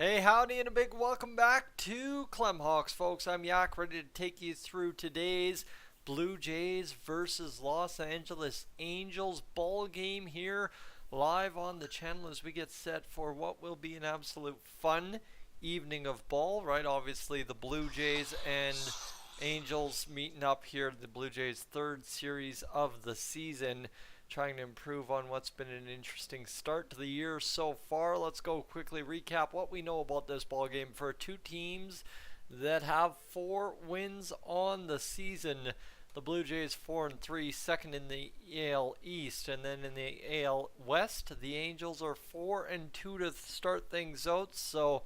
Hey, howdy, and a big welcome back to Clemhawks, folks. I'm Yak, ready to take you through today's Blue Jays versus Los Angeles Angels ball game here live on the channel as we get set for what will be an absolute fun evening of ball, right? Obviously, the Blue Jays and Angels meeting up here, the Blue Jays' third series of the season, trying to improve on what's been an interesting start to the year so far. Let's go quickly recap what we know about this ball game for two teams that have 4 wins on the season. The Blue Jays 4-3, second in the AL East, and then in the AL West, the Angels are 4-2 to start things out. So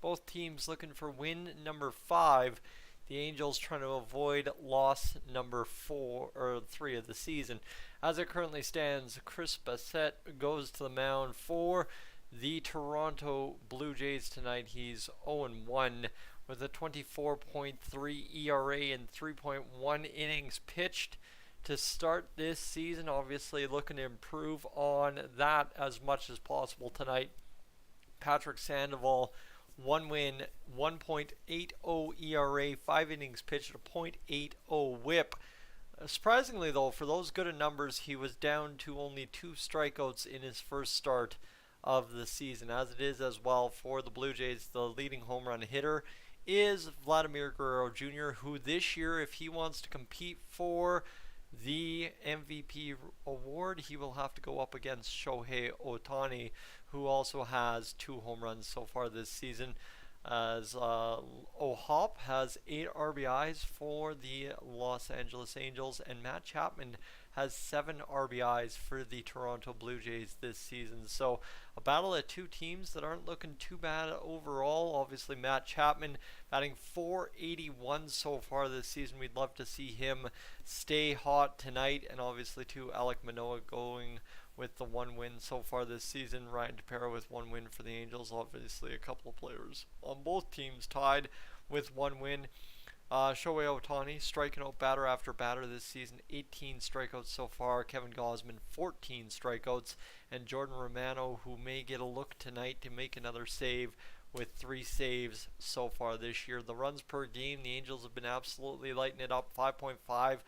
both teams looking for win number 5. The Angels trying to avoid loss number 4 or 3 of the season. As it currently stands, Chris Bassett goes to the mound for the Toronto Blue Jays tonight. He's 0-1 with a 24.3 ERA and 3.1 innings pitched to start this season. Obviously looking to improve on that as much as possible tonight. Patrick Sandoval, 1 win, 1.80 ERA, 5 innings pitched, a .80 whip. Surprisingly, though, for those good of numbers, he was down to only 2 strikeouts in his first start of the season. As it is as well for the Blue Jays, the leading home run hitter is Vladimir Guerrero Jr., who this year, if he wants to compete for the MVP award, he will have to go up against Shohei Ohtani, who also has 2 home runs so far this season, as O'Hop has 8 RBIs for the Los Angeles Angels, and Matt Chapman has 7 RBIs for the Toronto Blue Jays this season. So a battle of 2 teams that aren't looking too bad overall. Obviously Matt Chapman batting .481 so far this season. We'd love to see him stay hot tonight, and obviously too Alek Manoah going with the 1 win so far this season. Ryan Tepera with 1 win for the Angels. Obviously a couple of players on both teams tied with 1 win. Shohei Ohtani striking out batter after batter this season, 18 strikeouts so far. Kevin Gausman, 14 strikeouts. And Jordan Romano, who may get a look tonight to make another save, with 3 saves so far this year. The runs per game, the Angels have been absolutely lighting it up, 5.50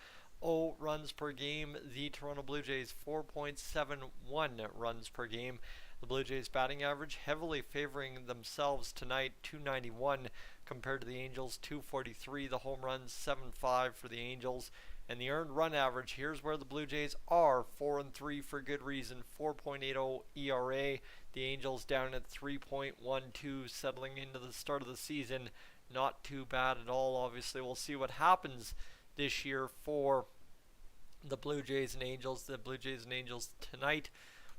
runs per game. The Toronto Blue Jays 4.71 runs per game. The Blue Jays batting average heavily favoring themselves tonight, 291 compared to the Angels, 243. The home runs 7.5 for the Angels. And the earned run average, here's where the Blue Jays are, 4-3 for good reason, 4.80 ERA. The Angels down at 3.12, settling into the start of the season. Not too bad at all. Obviously, we'll see what happens this year for the Blue Jays and Angels. The Blue Jays and Angels tonight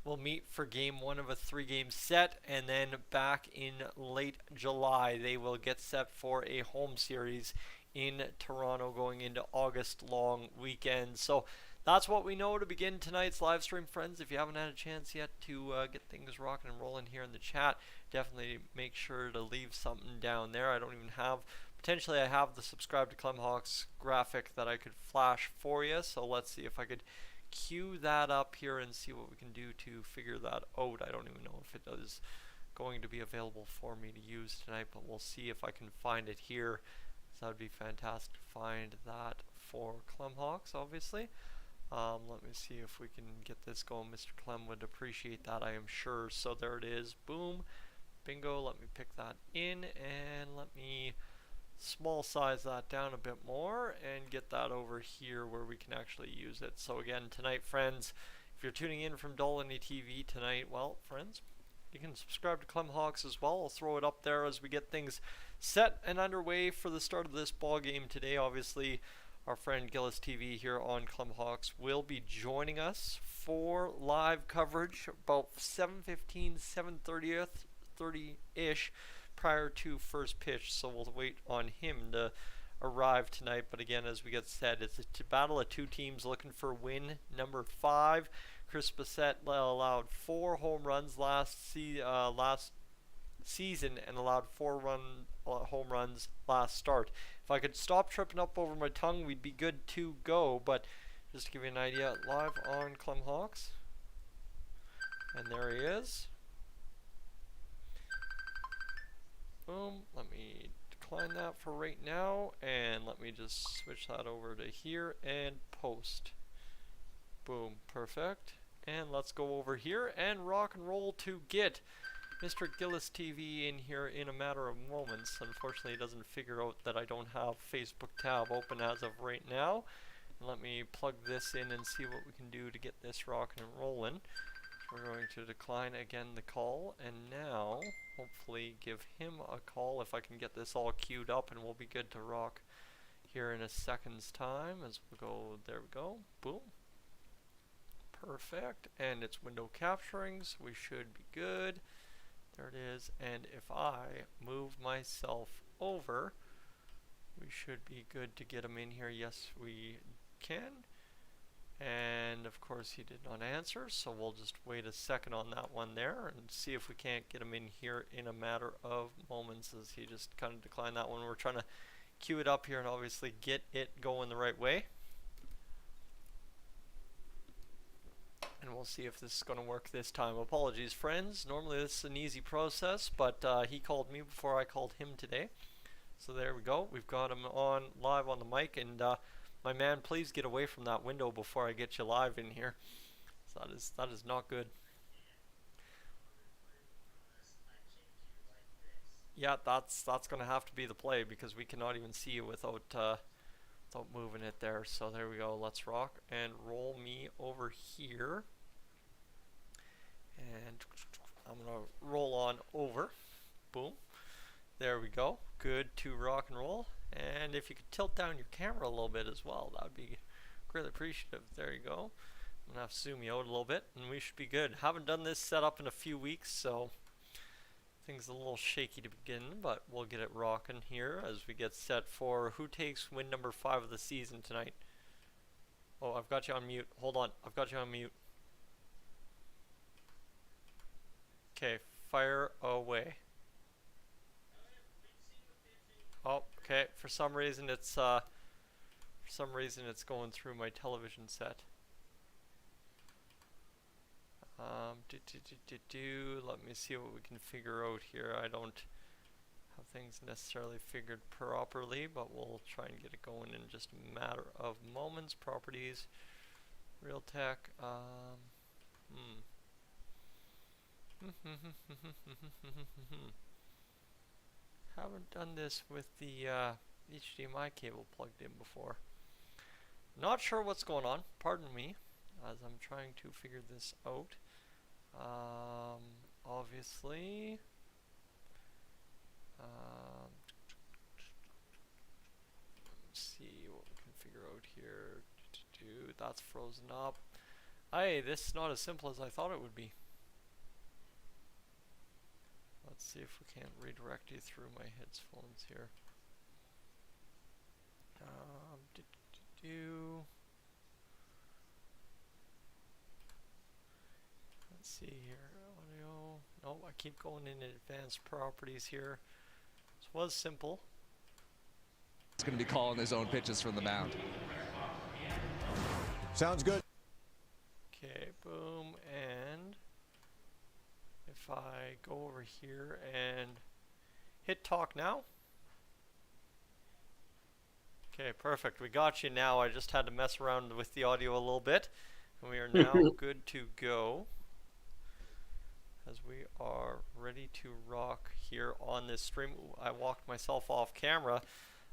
will meet for game 1 of a 3-game set, and then back in late July they will get set for a home series in Toronto going into August long weekend. So that's what we know to begin tonight's live stream, friends. If you haven't had a chance yet to get things rocking and rolling here in the chat, definitely make sure to leave something down there. I don't even have, potentially I have the subscribe to Clemhawks graphic that I could flash for you, so let's see if I could cue that up here and see what we can do to figure that out. I don't even know if it is going to be available for me to use tonight, but we'll see if I can find it here. So that would be fantastic to find that for Clemhawks, obviously. Let me see if we can get this going. Mr. Clem would appreciate that, I am sure. So there it is. Boom. Bingo. Let me pick that in, and let me small size that down a bit more and get that over here where we can actually use it. So again, tonight, friends, if you're tuning in from Dolany TV tonight, well, friends, you can subscribe to Clemhawks as well. I'll throw it up there as we get things set and underway for the start of this ball game today. Obviously, our friend Gilles TV here on Clemhawks will be joining us for live coverage about 7:15, 7:30-ish prior to first pitch. So we'll wait on him to arrive tonight. But again, as we get set, it's a battle of 2 teams looking for win number 5. Chris Bassett allowed 4 home runs last season and allowed 4 home runs last start. If I could stop tripping up over my tongue, we'd be good to go. But just to give you an idea, live on Clemhawks, and there he is. boom. Let me decline that for right now, and let me just switch that over to here and post. Boom, perfect. And let's go over here and rock and roll to get Mr. Gilles TV in here in a matter of moments. Unfortunately, he doesn't figure out that I don't have Facebook tab open as of right now. And let me plug this in and see what we can do to get this rocking and rolling. We're going to decline again the call, and now hopefully give him a call if I can get this all queued up, and we'll be good to rock here in a second's time as we go. There we go. Boom. Perfect. And it's window capturing, so we should be good. There it is. And if I move myself over, we should be good to get him in here. Yes, we can. And of course he did not answer, so we'll just wait a second on that one there and see if we can't get him in here in a matter of moments, as he just kind of declined that one. We're trying to queue it up here and obviously get it going the right way. And we'll see if this is going to work this time. Apologies, friends. Normally this is an easy process, but he called me before I called him today. So there we go. We've got him on live on the mic, and my man, please get away from that window before I get you live in here. So that is not good. Yeah, that's going to have to be the play, because we cannot even see you without moving it there. So there we go. Let's rock and roll me over here. And I'm going to roll on over. Boom. There we go. Good to rock and roll. And if you could tilt down your camera a little bit as well, that would be greatly appreciative. There you go. I'm going to have to zoom you out a little bit, and we should be good. Haven't done this setup in a few weeks, so things a little shaky to begin, but we'll get it rocking here as we get set for who takes win number 5 of the season tonight. Oh, I've got you on mute. Hold on. I've got you on mute. Okay, fire away. Oh, okay. For some reason it's going through my television set. Let me see what we can figure out here. I don't have things necessarily figured properly, but we'll try and get it going in just a matter of moments. Properties, Realtek. Haven't done this with the HDMI cable plugged in before. Not sure what's going on. Pardon me, as I'm trying to figure this out. Obviously, let's see what we can figure out here. That's frozen up. Hey, this is not as simple as I thought it would be. Let's see if we can't redirect you through my headphones here. Let's see here. Audio. No, I keep going in advanced properties here. This was simple. It's going to be calling his own pitches from the mound. Sounds good. Okay, boom, and if I go over here and hit talk now. Okay, perfect. We got you now. I just had to mess around with the audio a little bit, and we are now good to go, as we are ready to rock here on this stream. Ooh, I walked myself off camera.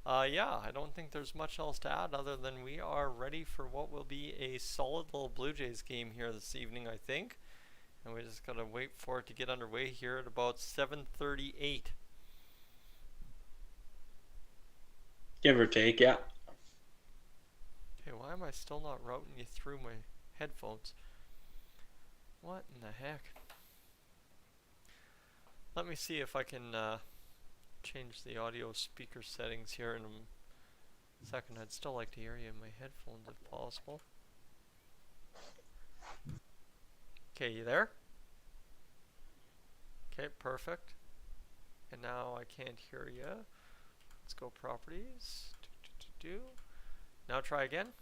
Yeah, I don't think there's much else to add other than we are ready for what will be a solid little Blue Jays game here this evening, I think. And we just gotta wait for it to get underway here at about 7:38. Give or take, yeah. Okay, why am I still not routing you through my headphones? What in the heck? Let me see if I can change the audio speaker settings here in a second. I'd still like to hear you in my headphones if possible. Okay, you there? Okay, perfect. And now I can't hear you. Let's go properties. Now try again.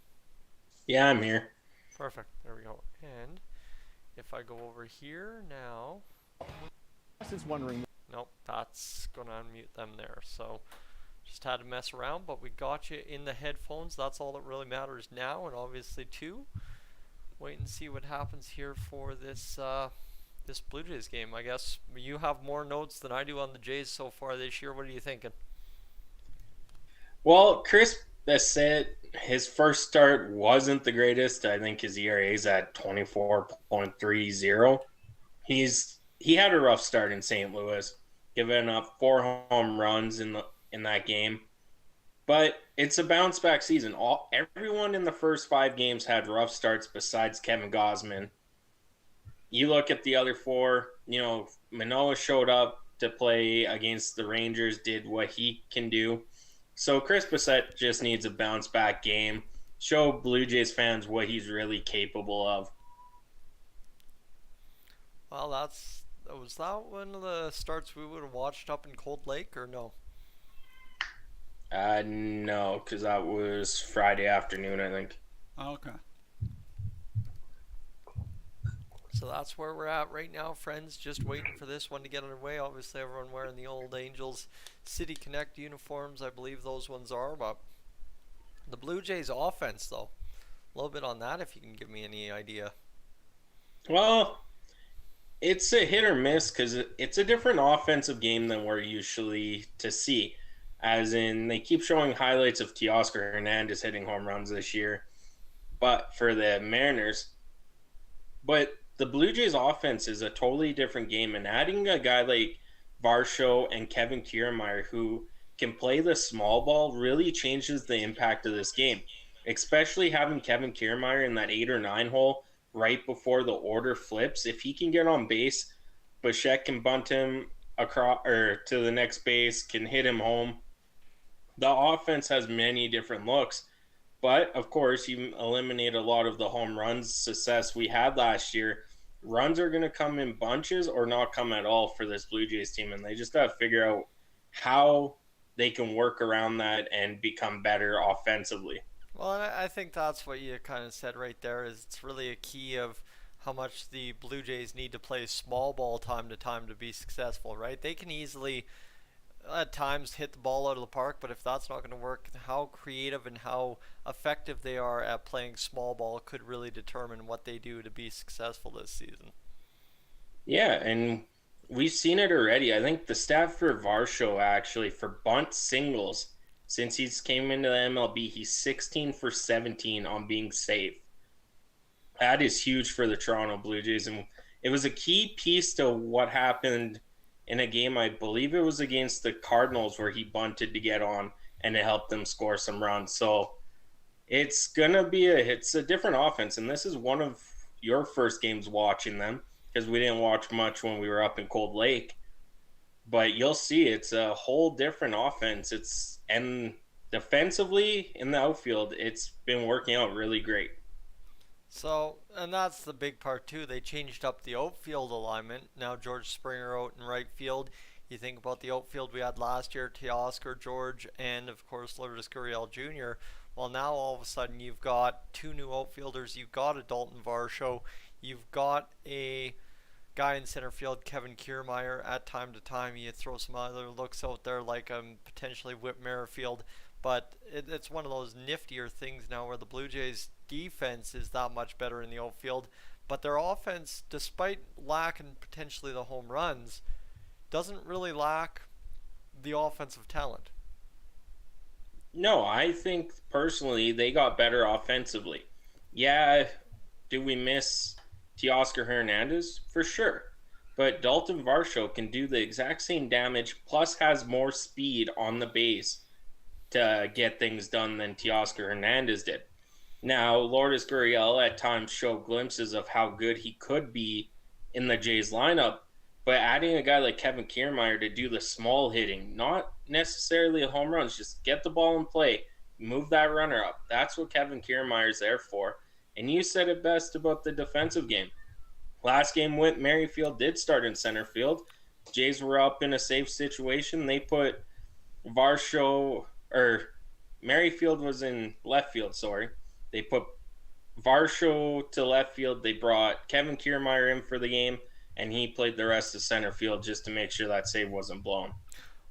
Yeah, I'm here. Perfect. There we go. And if I go over here now. Is wondering. Nope, that's going to unmute them there. So just had to mess around, but we got you in the headphones. That's all that really matters now. And obviously, too, wait and see what happens here for this this Blue Jays game. I guess you have more notes than I do on the Jays so far this year. What are you thinking? Well, Chris Bassett, his first start wasn't the greatest. I think his ERA is at 24.30. He had a rough start in St. Louis, giving up 4 home runs in that game. But it's a bounce back season. Everyone in the first 5 games had rough starts besides Kevin Gausman. You look at the other 4, Manoah showed up to play against the Rangers, did what he can do. So Chris Bassett just needs a bounce back game, show Blue Jays fans what he's really capable of. Well, was that one of the starts we would have watched up in Cold Lake, or no? No, because that was Friday afternoon, I think. Oh, okay. So that's where we're at right now, friends. Just waiting for this one to get underway. Obviously, everyone wearing the old Angels City Connect uniforms. I believe those ones are. But the Blue Jays offense, though, a little bit on that, if you can give me any idea. Well, it's a hit or miss because it's a different offensive game than we're usually to see. As in, they keep showing highlights of Teoscar Hernandez hitting home runs this year, but for the Mariners. But the Blue Jays offense is a totally different game, and adding a guy like Varsho and Kevin Kiermaier who can play the small ball really changes the impact of this game, especially having Kevin Kiermaier in that 8 or 9 hole right before the order flips. If he can get on base, Bichette can bunt him across or to the next base, can hit him home. The offense has many different looks. But, of course, you eliminate a lot of the home runs success we had last year. Runs are going to come in bunches or not come at all for this Blue Jays team, and they just got to figure out how they can work around that and become better offensively. Well, and I think that's what you kind of said right there, is it's really a key of how much the Blue Jays need to play small ball time to time to be successful, right? They can easily at times hit the ball out of the park, but if that's not going to work, how creative and how effective they are at playing small ball could really determine what they do to be successful this season. Yeah, and we've seen it already. I think the stat for Varsho actually for bunt singles since he's came into the MLB, he's 16 for 17 on being safe. That is huge for the Toronto Blue Jays, and it was a key piece to what happened in a game, I believe it was against the Cardinals, where he bunted to get on, and it helped them score some runs. So it's a different offense, and this is one of your first games watching them because we didn't watch much when we were up in Cold Lake. But you'll see it's a whole different offense. And defensively in the outfield, it's been working out really great. So, and that's the big part too. They changed up the outfield alignment. Now George Springer out in right field. You think about the outfield we had last year, Teoscar, George, and of course Lourdes Gurriel Jr. Well, now all of a sudden you've got 2 new outfielders. You've got a Dalton Varsho. You've got a guy in center field, Kevin Kiermaier. At time to time, you throw some other looks out there like potentially Whit Merrifield. But it's one of those niftier things now where the Blue Jays defense is that much better in the outfield, but their offense, despite lacking potentially the home runs, doesn't really lack the offensive talent. No, I think personally they got better offensively. Yeah, do we miss Teoscar Hernandez? For sure. But Dalton Varsho can do the exact same damage, plus has more speed on the base to get things done than Teoscar Hernandez did. Now, Lourdes Gurriel at times showed glimpses of how good he could be in the Jays lineup, but adding a guy like Kevin Kiermaier to do the small hitting, not necessarily a home runs, just get the ball in play, move that runner up. That's what Kevin Kiermaier is there for. And you said it best about the defensive game. Last game, Whit Merrifield did start in center field. Jays were up in a safe situation. They put Merrifield was in left field, sorry. They put Varsho to left field. They brought Kevin Kiermaier in for the game. and he played the rest of center field just to make sure that save wasn't blown.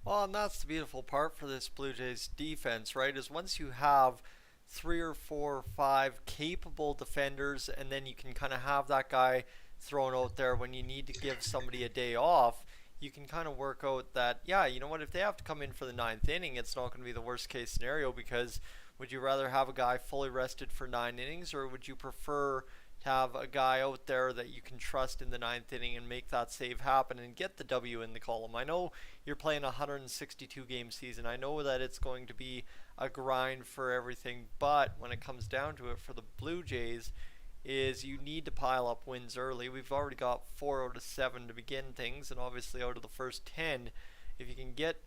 Well, and that's the beautiful part for this Blue Jays defense, right? Is once you have three or four or five capable defenders, and then you can kind of have that guy thrown out there when you need to give somebody a day off, you can kind of work out that, yeah, you know what, if they have to come in for the ninth inning, it's not going to be the worst case scenario, because would you rather have a guy fully rested for 9 innings, or would you prefer to have a guy out there that you can trust in the ninth inning and make that save happen and get the W in the column? I know you're playing a 162 game season. I know that it's going to be a grind for everything, but when it comes down to it for the Blue Jays, is you need to pile up wins early. We've already got 4 out of 7 to begin things, and obviously out of the first 10, if you can get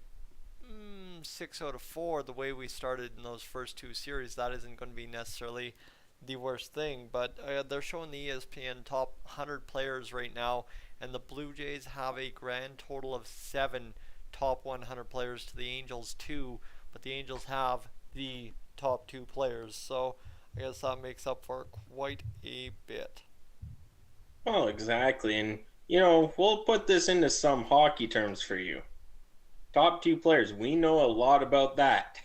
6 out of 4 the way we started in those first 2 series, that isn't going to be necessarily the worst thing. But they're showing the ESPN top 100 players right now, and the Blue Jays have a grand total of 7 top 100 players to the Angels 2, but the Angels have the top 2 players, so I guess that makes up for quite a bit. Well, exactly. And, you know, we'll put this into some hockey terms for you. Top 2 players. We know a lot about that.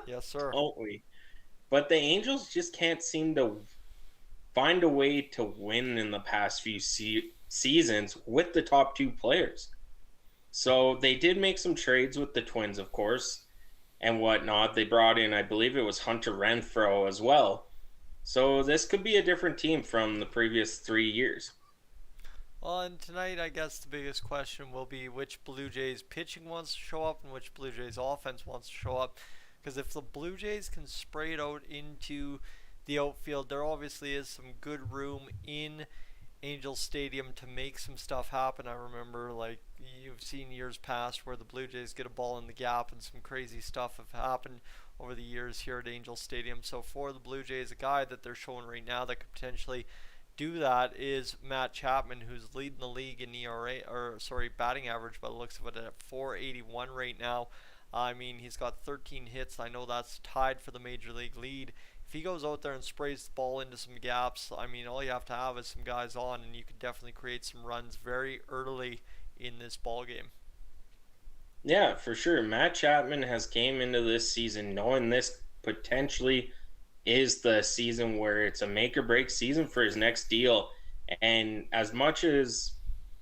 Yes, sir. Don't we? But the Angels just can't seem to find a way to win in the past few seasons with the top 2 players. So they did make some trades with the Twins, of course, and whatnot. They brought in, I believe it was Hunter Renfroe as well. So this could be a different team from the previous 3 years. Well, and tonight, I guess the biggest question will be which Blue Jays pitching wants to show up and which Blue Jays offense wants to show up. Because if the Blue Jays can spray it out into the outfield, there obviously is some good room in Angel Stadium to make some stuff happen. I remember, like, you've seen years past where the Blue Jays get a ball in the gap and some crazy stuff have happened over the years here at Angel Stadium. So for the Blue Jays, a guy that they're showing right now that could potentially do that is Matt Chapman, who's leading the league in batting average by the looks of it at 481 right now. I mean, he's got 13 hits. I know that's tied for the major league lead. If he goes out there and sprays the ball into some gaps, I mean, all you have to have is some guys on, and you could definitely create some runs very early in this ball game. Yeah, for sure. Matt Chapman has came into this season knowing this potentially is the season where it's a make or break season for his next deal. And as much as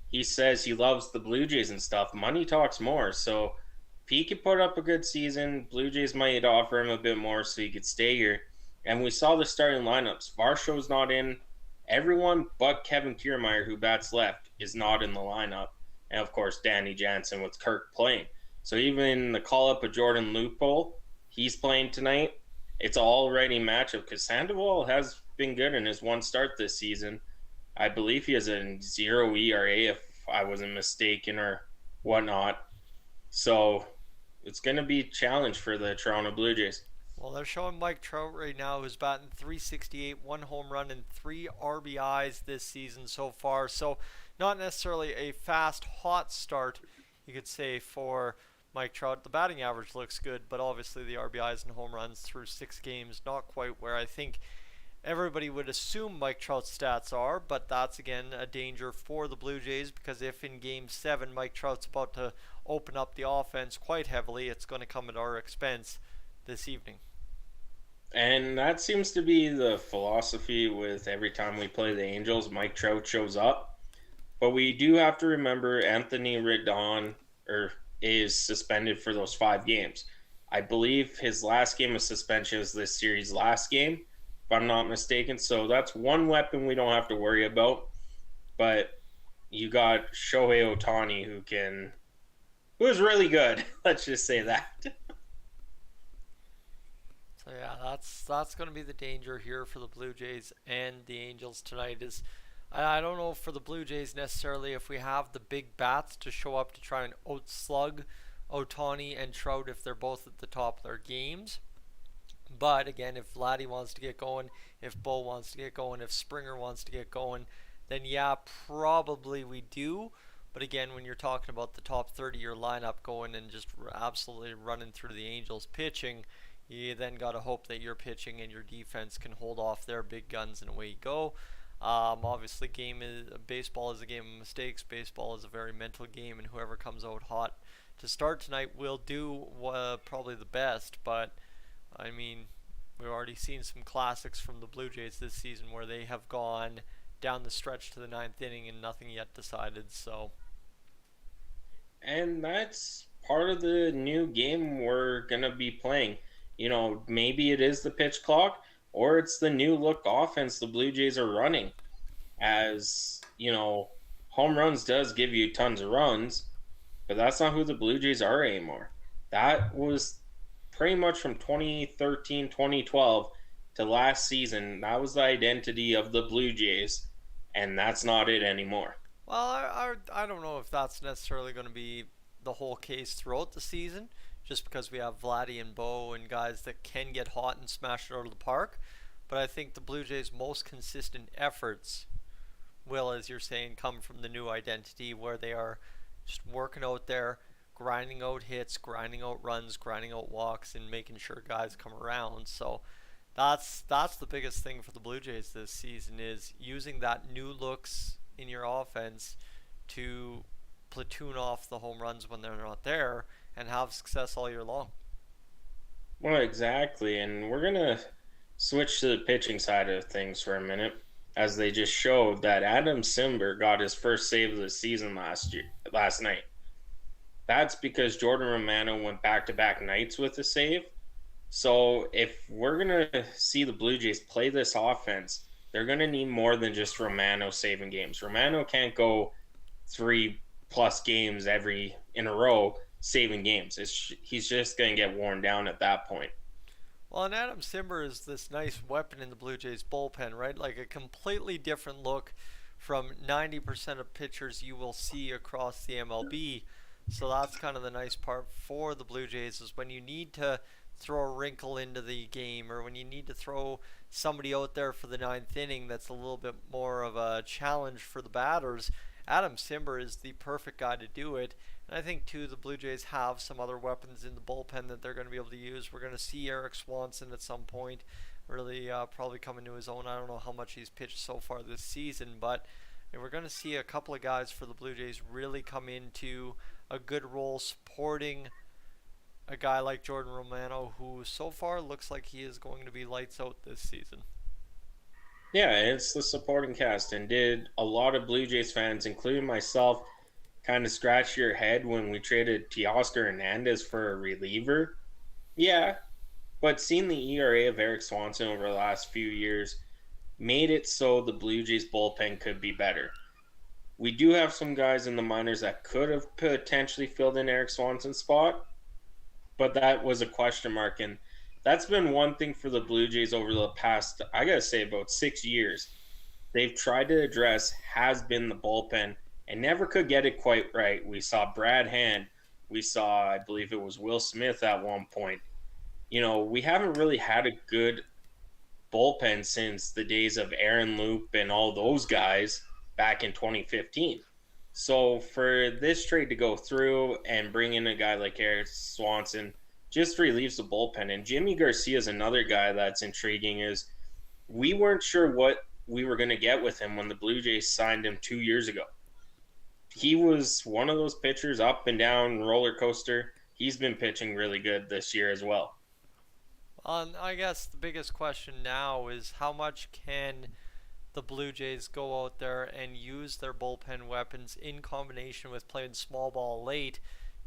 he says he loves the Blue Jays and stuff, money talks more. So if he could put up a good season, Blue Jays might offer him a bit more so he could stay here. And we saw the starting lineups. Varsho's not in. Everyone but Kevin Kiermaier, who bats left, is not in the lineup. And of course, Danny Jansen with Kirk playing. So even the call-up of Jordan Lupol, he's playing tonight. It's an all-ready matchup because Sandoval has been good in his one start this season. I believe he has a 0 ERA, if I wasn't mistaken, or whatnot. So it's going to be a challenge for the Toronto Blue Jays. Well, they're showing Mike Trout right now, who's batting .368, 1 home run, and 3 RBIs this season so far. So not necessarily a fast, hot start, you could say, for Mike Trout. The batting average looks good, but obviously the RBIs and home runs through 6 games, not quite where I think everybody would assume Mike Trout's stats are, but that's, again, a danger for the Blue Jays, because if in Game 7 Mike Trout's about to open up the offense quite heavily, it's going to come at our expense this evening. And that seems to be the philosophy with every time we play the Angels. Mike Trout shows up. But we do have to remember Anthony Rendon is suspended for those 5 games. I believe his last game of suspension is this series' last game, if I'm not mistaken. So that's one weapon we don't have to worry about. But you got Shohei Ohtani who is really good. Let's just say that. So yeah, that's going to be the danger here for the Blue Jays and the Angels tonight. Is I don't know for the Blue Jays necessarily if we have the big bats to show up to try and outslug Ohtani and Trout if they're both at the top of their games. But again, if Vladdy wants to get going, if Bo wants to get going, if Springer wants to get going, then yeah, probably we do. But again, when you're talking about the top 30-year lineup going and just absolutely running through the Angels pitching, you then got to hope that your pitching and your defense can hold off their big guns and away you go. Obviously, baseball is a game of mistakes. Baseball is a very mental game, and whoever comes out hot to start tonight will do probably the best. But I mean, we've already seen some classics from the Blue Jays this season where they have gone down the stretch to the ninth inning and nothing yet decided. So, And that's part of the new game we're going to be playing. Maybe it is the pitch clock or it's the new look offense the Blue Jays are running. As, home runs does give you tons of runs, but that's not who the Blue Jays are anymore. That was pretty much from 2013, 2012 to last season. That was the identity of the Blue Jays, and that's not it anymore. well, I don't know if that's necessarily going to be the whole case throughout the season, just because we have Vladdy and Bo and guys that can get hot and smash it out of the park. But I think the Blue Jays' most consistent efforts will, as you're saying, come from the new identity where they are just working out there, grinding out hits, grinding out runs, grinding out walks, and making sure guys come around. So that's the biggest thing for the Blue Jays this season is using that new looks in your offense to platoon off the home runs when they're not there and have success all year long. Well, exactly. And we're going to switch to the pitching side of things for a minute, as they just showed that Adam Simber got his first save of the season last night. That's because Jordan Romano went back-to-back nights with a save. So if we're going to see the Blue Jays play this offense, they're going to need more than just Romano saving games. Romano can't go 3+ games in a row saving games. He's just going to get worn down at that point. Well, and Adam Simber is this nice weapon in the Blue Jays bullpen, right? Like a completely different look from 90% of pitchers you will see across the MLB. So that's kind of the nice part for the Blue Jays is when you need to throw a wrinkle into the game or when you need to throw somebody out there for the ninth inning that's a little bit more of a challenge for the batters. Adam Simber is the perfect guy to do it. And I think, too, the Blue Jays have some other weapons in the bullpen that they're going to be able to use. We're going to see Eric Swanson at some point really probably come into his own. I don't know how much he's pitched so far this season, but we're going to see a couple of guys for the Blue Jays really come into a good role supporting a guy like Jordan Romano, who so far looks like he is going to be lights out this season. Yeah, it's the supporting cast. And did a lot of Blue Jays fans, including myself, kind of scratch your head when we traded Teoscar Hernandez for a reliever? Yeah, but seeing the ERA of Eric Swanson over the last few years made it so the Blue Jays bullpen could be better. We do have some guys in the minors that could have potentially filled in Eric Swanson's spot, but that was a question mark. And that's been one thing for the Blue Jays over the past, I got to say, about 6 years. They've tried to address has been the bullpen and never could get it quite right. We saw Brad Hand. We saw, I believe it was Will Smith at one point. We haven't really had a good bullpen since the days of Aaron Loop and all those guys back in 2015. So for this trade to go through and bring in a guy like Eric Swanson just relieves the bullpen. And Jimmy Garcia is another guy that's intriguing is we weren't sure what we were going to get with him when the Blue Jays signed him 2 years ago. He was one of those pitchers up and down roller coaster. He's been pitching really good this year as well. I guess the biggest question now is how much can the Blue Jays go out there and use their bullpen weapons in combination with playing small ball late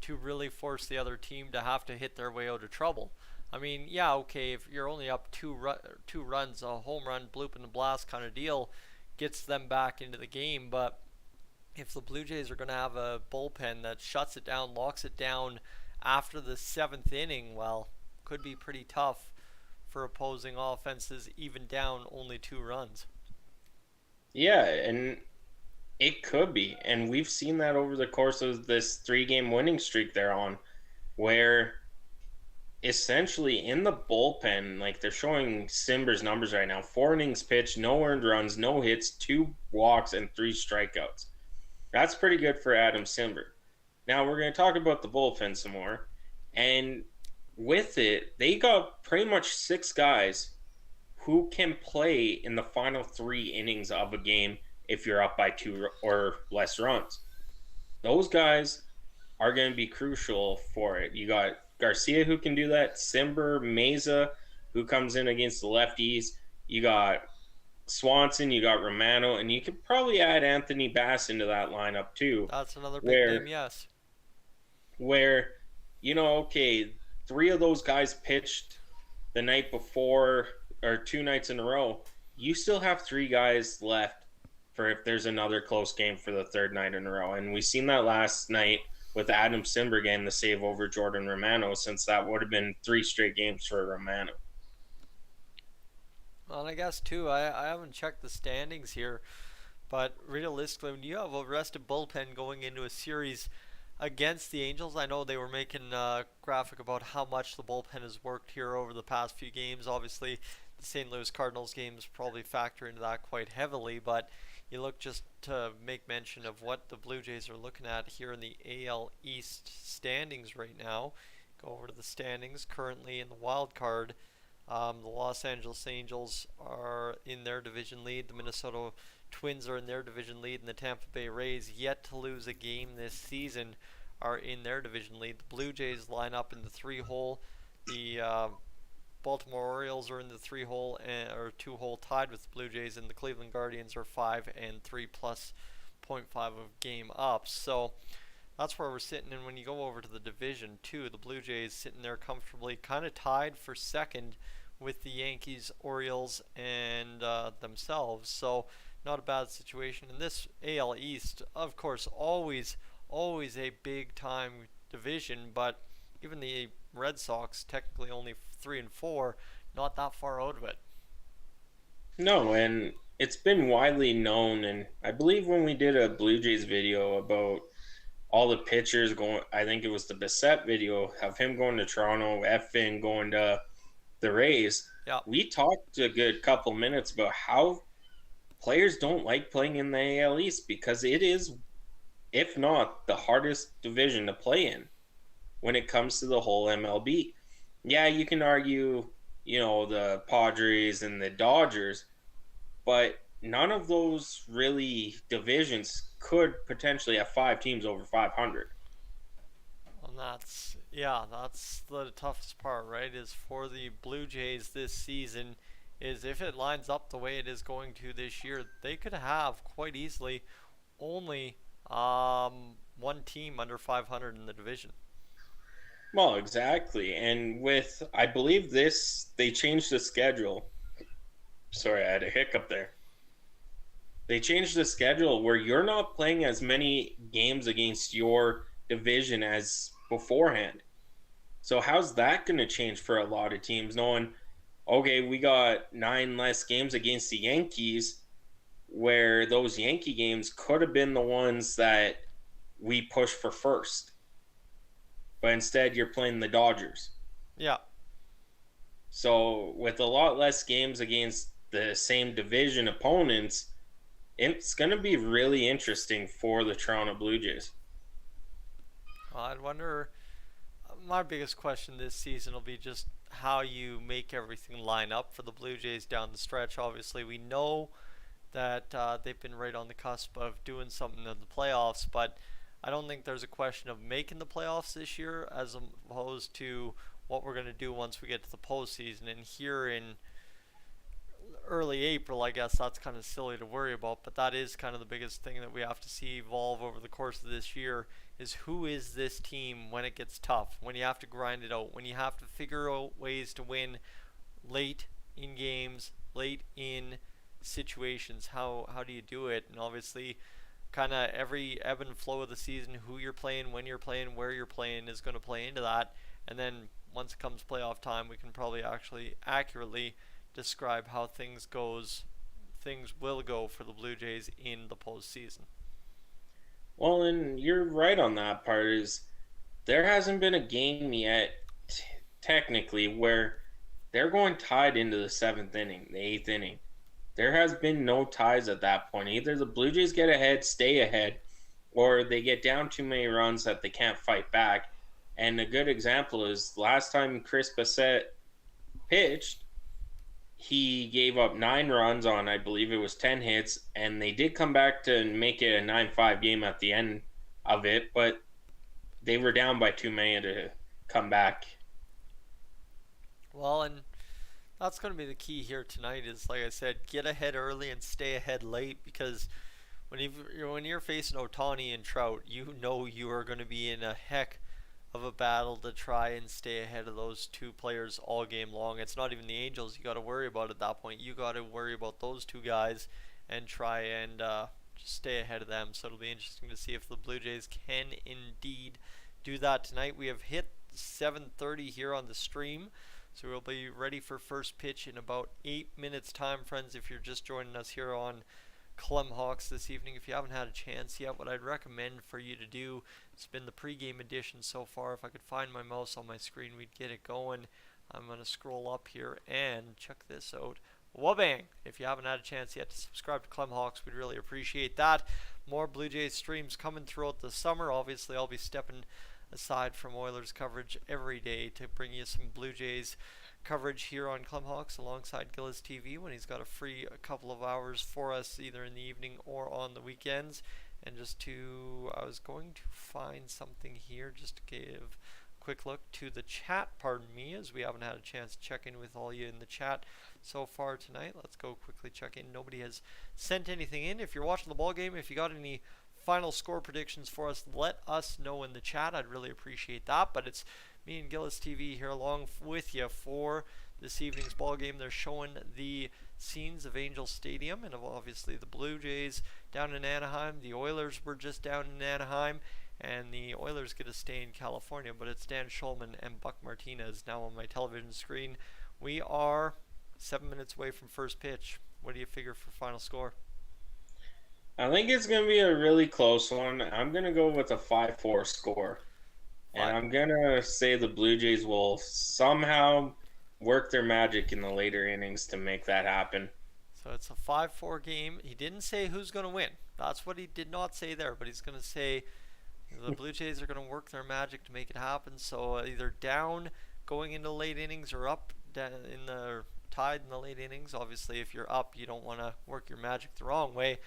to really force the other team to have to hit their way out of trouble. I mean, yeah, okay, if you're only up two runs, a home run, bloop and a blast kind of deal gets them back into the game, but if the Blue Jays are going to have a bullpen that shuts it down, locks it down after the 7th inning, well, could be pretty tough for opposing offenses even down only 2 runs. Yeah, and it could be. And we've seen that over the course of this 3-game winning streak they're on, where essentially in the bullpen, like they're showing Simber's numbers right now, 4 innings pitched, no earned runs, no hits, 2 walks, and 3 strikeouts. That's pretty good for Adam Simber. Now we're going to talk about the bullpen some more. And with it, they got pretty much 6 guys who can play in the final 3 innings of a game if you're up by 2 or less runs. Those guys are going to be crucial for it. You got Garcia who can do that, Simber, Meza who comes in against the lefties. You got Swanson, you got Romano, and you could probably add Anthony Bass into that lineup too. That's another big Where name, yes. where okay, 3 of those guys pitched the night before or 2 nights in a row. You still have 3 guys left for if there's another close game for the 3rd night in a row. And we seen that last night with Adam Simber getting the save over Jordan Romano, since that would have been 3 straight games for Romano. Well, and I guess too, I haven't checked the standings here, but realistically, when you have a rested bullpen going into a series against the Angels, I know they were making a graphic about how much the bullpen has worked here over the past few games. Obviously, the St. Louis Cardinals games probably factor into that quite heavily, but you look just to make mention of what the Blue Jays are looking at here in the AL East standings right now. Go over to the standings currently in the wild card. The Los Angeles Angels are in their division lead. The Minnesota Twins are in their division lead, and the Tampa Bay Rays, yet to lose a game this season, are in their division lead. The Blue Jays line up in the 3-hole. The Baltimore Orioles are in the 3-hole or 2-hole tied with the Blue Jays, and the Cleveland Guardians are 5 and 3 plus 0.5 of game up. So that's where we're sitting. And when you go over to the division too, the Blue Jays sitting there comfortably, kind of tied for second with the Yankees, Orioles, and themselves. So not a bad situation. In this AL East, of course, always a big time division, but even the Red Sox, technically only 3 and 4, not that far out of it. No, and it's been widely known, and I believe when we did a Blue Jays video about all the pitchers going, I think it was the Bissett video of him going to Toronto, Effin going to the Rays. Yeah. We talked a good couple minutes about how players don't like playing in the AL East because it is, if not the hardest division to play in when it comes to the whole MLB. Yeah, you can argue, the Padres and the Dodgers, but none of those really divisions could potentially have 5 teams over 500. And that's the toughest part, right? Is for the Blue Jays this season, is if it lines up the way it is going to this year, they could have quite easily only one team under 500 in the division. Well, exactly. And with, I believe they changed the schedule. Sorry, I had a hiccup there. They changed the schedule where you're not playing as many games against your division as beforehand. So how's that going to change for a lot of teams, knowing, okay, we got 9 less games against the Yankees, where those Yankee games could have been the ones that we push for first. But instead, you're playing the Dodgers. Yeah. So with a lot less games against the same division opponents, it's going to be really interesting for the Toronto Blue Jays. I'd wonder, my biggest question this season will be just how you make everything line up for the Blue Jays down the stretch. Obviously, we know that they've been right on the cusp of doing something in the playoffs, but I don't think there's a question of making the playoffs this year as opposed to what we're going to do once we get to the postseason. And here in early April, I guess that's kind of silly to worry about, but that is kind of the biggest thing that we have to see evolve over the course of this year, is who is this team when it gets tough, when you have to grind it out, when you have to figure out ways to win late in games, late in situations. How do you do it? And obviously kind of every ebb and flow of the season, who you're playing, when you're playing, where you're playing is going to play into that. And then once it comes playoff time, we can probably actually accurately describe how things will go for the Blue Jays in the postseason. Well, and you're right on that part, is there hasn't been a game yet technically where they're going tied into the 7th inning, the 8th inning. There has been no ties at that point. Either the Blue Jays get ahead, stay ahead, or they get down too many runs that they can't fight back. And a good example is last time Chris Bissett pitched, he gave up 9 runs on, I believe it was 10 hits, and they did come back to make it a 9-5 game at the end of it, but they were down by too many to come back. Well, and that's going to be the key here tonight is, like I said, get ahead early and stay ahead late, because when you're facing Ohtani and Trout, you know you are going to be in a heck of a battle to try and stay ahead of those two players all game long. It's not even the Angels you got to worry about at that point. You got to worry about those two guys and try and just stay ahead of them. So it'll be interesting to see if the Blue Jays can indeed do that tonight. We have hit 7:30 here on the stream, so we'll be ready for first pitch in about 8 minutes time, friends. If you're just joining us here on Clemhawks this evening, if you haven't had a chance yet, what I'd recommend for you to do, it's been the pregame edition so far. If I could find my mouse on my screen, we'd get it going. I'm going to scroll up here and check this out. Wabang! If you haven't had a chance yet to subscribe to Clemhawks, we'd really appreciate that. More Blue Jays streams coming throughout the summer. Obviously, I'll be stepping aside from Oilers coverage every day to bring you some Blue Jays coverage here on Clemhawks alongside JAYS TV when he's got a couple of hours for us either in the evening or on the weekends. And I was going to find something here just to give a quick look to the chat, pardon me, as we haven't had a chance to check in with all you in the chat so far tonight. Let's go quickly check in. Nobody has sent anything in. If you're watching the ball game, if you got any final score predictions for us, let us know in the chat. I'd really appreciate that. But it's me and JAYS TV here along with you for this evening's ball game. They're showing the scenes of Angel Stadium and of obviously the Blue Jays down in Anaheim. The Oilers were just down in Anaheim, and the Oilers get to stay in California. But it's Dan Schulman and Buck Martinez now on my television screen. We are 7 minutes away from first pitch. What do you figure for final score? I think it's going to be a really close one. I'm going to go with a 5-4 score. And I'm going to say the Blue Jays will somehow work their magic in the later innings to make that happen. So it's a 5-4 game. He didn't say who's going to win. That's what he did not say there. But he's going to say the Blue Jays are going to work their magic to make it happen. So either down going into late innings or up in the tied in the late innings. Obviously, if you're up, you don't want to work your magic the wrong way.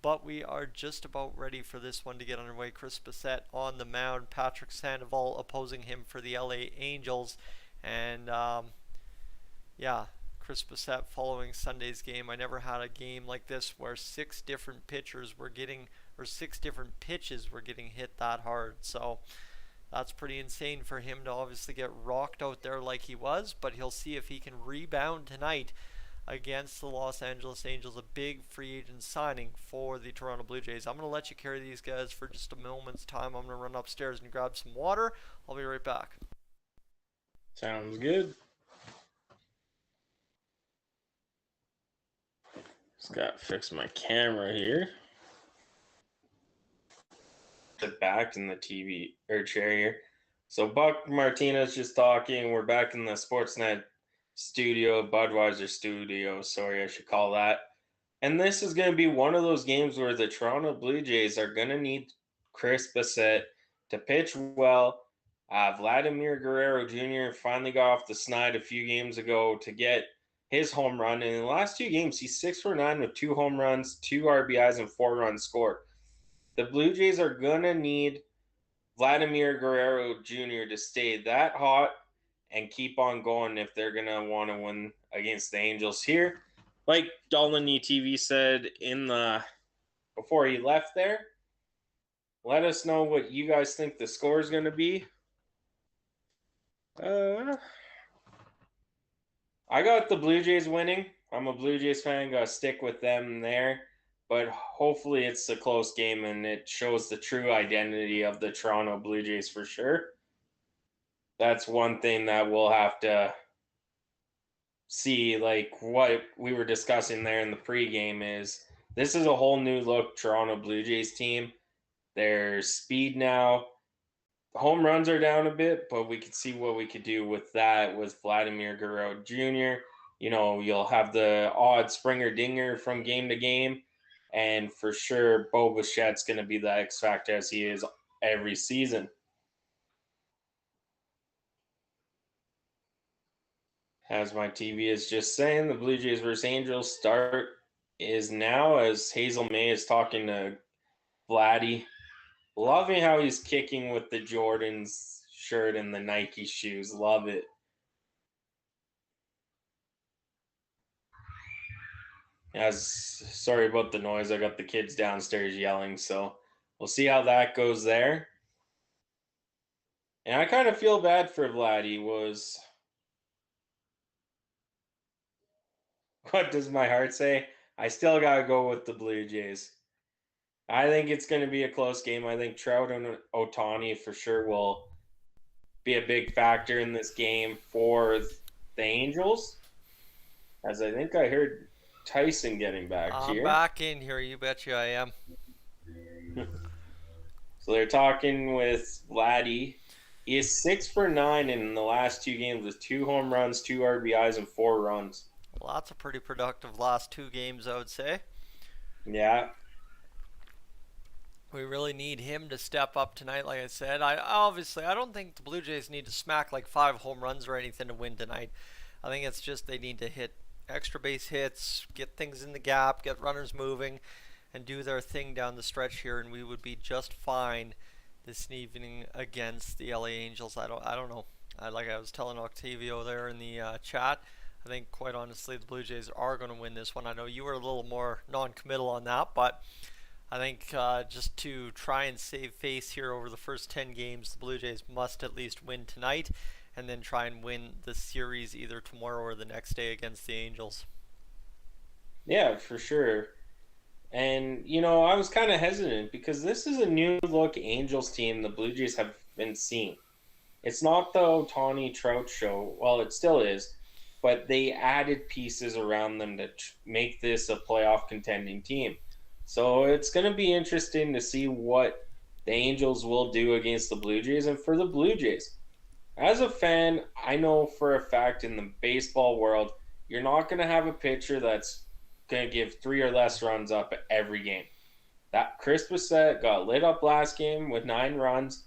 But we are just about ready for this one to get underway. Chris Bissett on the mound. Patrick Sandoval opposing him for the LA Angels. And, Chris Bissett following Sunday's game. I never had a game like this where 6 different pitches were getting hit that hard. So that's pretty insane for him to obviously get rocked out there like he was. But he'll see if he can rebound tonight against the Los Angeles Angels, a big free agent signing for the Toronto Blue Jays. I'm going to let you carry these guys for just a moment's time. I'm going to run upstairs and grab some water. I'll be right back. Sounds good. Just got to fix my camera here. Sit back in the TV or chair here. So Buck Martinez just talking. We're back in the Sportsnet studio, Budweiser studio, sorry, I should call that. And this is going to be one of those games where the Toronto Blue Jays are going to need Chris Bissett to pitch well. Vladimir Guerrero Jr. finally got off the snide a few games ago to get his home run. And in the last 2 games, he's 6 for 9 with 2 home runs, 2 RBIs, and 4 runs scored. The Blue Jays are going to need Vladimir Guerrero Jr. to stay that hot and keep on going if they're going to want to win against the Angels here. Like Dolan TV said before he left there, let us know what you guys think the score is going to be. I got the Blue Jays winning. I'm a Blue Jays fan. Got to stick with them there. But hopefully it's a close game and it shows the true identity of the Toronto Blue Jays for sure. That's one thing that we'll have to see, like what we were discussing there in the pregame is this is a whole new look Toronto Blue Jays team. There's speed now. Home runs are down a bit, but we could see what we could do with that with Vladimir Guerrero Jr. You know, you'll have the odd Springer dinger from game to game. And for sure, Bo Bichette's going to be the X factor as he is every season. As my TV is just saying, the Blue Jays versus Angels start is now as Hazel May is talking to Vladdy. Loving how he's kicking with the Jordans shirt and the Nike shoes. Love it. As sorry about the noise, I got the kids downstairs yelling, so we'll see how that goes there. And I kind of feel bad for Vladdy. Was what does my heart say? I still gotta go with the Blue Jays. I think it's going to be a close game. I think Trout and Otani for sure will be a big factor in this game for the Angels. As I think I heard Tyson getting back I'm here. back in here. You betcha I am. So they're talking with Vladdy. He is 6 for 9 in the last 2 games with 2 home runs, 2 RBIs, and 4 runs. Well, that's a pretty productive last 2 games, I would say. Yeah. We really need him to step up tonight, like I said. I don't think the Blue Jays need to smack like 5 home runs or anything to win tonight. I think it's just they need to hit extra base hits, get things in the gap, get runners moving, and do their thing down the stretch here, and we would be just fine this evening against the LA Angels. I don't know. Like I was telling Octavio there in the chat, I think quite honestly the Blue Jays are going to win this one. I know you were a little more non-committal on that, but I think just to try and save face here over the first 10 games, the Blue Jays must at least win tonight and then try and win the series either tomorrow or the next day against the Angels. Yeah, for sure. And, you know, I was kind of hesitant because this is a new look Angels team the Blue Jays have been seeing. It's not the Otani Trout show. Well, it still is. But they added pieces around them to make this a playoff contending team. So it's going to be interesting to see what the Angels will do against the Blue Jays. And for the Blue Jays, as a fan, I know for a fact in the baseball world, you're not going to have a pitcher that's going to give 3 or less runs up every game. That Chris Bassett got lit up last game with 9 runs.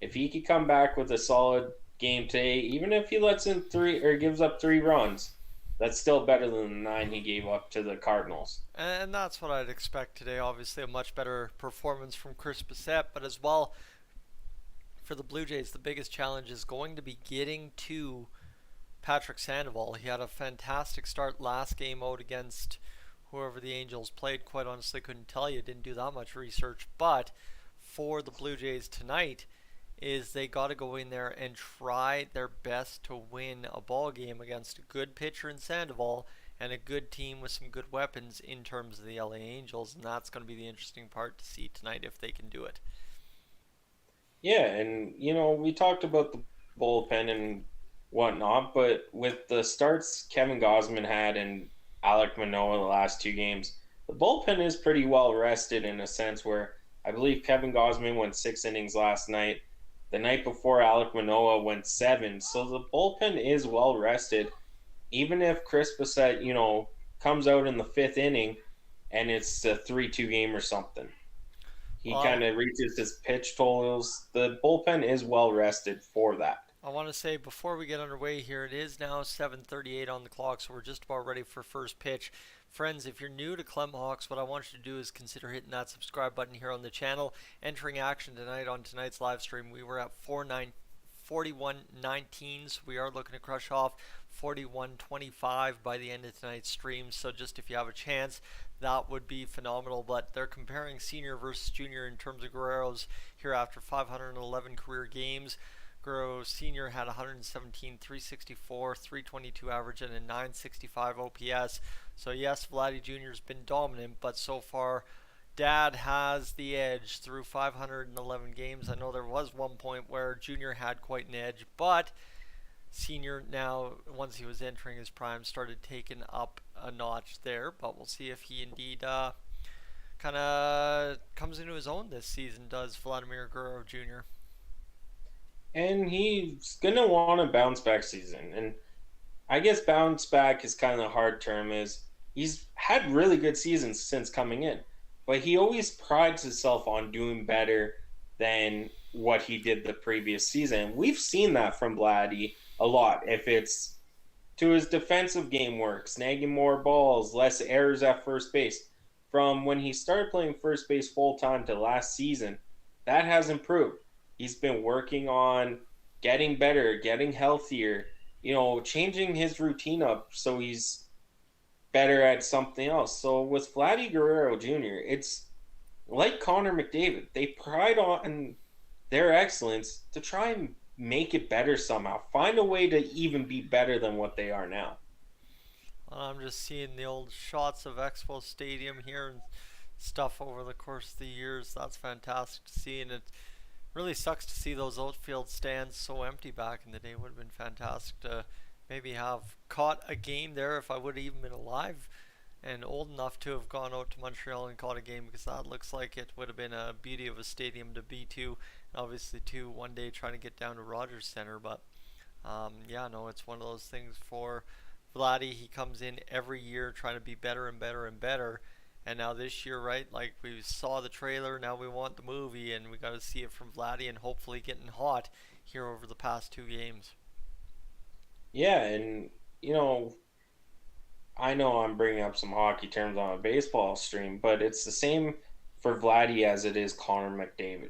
If he could come back with a solid game today, even if he lets in 3 or gives up 3 runs, that's still better than the 9 he gave up to the Cardinals. And that's what I'd expect today. Obviously, a much better performance from Chris Bassett, but as well, for the Blue Jays, the biggest challenge is going to be getting to Patrick Sandoval. He had a fantastic start last game out against whoever the Angels played. Quite honestly, couldn't tell you. Didn't do that much research. But for the Blue Jays tonight, is they got to go in there and try their best to win a ball game against a good pitcher in Sandoval and a good team with some good weapons in terms of the LA Angels, and that's going to be the interesting part to see tonight if they can do it. Yeah, and you know, we talked about the bullpen and whatnot, but with the starts Kevin Gausman had and Alek Manoah the last 2 games, the bullpen is pretty well rested in a sense where I believe Kevin Gausman went 6 innings last night. The night before, Alek Manoah went 7. So the bullpen is well rested. Even if Chris Bassett, you know, comes out in the 5th inning and it's a 3-2 game or something, he kind of reaches his pitch totals. The bullpen is well rested for that. I want to say before we get underway here, it is now 7:38 on the clock, so we're just about ready for first pitch. Friends, if you're new to Clemhawks, what I want you to do is consider hitting that subscribe button here on the channel. Entering action tonight on tonight's live stream, we were at 41-19, so we are looking to crush off 41-25 by the end of tonight's stream. So just if you have a chance, that would be phenomenal. But they're comparing senior versus junior in terms of Guerrero's here after 511 career games. Guerrero Sr. had 117, 364, 322 average, and a 965 OPS. So yes, Vladdy Jr. has been dominant, but so far, Dad has the edge through 511 games. I know there was one point where Junior had quite an edge, but Senior now, once he was entering his prime, started taking up a notch there. But we'll see if he indeed kind of comes into his own this season, does Vladimir Guerrero Jr. And he's going to want a bounce back season. And I guess bounce back is kind of a hard term. Is he's had really good seasons since coming in, but he always prides himself on doing better than what he did the previous season. We've seen that from Vladdy a lot. If it's to his defensive game work, snagging more balls, less errors at first base. From when he started playing first base full time to last season, that has improved. He's been working on getting better, getting healthier, changing his routine up so he's better at something else. So with Vladdy Guerrero Jr., it's like Connor McDavid. They pride on their excellence to try and make it better somehow. Find a way to even be better than what they are now. I'm just seeing the old shots of Expo Stadium here and stuff over the course of the years. That's fantastic to see, and it really sucks to see those outfield stands so empty back in the day. It would have been fantastic to maybe have caught a game there if I would have even been alive and old enough to have gone out to Montreal and caught a game, because that looks like it would have been a beauty of a stadium to be to, and obviously to one day trying to get down to Rogers Center. But yeah, no, it's one of those things for Vladdy. He comes in every year trying to be better and better and better, and now this year, right, like we saw the trailer, now we want the movie, and we got to see it from Vladdy, and hopefully getting hot here over the past 2 games. Yeah, and I know I'm bringing up some hockey terms on a baseball stream, but it's the same for Vladdy as it is Connor McDavid.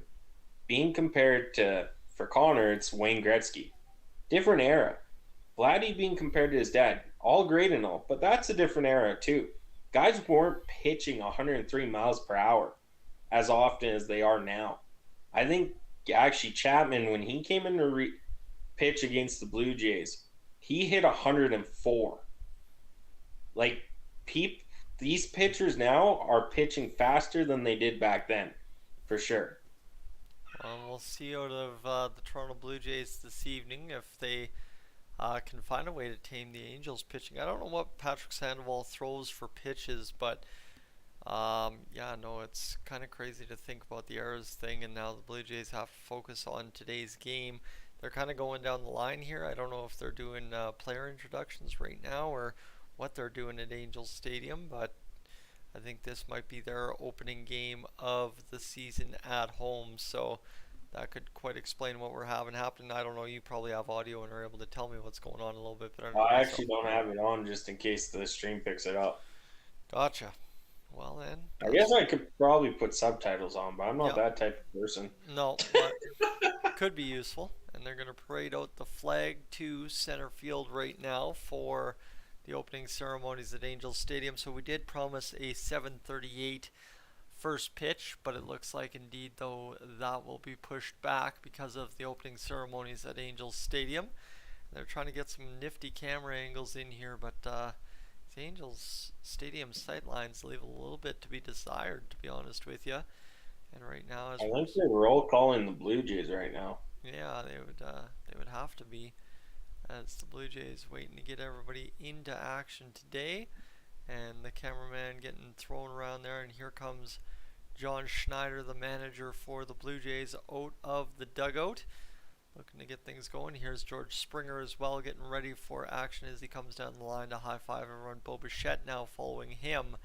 Being compared to, for Connor, it's Wayne Gretzky. Different era. Vladdy being compared to his dad, all great and all, but that's a different era too. Guys weren't pitching 103 miles per hour as often as they are now. I think actually Chapman, when he came in to pitch against the Blue Jays, he hit 104. Like, these pitchers now are pitching faster than they did back then, for sure. We'll see out of the Toronto Blue Jays this evening if they can find a way to tame the Angels pitching. I don't know what Patrick Sandoval throws for pitches, but yeah, no, it's kind of crazy to think about the errors thing, and now the Blue Jays have to focus on today's game. They're kind of going down the line here. I don't know if they're doing player introductions right now or what they're doing at Angels Stadium, but I think this might be their opening game of the season at home, so that could quite explain what we're having happen. I don't know, you probably have audio and are able to tell me what's going on a little bit better. I actually don't have it on just in case the stream picks it up. Gotcha. Well then, I guess I could probably put subtitles on, but I'm not that type of person. No, but could be useful. And they're going to parade out the flag to center field right now for the opening ceremonies at Angels Stadium. So we did promise a 7:38 first pitch, but it looks like indeed though that will be pushed back because of the opening ceremonies at Angels Stadium. They're trying to get some nifty camera angles in here, but the Angels Stadium sightlines leave a little bit to be desired, to be honest with you. And right now, I think they're roll calling the Blue Jays right now. Yeah, they would have to be, as the Blue Jays waiting to get everybody into action today, and the cameraman getting thrown around there, and here comes John Schneider, the manager for the Blue Jays, out of the dugout, looking to get things going. Here's George Springer as well, getting ready for action as he comes down the line to high-five everyone. Bo Bichette now following him,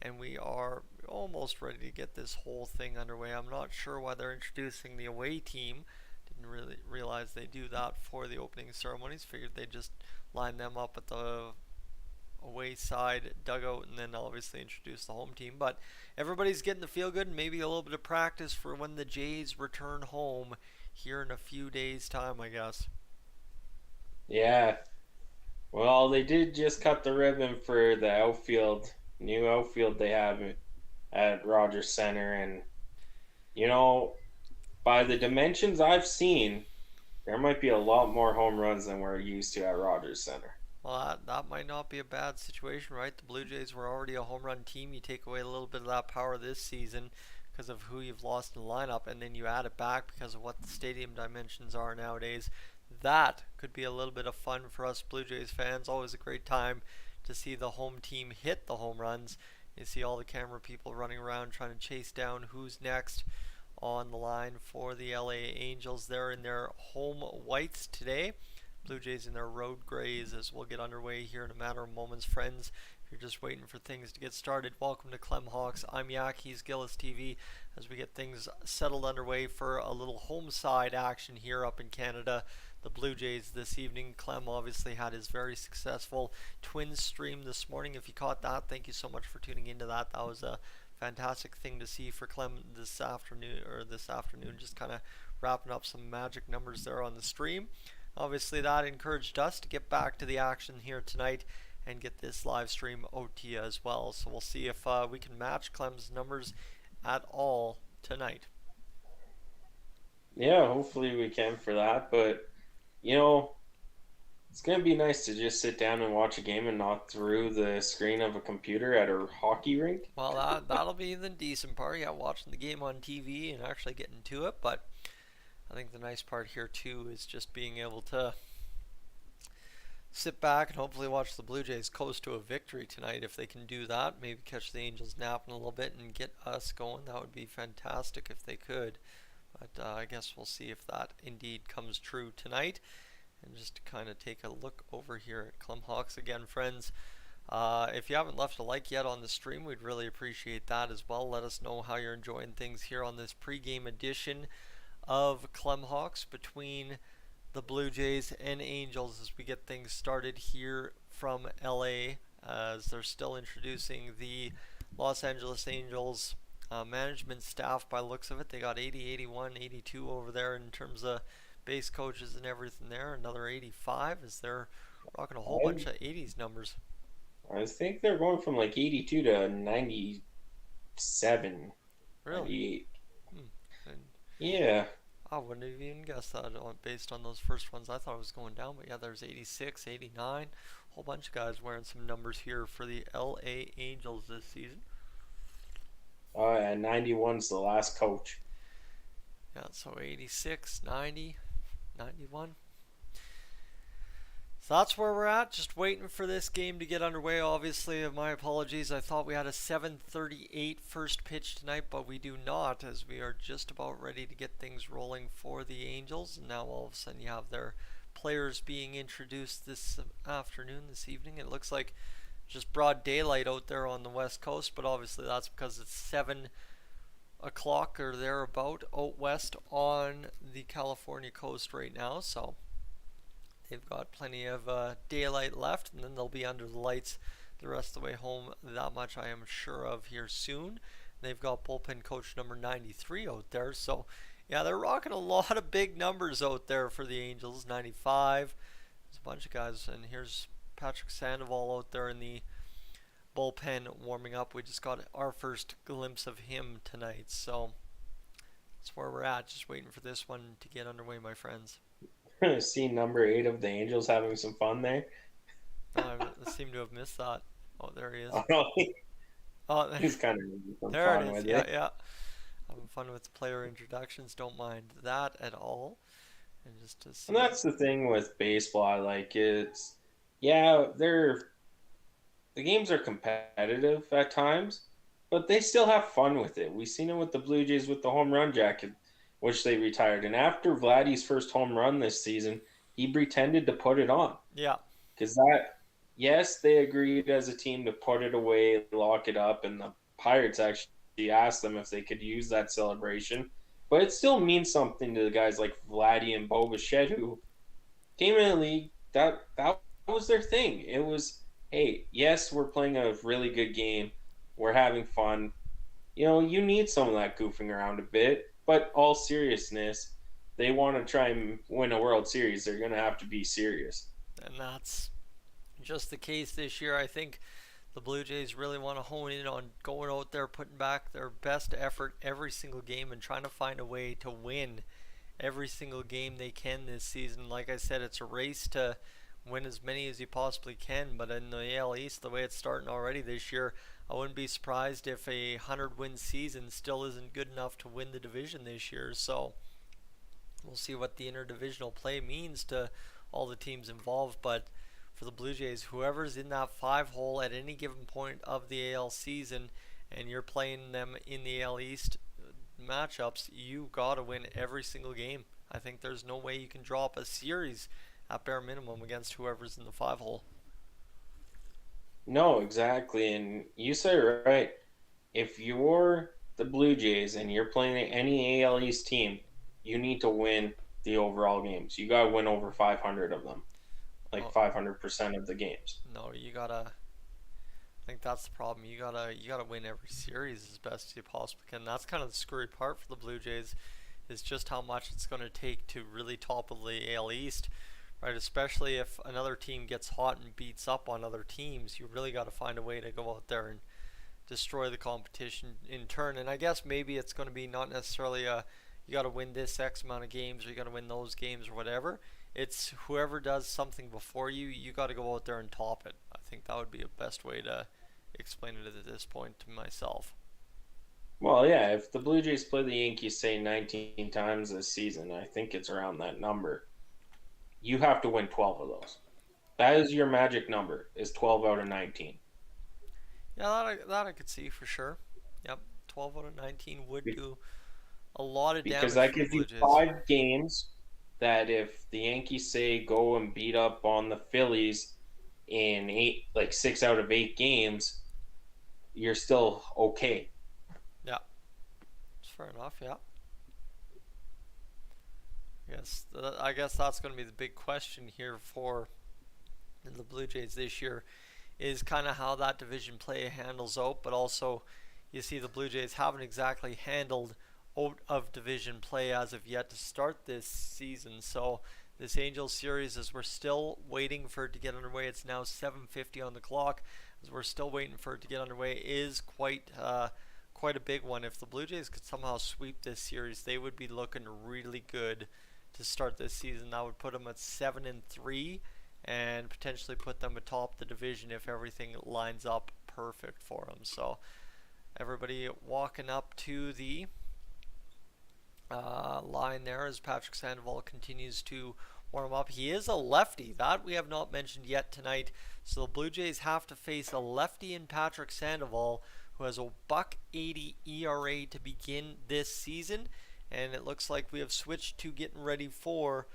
and we are almost ready to get this whole thing underway. I'm not sure why they're introducing the away team. Didn't really realize they do that for the opening ceremonies. Figured they'd just line them up at the away side dugout and then obviously introduce the home team. But everybody's getting the feel good and maybe a little bit of practice for when the Jays return home here in a few days' time, I guess. Yeah. Well, they did just cut the ribbon for the outfield, new outfield they have at Rogers Center, and by the dimensions I've seen, there might be a lot more home runs than we're used to at Rogers Center. Well, that might not be a bad situation, right? The Blue Jays were already a home run team. You take away a little bit of that power this season because of who you've lost in the lineup, and then you add it back because of what the stadium dimensions are nowadays. That could be a little bit of fun for us Blue Jays fans. Always a great time to see the home team hit the home runs. You see all the camera people running around trying to chase down who's next on the line for the LA Angels. They're in their home whites today. Blue Jays in their road grays as we'll get underway here in a matter of moments. Friends, if you're just waiting for things to get started, welcome to Clemhawks. I'm Yak, he's Gilles TV, as we get things settled underway for a little home side action here up in Canada. the Blue Jays this evening. Clem obviously had his very successful Twins stream this morning. If you caught that, thank you so much for tuning into that. That was a fantastic thing to see for Clem this afternoon, just kind of wrapping up some magic numbers there on the stream. Obviously, that encouraged us to get back to the action here tonight and get this live stream out to you as well. So we'll see if we can match Clem's numbers at all tonight. Yeah, hopefully we can for that. But, it's going to be nice to just sit down and watch a game and not through the screen of a computer at a hockey rink. Well, that'll be the decent part. Yeah, watching the game on TV and actually getting to it. But I think the nice part here, too, is just being able to sit back and hopefully watch the Blue Jays coast to a victory tonight. If they can do that, maybe catch the Angels napping a little bit and get us going. That would be fantastic if they could. But I guess we'll see if that indeed comes true tonight. And just to kind of take a look over here at Clemhawks again, friends. If you haven't left a like yet on the stream, we'd really appreciate that as well. Let us know how you're enjoying things here on this pregame edition of Clemhawks between the Blue Jays and Angels as we get things started here from LA, as they're still introducing the Los Angeles Angels management staff by looks of it. They got 80, 81, 82 over there in terms of base coaches and everything there. Another 85 as they're rocking a whole bunch of 80s numbers. I think they're going from like 82 to 97. Really? Yeah. I wouldn't have even guessed that based on those first ones. I thought it was going down, but yeah, there's 86, 89. A whole bunch of guys wearing some numbers here for the LA Angels this season. And 91's the last coach. Yeah, so 86, 90, 91. So that's where we're at, just waiting for this game to get underway. Obviously, my apologies, I thought we had a 7:38 first pitch tonight, but we do not, as we are just about ready to get things rolling for the Angels. And now all of a sudden you have their players being introduced this afternoon, this evening. It looks like just broad daylight out there on the West Coast, but obviously that's because it's 7 o'clock or thereabout out west on the California coast right now. So they've got plenty of daylight left, and then they'll be under the lights the rest of the way home. That much I am sure of here soon. They've got bullpen coach number 93 out there. So, yeah, they're rocking a lot of big numbers out there for the Angels. 95. There's a bunch of guys. And here's Patrick Sandoval out there in the bullpen warming up. We just got our first glimpse of him tonight. So, that's where we're at. Just waiting for this one to get underway, my friends. See number 8 of the Angels having some fun there. I seem to have missed that. Oh, there he is. Oh, he's kind of some there fun it is. with Yeah, it. yeah. Having fun with the player introductions. Don't mind that at all. And just to see. And that's the thing with baseball. Like the games are competitive at times, but they still have fun with it. We've seen it with the Blue Jays with the home run jacket, which they retired. And after Vladdy's first home run this season, he pretended to put it on. Yeah. Because yes, they agreed as a team to put it away, lock it up, and the Pirates actually asked them if they could use that celebration. But it still means something to the guys like Vladdy and Bo Bichette who came in the league. That was their thing. It was, hey, yes, we're playing a really good game. We're having fun. You need some of that goofing around a bit. But all seriousness, they want to try and win a World Series. They're going to have to be serious. And that's just the case this year. I think the Blue Jays really want to hone in on going out there, putting back their best effort every single game and trying to find a way to win every single game they can this season. Like I said, it's a race to win as many as you possibly can. But in the AL East, the way it's starting already this year, I wouldn't be surprised if a 100-win season still isn't good enough to win the division this year. So we'll see what the interdivisional play means to all the teams involved. But for the Blue Jays, whoever's in that 5-hole at any given point of the AL season and you're playing them in the AL East matchups, you got to win every single game. I think there's no way you can draw up a series at bare minimum against whoever's in the 5-hole. No, exactly. And you said it right. If you're the Blue Jays and you're playing any AL East team, you need to win the overall games. You got to win over 500 of them, like Oh, 500% of the games. no, you gotta. I think that's the problem. You gotta win every series as best as you possibly can. That's kind of the screwy part for the Blue Jays, is just how much it's going to take to really topple the AL East, right? Especially if another team gets hot and beats up on other teams, you really got to find a way to go out there and destroy the competition in turn. And I guess maybe it's going to be not necessarily a you got to win this X amount of games or you got to win those games or whatever. It's whoever does something before you, you got to go out there and top it. I think that would be a best way to explain it at this point to myself. Well, yeah, if the Blue Jays play the Yankees, say 19 times this season, I think it's around that number. You have to win 12 of those. That is your magic number, is 12 out of 19. Yeah, that I could see for sure. Yep, 12 out of 19 would do a lot of Because damage that for the gives you Blue Jays. 5 games that if the Yankees say go and beat up on the Phillies in 6 out of 8 games, you're still okay. Yeah, it's fair enough. Yeah. I guess that's going to be the big question here for the Blue Jays this year, is kind of how that division play handles out, but also you see the Blue Jays haven't exactly handled out of division play as of yet to start this season. So this Angels series, as we're still waiting for it to get underway, it's now 7:50 on the clock. As we're still waiting for it to get underway, is quite a big one. If the Blue Jays could somehow sweep this series, they would be looking really good to start this season. That would put them at 7-3 and potentially put them atop the division if everything lines up perfect for them. So everybody walking up to the line there as Patrick Sandoval continues to warm up. He is a lefty. That we have not mentioned yet tonight. So the Blue Jays have to face a lefty in Patrick Sandoval, who has a .80 ERA to begin this season. And it looks like we have switched to getting ready for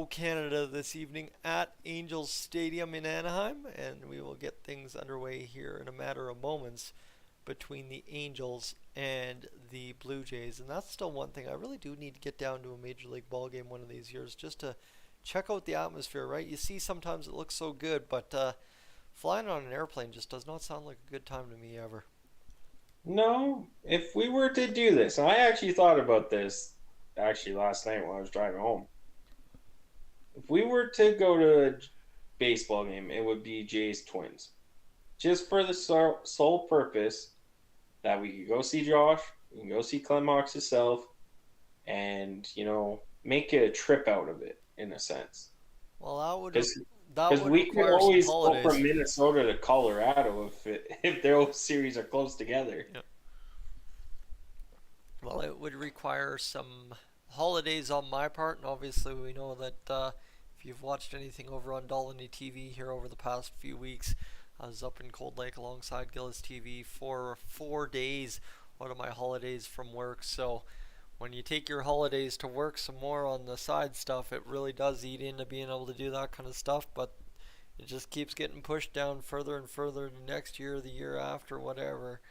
Canada this evening at Angels Stadium in Anaheim. And we will get things underway here in a matter of moments between the Angels and the Blue Jays. And that's still one thing. I really do need to get down to a Major League ball game one of these years just to check out the atmosphere, right? You see sometimes it looks so good, but flying on an airplane just does not sound like a good time to me ever. No, if we were to do this, and I actually thought about this last night while I was driving home. If we were to go to a baseball game, it would be Jays Twins. Just for the sole purpose that we could go see Josh, we can go see Clemhawks himself, and, make a trip out of it, in a sense. Well, that Because would we could require some always go holidays. from Minnesota to Colorado if their series are close together. Yeah. Well, it would require some holidays on my part, and obviously we know that if you've watched anything over on Dolany TV here over the past few weeks, I was up in Cold Lake alongside Gilles TV for 4 days out of my holidays from work. So when you take your holidays to work some more on the side stuff, it really does eat into being able to do that kind of stuff. But it just keeps getting pushed down further and further to next year, the year after, whatever.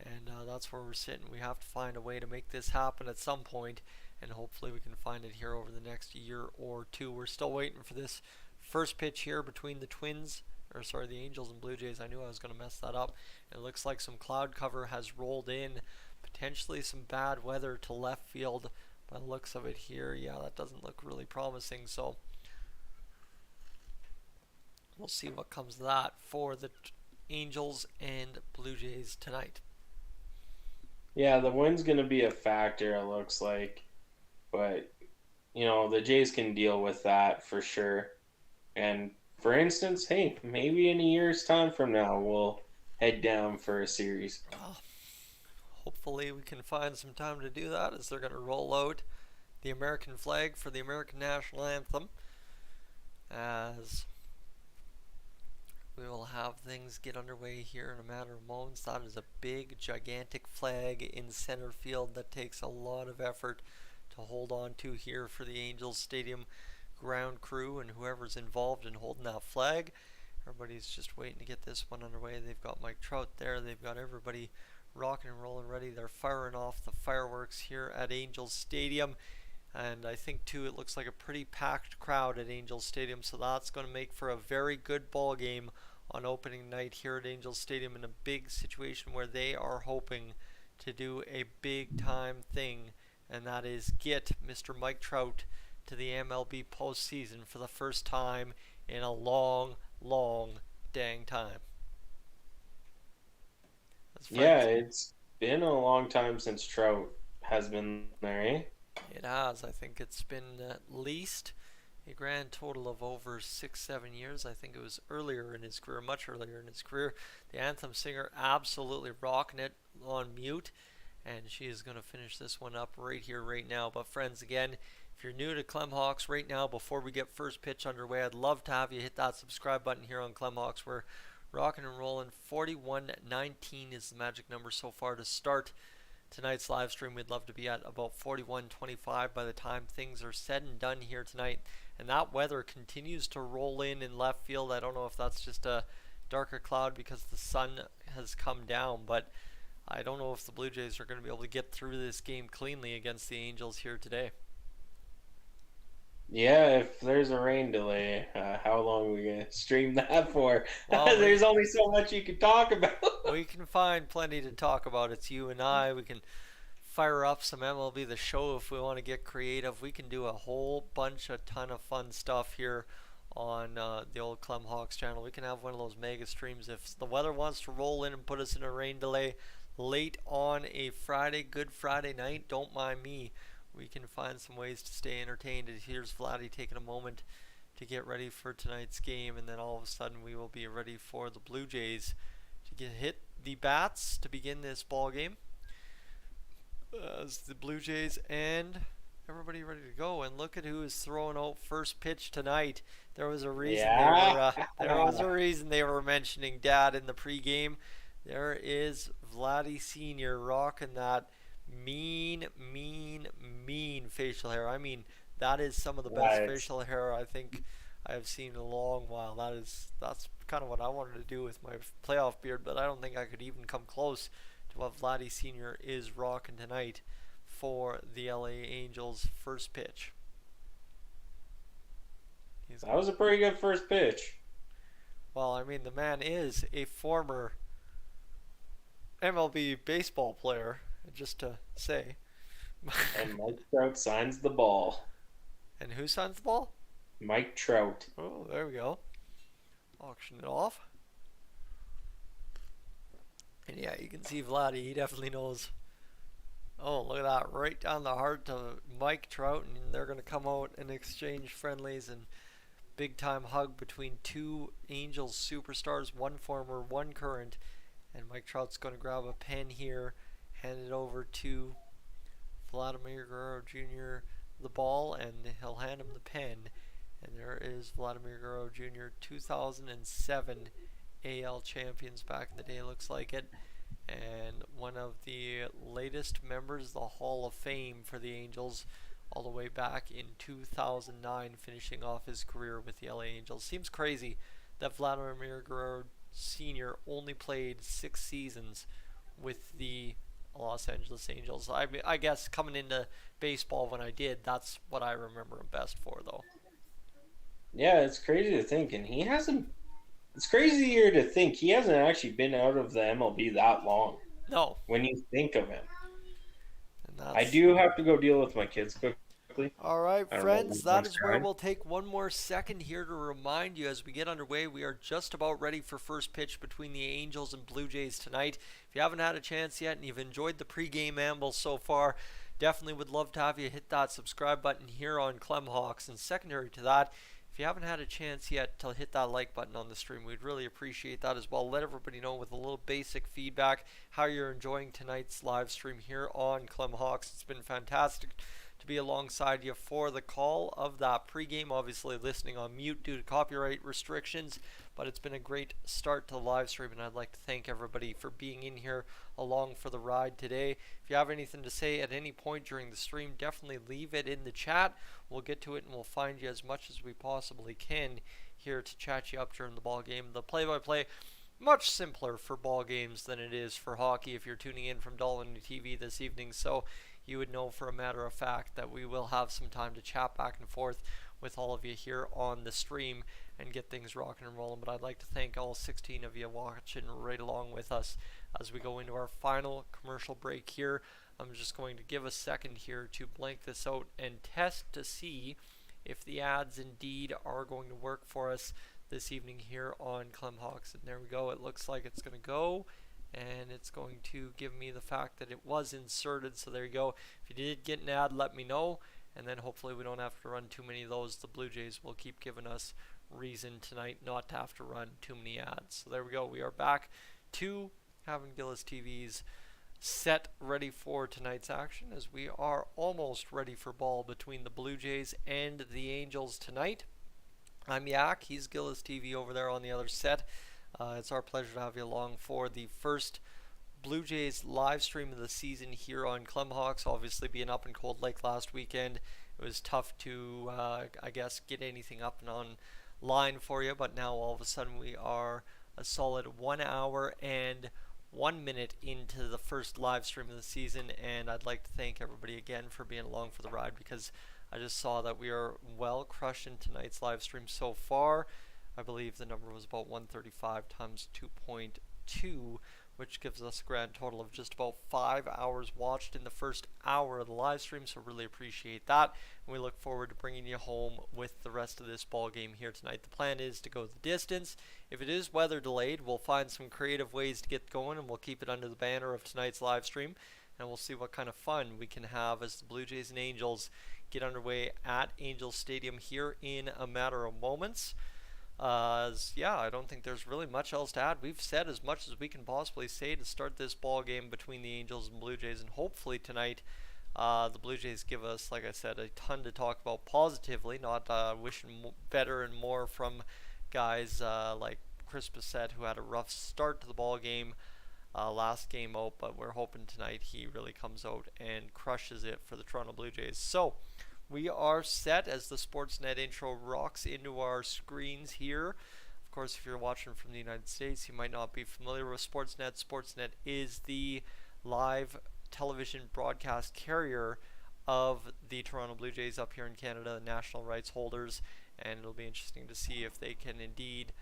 And that's where we're sitting. We have to find a way to make this happen at some point, and hopefully we can find it here over the next year or two. We're still waiting for this first pitch here between the the Angels and Blue Jays. I knew I was going to mess that up. It looks like some cloud cover has rolled in, potentially some bad weather to left field by the looks of it here. Yeah, that doesn't look really promising, so we'll see what comes of that for the Angels and Blue Jays tonight. Yeah, the wind's going to be a factor, it looks like. But, the Jays can deal with that for sure. And, for instance, hey, maybe in a year's time from now, we'll head down for a series. Hopefully we can find some time to do that, as they're going to roll out the American flag for the American national anthem, as we will have things get underway here in a matter of moments. That is a big, gigantic flag in center field that takes a lot of effort to hold on to here for the Angels Stadium ground crew and whoever's involved in holding that flag. Everybody's just waiting to get this one underway. They've got Mike Trout there. They've got everybody rocking and rolling ready. They're firing off the fireworks here at Angels Stadium. And I think, too, it looks like a pretty packed crowd at Angels Stadium, so that's going to make for a very good ball game on opening night here at Angels Stadium in a big situation where they are hoping to do a big-time thing, and that is get Mr. Mike Trout to the MLB postseason for the first time in a long, long dang time. Yeah, it's been a long time since Trout has been there, eh? It has. I think it's been at least a grand total of over 6-7 years. I think it was earlier in his career, much earlier in his career. The anthem singer absolutely rocking it on mute, and she is going to finish this one up right here, right now. But friends, again, if you're new to Clemhawks right now, before we get first pitch underway, I'd love to have you hit that subscribe button here on Clemhawks. We're rocking and rolling. 41-19 is the magic number so far to start tonight's live stream. We'd love to be at about 41-25 by the time things are said and done here tonight. And that weather continues to roll in left field. I don't know if that's just a darker cloud because the sun has come down, but I don't know if the Blue Jays are going to be able to get through this game cleanly against the Angels here today. Yeah, if there's a rain delay, how long are we going to stream that for? Well, there's only so much you can talk about. We can find plenty to talk about. It's you and I. We can fire up some MLB The Show if we want to get creative. We can do a whole bunch, a ton of fun stuff here on the old Clemhawks channel. We can have one of those mega streams if the weather wants to roll in and put us in a rain delay late on a Friday, Good Friday night. Don't mind me. We can find some ways to stay entertained. Here's Vladdy taking a moment to get ready for tonight's game, and then all of a sudden we will be ready for the Blue Jays to hit the bats to begin this ball game. As the Blue Jays and everybody ready to go, and look at who is throwing out first pitch tonight. There was a reason they were mentioning Dad in the pregame. There is Vladdy Sr. rocking that mean facial hair. I mean, that is some of the best facial hair I think I have seen in a long while. That's kind of what I wanted to do with my playoff beard, but I don't think I could even come close to what Vladdy Sr. is rocking tonight for the LA Angels first pitch. That was a pretty good first pitch. Well, I mean, the man is a former MLB baseball player, just to say. And Mike Trout signs the ball. And who signs the ball? Mike Trout. Oh, there we go. Auction it off. And yeah, you can see Vladdy. He definitely knows. Oh, look at that. Right down the heart to Mike Trout. And they're going to come out and exchange friendlies and big time hug between two Angels superstars. One former, one current. And Mike Trout's going to grab a pen here. Hand it over to Vladimir Guerrero Jr. the ball, and he'll hand him the pen. And there is Vladimir Guerrero Jr., 2007 AL champions back in the day, looks like it. And one of the latest members of the Hall of Fame for the Angels, all the way back in 2009, finishing off his career with the LA Angels. Seems crazy that Vladimir Guerrero Sr. only played 6 seasons with the Los Angeles Angels. I guess coming into baseball when I did, that's what I remember him best for, though. Yeah, it's crazy to think, and he hasn't. It's crazier to think he hasn't actually been out of the MLB that long. No. When you think of him. I do have to go deal with my kids quickly. All right, friends, that is where we'll take one more second here to remind you as we get underway. We are just about ready for first pitch between the Angels and Blue Jays tonight. If you haven't had a chance yet and you've enjoyed the pregame amble so far, definitely would love to have you hit that subscribe button here on Clemhawks. And secondary to that, if you haven't had a chance yet to hit that like button on the stream, we'd really appreciate that as well. Let everybody know with a little basic feedback how you're enjoying tonight's live stream here on Clemhawks. It's been fantastic to be alongside you for the call of that pregame. Obviously listening on mute due to copyright restrictions, but it's been a great start to the live stream, and I'd like to thank everybody for being in here along for the ride today. If you have anything to say at any point during the stream, definitely leave it in the chat. We'll get to it and we'll find you as much as we possibly can here to chat you up during the ball game. The play-by-play, much simpler for ball games than it is for hockey if you're tuning in from Dollar TV this evening. So you would know for a matter of fact that we will have some time to chat back and forth with all of you here on the stream and get things rocking and rolling. But I'd like to thank all 16 of you watching right along with us as we go into our final commercial break here. I'm just going to give a second here to blank this out and test to see if the ads indeed are going to work for us this evening here on Clemhawks. And there we go. It looks like it's going to go, and it's going to give me the fact that it was inserted. So there you go. If you did get an ad, let me know, and then hopefully we don't have to run too many of those. The Blue Jays will keep giving us reason tonight not to have to run too many ads. So there we go. We are back to Yak and Gilles TV's set ready for tonight's action, as we are almost ready for ball between the Blue Jays and the Angels tonight. I'm Yak, he's Gilles TV over there on the other set. It's our pleasure to have you along for the first Blue Jays live stream of the season here on Clemhawks. Obviously being up in Cold Lake last weekend, it was tough to I guess get anything up and online for you, but now all of a sudden we are a solid 1 hour and 1 minute into the first live stream of the season, and I'd like to thank everybody again for being along for the ride, because I just saw that we are well crushing tonight's live stream so far. I believe the number was about 135 times 2.2, which gives us a grand total of just about 5 hours watched in the first hour of the live stream, so really appreciate that, and we look forward to bringing you home with the rest of this ball game here tonight. The plan is to go the distance. If it is weather delayed, we'll find some creative ways to get going, and we'll keep it under the banner of tonight's live stream, and we'll see what kind of fun we can have as the Blue Jays and Angels get underway at Angels Stadium here in a matter of moments. Yeah, I don't think there's really much else to add. We've said as much as we can possibly say to start this ball game between the Angels and Blue Jays, and hopefully tonight the Blue Jays give us, like I said, a ton to talk about positively, not wishing better and more from guys like Chris Bassett, who had a rough start to the ball game last game out, but we're hoping tonight he really comes out and crushes it for the Toronto Blue Jays. So we are set as the Sportsnet intro rocks into our screens here. Of course, if you're watching from the United States, you might not be familiar with Sportsnet. Sportsnet is the live television broadcast carrier of the Toronto Blue Jays up here in Canada, the national rights holders, and it'll be interesting to see if they can indeed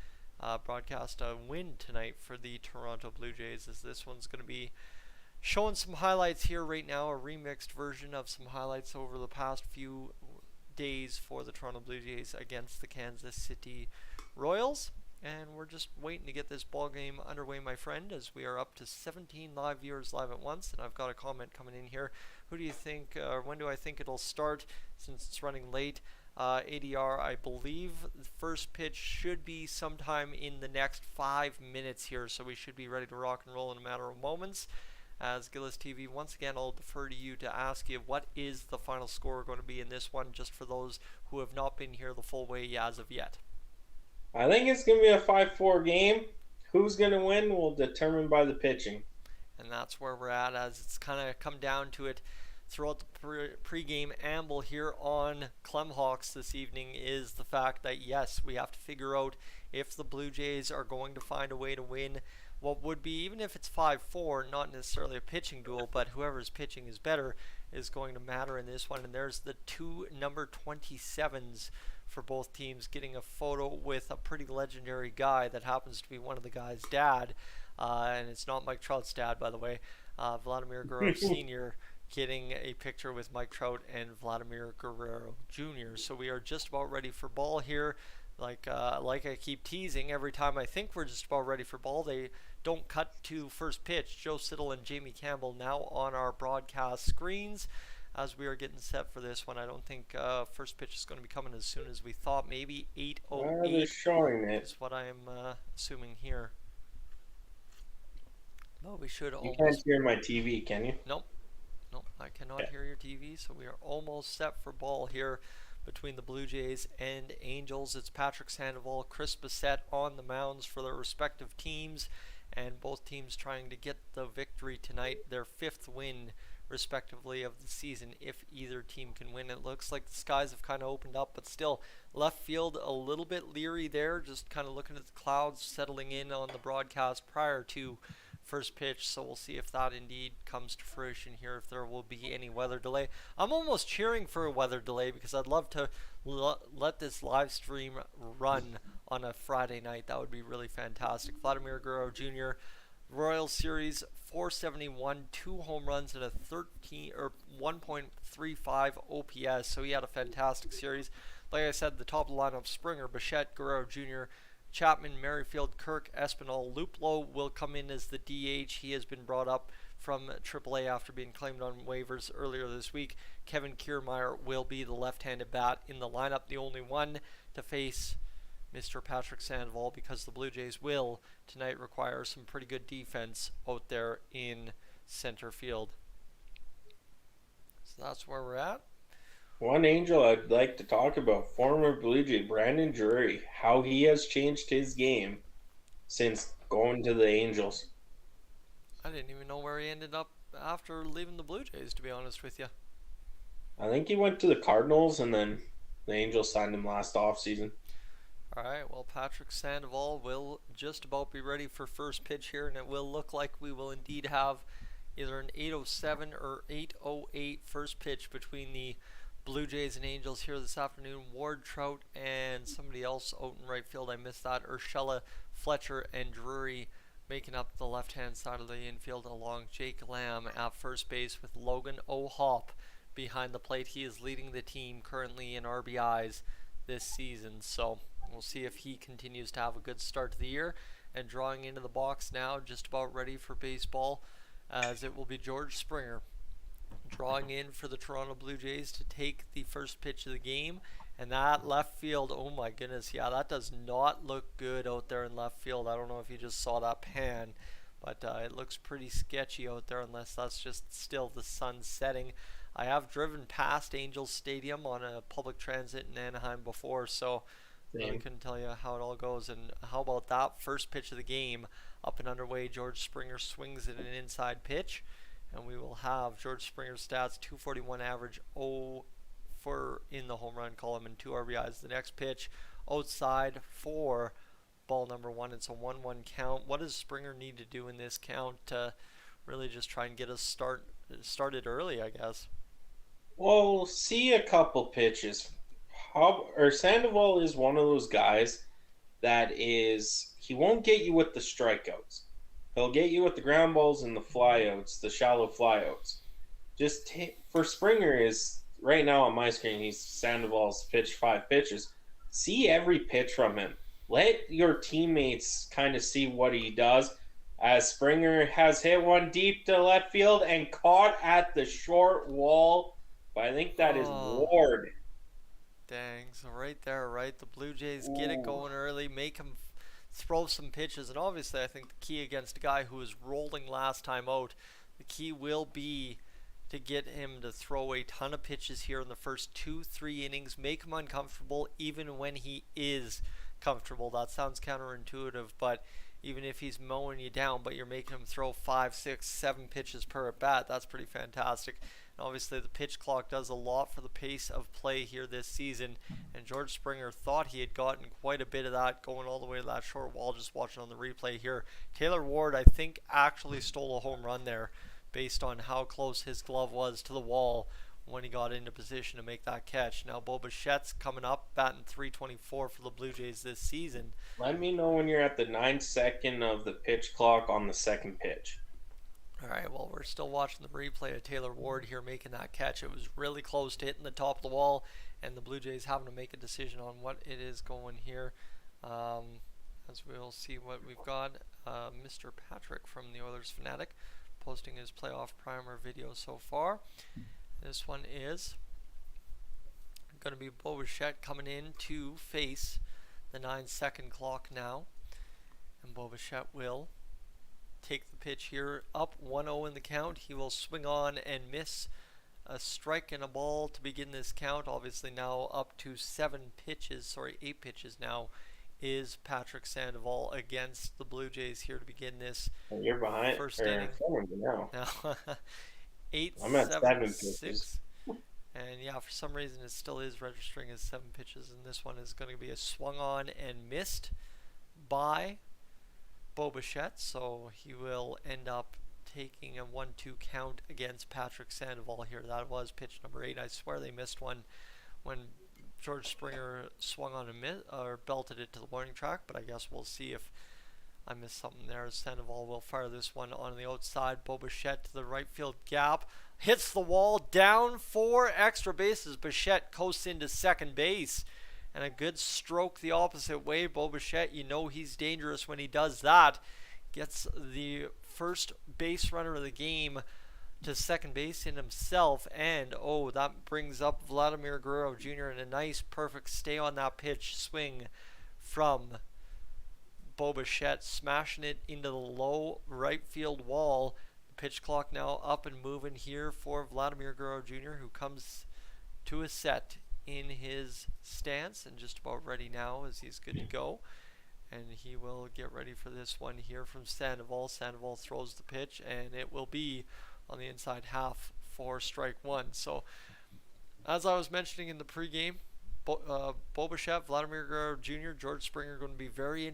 broadcast a win tonight for the Toronto Blue Jays, as this one's going to be showing some highlights here right now, a remixed version of some highlights over the past few days for the Toronto Blue Jays against the Kansas City Royals. And we're just waiting to get this ball game underway, my friend, as we are up to 17 live viewers live at once. And I've got a comment coming in here. Who do you think, or when do I think it'll start, since it's running late? ADR, I believe the first pitch should be sometime in the next 5 minutes here, so we should be ready to rock and roll in a matter of moments. As Gilles TV, once again, I'll defer to you to ask you, what is the final score going to be in this one, just for those who have not been here the full way as of yet? I think it's going to be a 5-4 game. Who's going to win will determine by the pitching. And that's where we're at, as it's kind of come down to it throughout the pre-game amble here on Clemhawks this evening, is the fact that, yes, we have to figure out if the Blue Jays are going to find a way to win what would be, even if it's 5-4, not necessarily a pitching duel, but whoever's pitching is better is going to matter in this one. And there's the two number 27s for both teams getting a photo with a pretty legendary guy that happens to be one of the guys' dad, and it's not Mike Trout's dad, by the way. Vladimir Guerrero Sr. getting a picture with Mike Trout and Vladimir Guerrero Jr. So we are just about ready for ball here. Like I keep teasing, every time I think we're just about ready for ball, they don't cut to first pitch. Joe Siddall and Jamie Campbell now on our broadcast screens as we are getting set for this one. I don't think first pitch is going to be coming as soon as we thought. Maybe 8:08 they're showing it. is what I'm assuming here. Well, we should You almost... can't hear my TV, can you? Nope, I cannot hear your TV, so we are almost set for ball here between the Blue Jays and Angels. It's Patrick Sandoval, Chris Bassett on the mounds for their respective teams, and both teams trying to get the victory tonight, their 5th win respectively of the season if either team can win. It looks like the skies have kind of opened up, but still left field a little bit leery there, just kind of looking at the clouds settling in on the broadcast prior to first pitch, so we'll see if that indeed comes to fruition here, if there will be any weather delay. I'm almost cheering for a weather delay because I'd love to let this live stream run on a Friday night. That would be really fantastic. Vladimir Guerrero Jr., Royal Series, 471, 2 home runs and a 1.35 OPS, so he had a fantastic series. Like I said, the top of the lineup: Springer, Bichette, Guerrero Jr., Chapman, Merrifield, Kirk, Espinal. Luplow will come in as the DH. He has been brought up from AAA after being claimed on waivers earlier this week. Kevin Kiermaier will be the left-handed bat in the lineup, the only one to face Mr. Patrick Sandoval, because the Blue Jays will tonight require some pretty good defense out there in center field. So that's where we're at. One Angel I'd like to talk about, former Blue Jay Brandon Drury, how he has changed his game since going to the Angels. I didn't even know where he ended up after leaving the Blue Jays, to be honest with you. I think he went to the Cardinals, and then the Angels signed him last offseason. All right, well, Patrick Sandoval will just about be ready for first pitch here, and it will look like we will indeed have either an 8:07 or 8:08 first pitch between the Blue Jays and Angels here this afternoon. Ward, Trout, and somebody else out in right field. I missed that. Urshela, Fletcher, and Drury making up the left-hand side of the infield, along Jake Lamb at first base with Logan O'Hoppe behind the plate. He is leading the team currently in RBIs this season, so we'll see if he continues to have a good start to the year. And drawing into the box now, just about ready for baseball, as it will be George Springer drawing in for the Toronto Blue Jays to take the first pitch of the game. And that left field, oh my goodness, yeah, that does not look good out there in left field. I don't know if you just saw that pan, but it looks pretty sketchy out there, unless that's just still the sun setting. I have driven past Angels Stadium on a public transit in Anaheim before, so I couldn't tell you how it all goes. And how about that first pitch of the game up and underway? George Springer swings at an inside pitch, and we will have George Springer's stats: 241 average, 0 for in the home run column, and 2 RBIs. The next pitch outside for ball number 1. It's a 1-1 count. What does Springer need to do in this count to really just try and get us started early, I guess? Well, see a couple pitches. Sandoval is one of those guys that he won't get you with the strikeouts. He'll get you with the ground balls and the flyouts, the shallow flyouts. For Springer is right now on my screen, Sandoval's pitched 5 pitches. See every pitch from him. Let your teammates kind of see what he does. As Springer has hit one deep to left field and caught at the short wall, but I think that is Ward. Dang, so right there, right? The Blue Jays get it going early, make him throw some pitches, and obviously I think the key against a guy who was rolling last time out, the key will be to get him to throw a ton of pitches here in the first 2-3 innings, make him uncomfortable even when he is comfortable. That sounds counterintuitive, but even if he's mowing you down, but you're making him throw 5, 6, 7 pitches per at bat, that's pretty fantastic. And obviously the pitch clock does a lot for the pace of play here this season, and George Springer thought he had gotten quite a bit of that going all the way to that short wall. Just watching on the replay here, Taylor Ward, I think, actually stole a home run there based on how close his glove was to the wall when he got into position to make that catch. Now Bo Bichette's coming up, batting .324 for the Blue Jays this season. Let me know when you're at the 9th second of the pitch clock on the second pitch. All right, well, we're still watching the replay of Taylor Ward here making that catch. It was really close to hitting the top of the wall, and the Blue Jays having to make a decision on what it is going here. As we'll see what we've got. Mr. Patrick from the Oilers Fanatic posting his playoff primer video so far. This one is going to be Bo Bichette coming in to face the 9-second clock now. And Bo Bichette will take the pitch here, up 1-0 in the count. He will swing on and miss a strike and a ball to begin this count. Obviously now up to 8 pitches now is Patrick Sandoval against the Blue Jays here to begin this. You're behind first inning. Now. 8, I'm at 7, 6. Pitches. And yeah, for some reason it still is registering as 7 pitches, and this one is going to be a swung on and missed by Bo Bichette, so he will end up taking a 1-2 count against Patrick Sandoval here. That was pitch number 8. I swear they missed one when George Springer swung on or belted it to the warning track, but I guess we'll see if I missed something there. Sandoval will fire this one on the outside. Bo Bichette to the right field gap. Hits the wall, down for extra bases. Bichette coasts into second base. And a good stroke the opposite way. Bo Bichette, you know he's dangerous when he does that. Gets the first base runner of the game to second base in himself. And, oh, that brings up Vladimir Guerrero Jr. and a nice, perfect stay on that pitch swing from Bo Bichette, smashing it into the low right field wall. The pitch clock now up and moving here for Vladimir Guerrero Jr., who comes to a set in his stance and just about ready now as he's good to go. And he will get ready for this one here from Sandoval. Sandoval throws the pitch, and it will be on the inside half for strike one. So, as I was mentioning in the pregame, Bo Bichette, Vladimir Guerrero Jr., George Springer are going to be very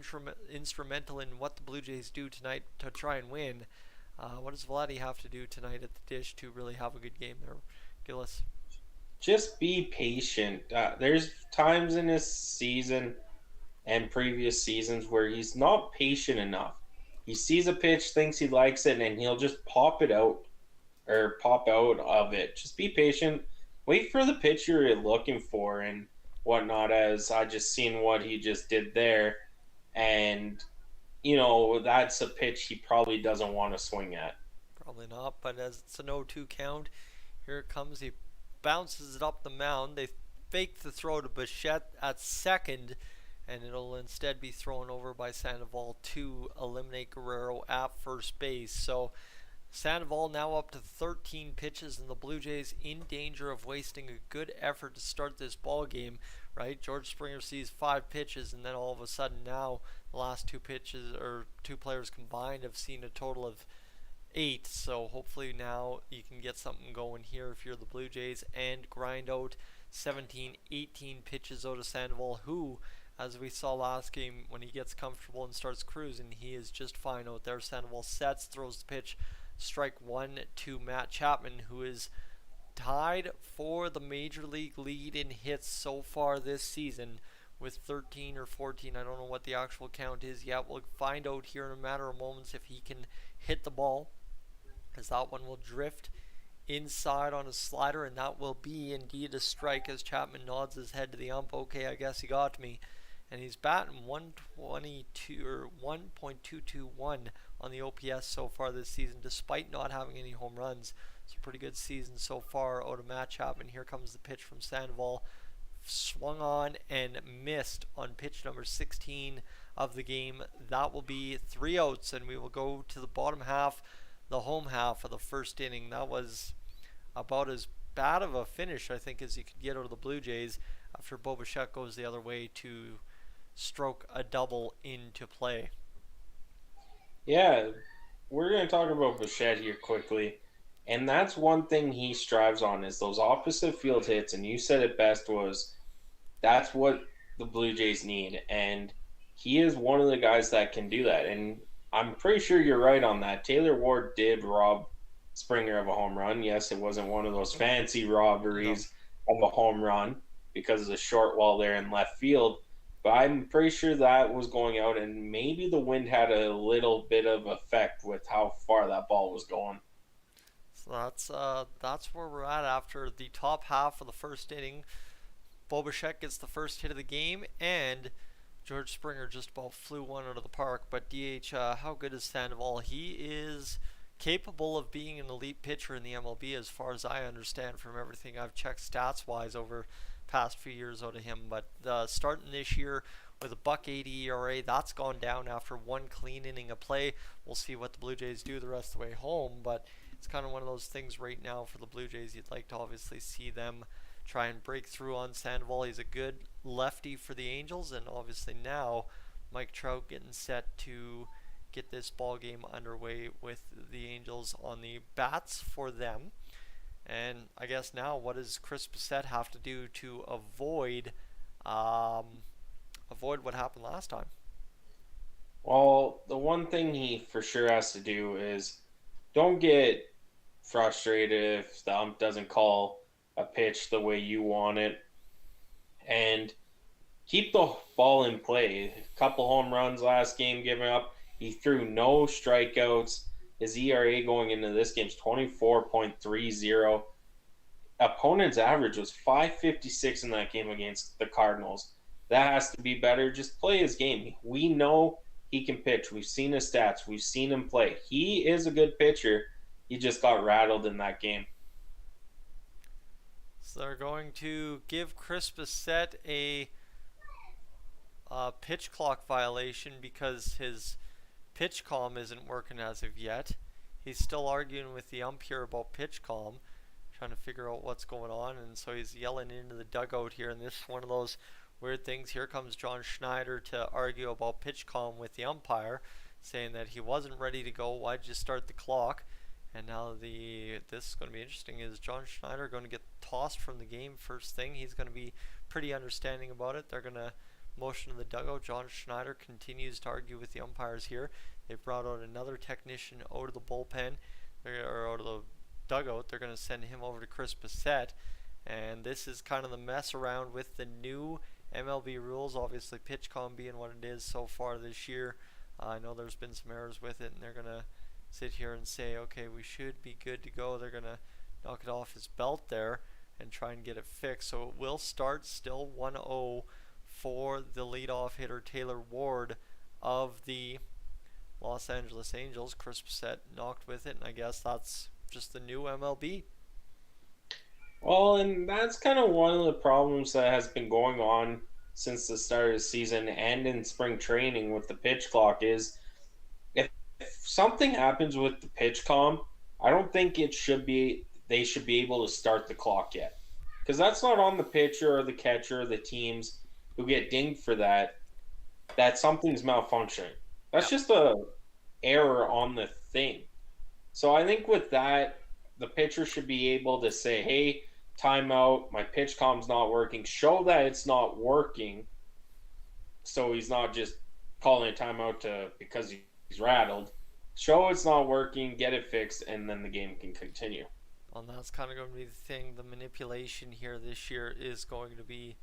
instrumental in what the Blue Jays do tonight to try and win. What does Vladdy have to do tonight at the dish to really have a good game there, Gillis? Just be patient. There's times in this season and previous seasons where he's not patient enough. He sees a pitch, thinks he likes it, and he'll just pop out of it. Just be patient. Wait for the pitch you're looking for and whatnot, as I just seen what he just did there. And, that's a pitch he probably doesn't want to swing at. Probably not, but as it's an 0-2 count, here it comes. He bounces it up the mound. They fake the throw to Bichette at second, and it'll instead be thrown over by Sandoval to eliminate Guerrero at first base. So Sandoval now up to 13 pitches, and the Blue Jays in danger of wasting a good effort to start this ball game, right? George Springer sees 5 pitches, and then all of a sudden now the last 2 pitches, or 2 players combined, have seen a total of 8. So hopefully now you can get something going here if you're the Blue Jays and grind out 17, 18 pitches out of Sandoval, who, as we saw last game, when he gets comfortable and starts cruising, he is just fine out there. Sandoval sets, throws the pitch, strike one to Matt Chapman, who is tied for the major league lead in hits so far this season with 13 or 14. I don't know what the actual count is yet. We'll find out here in a matter of moments if he can hit the ball, as that one will drift inside on a slider, and that will be indeed a strike as Chapman nods his head to the ump. Okay, I guess he got me. And he's batting 122 or 1.221 on the OPS so far this season, despite not having any home runs. It's a pretty good season so far out of Matt Chapman. Here comes the pitch from Sandoval. Swung on and missed on pitch number 16 of the game. That will be 3 outs, and we will go to the bottom half, the home half of the first inning. That was about as bad of a finish, I think, as you could get out of the Blue Jays after Bo Bichette goes the other way to stroke a double into play. Yeah, we're going to talk about Bichette here quickly. And that's one thing he strives on, is those opposite field hits. And you said it best, was that's what the Blue Jays need. And he is one of the guys that can do that. And I'm pretty sure you're right on that. Taylor Ward did rob Springer of a home run. Yes, it wasn't one of those fancy robberies of a home run because of the short wall there in left field. But I'm pretty sure that was going out, and maybe the wind had a little bit of effect with how far that ball was going. So that's where we're at after the top half of the first inning. Bo Bichette gets the first hit of the game, and George Springer just about flew one out of the park. But DH, how good is Sandoval? He is capable of being an elite pitcher in the MLB, as far as I understand from everything I've checked stats-wise over past few years out of him. But starting this year with a .180 ERA, that's gone down after one clean inning of play. We'll see what the Blue Jays do the rest of the way home, but it's kind of one of those things right now for the Blue Jays. You'd like to obviously see them try and break through on Sandoval. He's a good lefty for the Angels, and obviously now Mike Trout getting set to get this ball game underway with the Angels on the bats for them. And I guess now, what does Chris Bissett have to do to avoid what happened last time? Well, the one thing he for sure has to do is don't get frustrated if the ump doesn't call a pitch the way you want it, and keep the ball in play. A couple home runs last game giving up. He threw no strikeouts. His ERA going into this game is 24.30. Opponent's average was 556 in that game against the Cardinals. That has to be better. Just play his game. We know he can pitch. We've seen his stats. We've seen him play. He is a good pitcher. He just got rattled in that game. So they're going to give Chris Bissett a pitch clock violation because his pitch calm isn't working as of yet. He's still arguing with the ump here about pitch calm, trying to figure out what's going on, and so he's yelling into the dugout here, and this is one of those weird things. Here comes John Schneider to argue about pitch calm with the umpire, saying that he wasn't ready to go. Why'd you start the clock? And now this is going to be interesting. Is John Schneider going to get tossed from the game first thing? He's going to be pretty understanding about it. They're going to motion to the dugout. John Schneider continues to argue with the umpires here. They brought out another technician out of the bullpen, or out of the dugout. They're going to send him over to Chris Bissett. And this is kind of the mess around with the new MLB rules. Obviously, pitch calm being what it is so far this year. I know there's been some errors with it, and they're going to sit here and say, okay, we should be good to go. They're going to knock it off his belt there and try and get it fixed. So it will start still 1-0 for the leadoff hitter Taylor Ward of the Los Angeles Angels. Chris Bissett knocked with it, and I guess that's just the new MLB. Well, and that's kind of one of the problems that has been going on since the start of the season and in spring training with the pitch clock is if something happens with the pitch calm, I don't think they should be able to start the clock yet. Because that's not on the pitcher or the catcher or the teams who get dinged for that something's malfunctioning. That's just a error on the thing. So I think with that, the pitcher should be able to say, hey, timeout, my pitch calm's not working. Show that it's not working, so he's not just calling a timeout because he's rattled. Show it's not working, get it fixed, and then the game can continue. Well, that's kind of going to be the thing. The manipulation here this year is going to be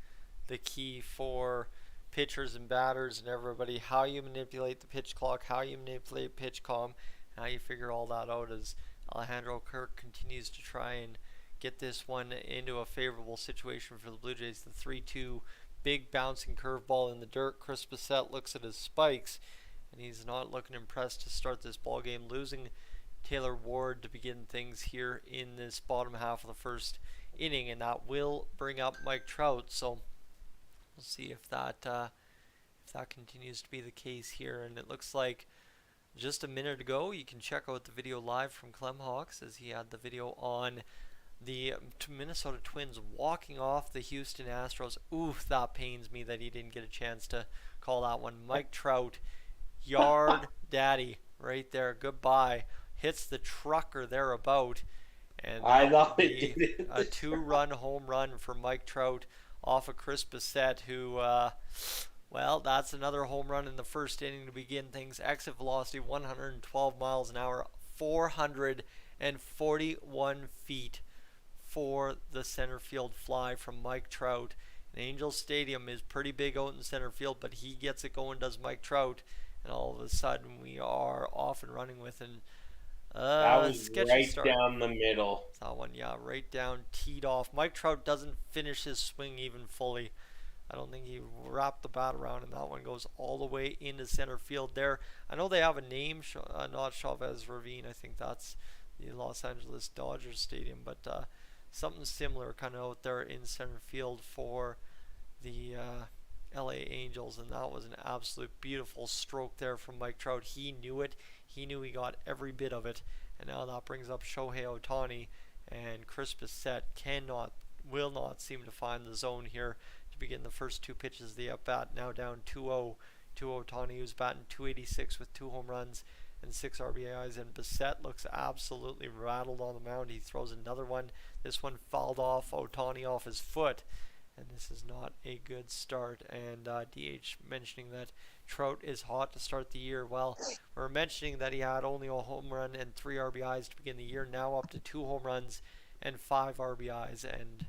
the key for pitchers and batters and everybody. How you manipulate the pitch clock, how you manipulate pitch calm, how you figure all that out as Alejandro Kirk continues to try and get this one into a favorable situation for the Blue Jays. The 3-2 big bouncing curveball in the dirt. Chris Bissett looks at his spikes, and he's not looking impressed to start this ball game, losing Taylor Ward to begin things here in this bottom half of the first inning, and that will bring up Mike Trout. So we'll see if that continues to be the case here. And it looks like just a minute ago, you can check out the video live from Clemhawks as he had the video on the Minnesota Twins walking off the Houston Astros. Oof, that pains me that he didn't get a chance to call that one. Mike Trout, yard daddy right there. Goodbye. Hits the truck or thereabout. And I thought it did. A 2-run home run for Mike Trout off of Chris Bissett, who, well, that's another home run in the first inning to begin things. Exit velocity 112 miles an hour, 441 feet for the center field fly from Mike Trout. And Angels Stadium is pretty big out in center field, but he gets it going, does Mike Trout, and all of a sudden we are off and running with an that was right start. Down the middle. That one, yeah, right down, teed off. Mike Trout doesn't finish his swing even fully. I don't think he wrapped the bat around, and that one goes all the way into center field there. I know they have a name, not Chavez Ravine. I think that's the Los Angeles Dodgers Stadium, but something similar kind of out there in center field for the LA Angels, and that was an absolute beautiful stroke there from Mike Trout. He knew it. He knew he got every bit of it, and now that brings up Shohei Ohtani, and Chris Bissett will not seem to find the zone here to begin the first two pitches of the at-bat. Now down 2-0 to Ohtani, who's batting .286 with 2 home runs and 6 RBIs, and Bissett looks absolutely rattled on the mound. He throws another one. This one fouled off Ohtani off his foot, and this is not a good start. And DH mentioning that Trout is hot to start the year. Well, we're mentioning that he had only a home run and 3 RBIs to begin the year, now up to 2 home runs and 5 RBIs, and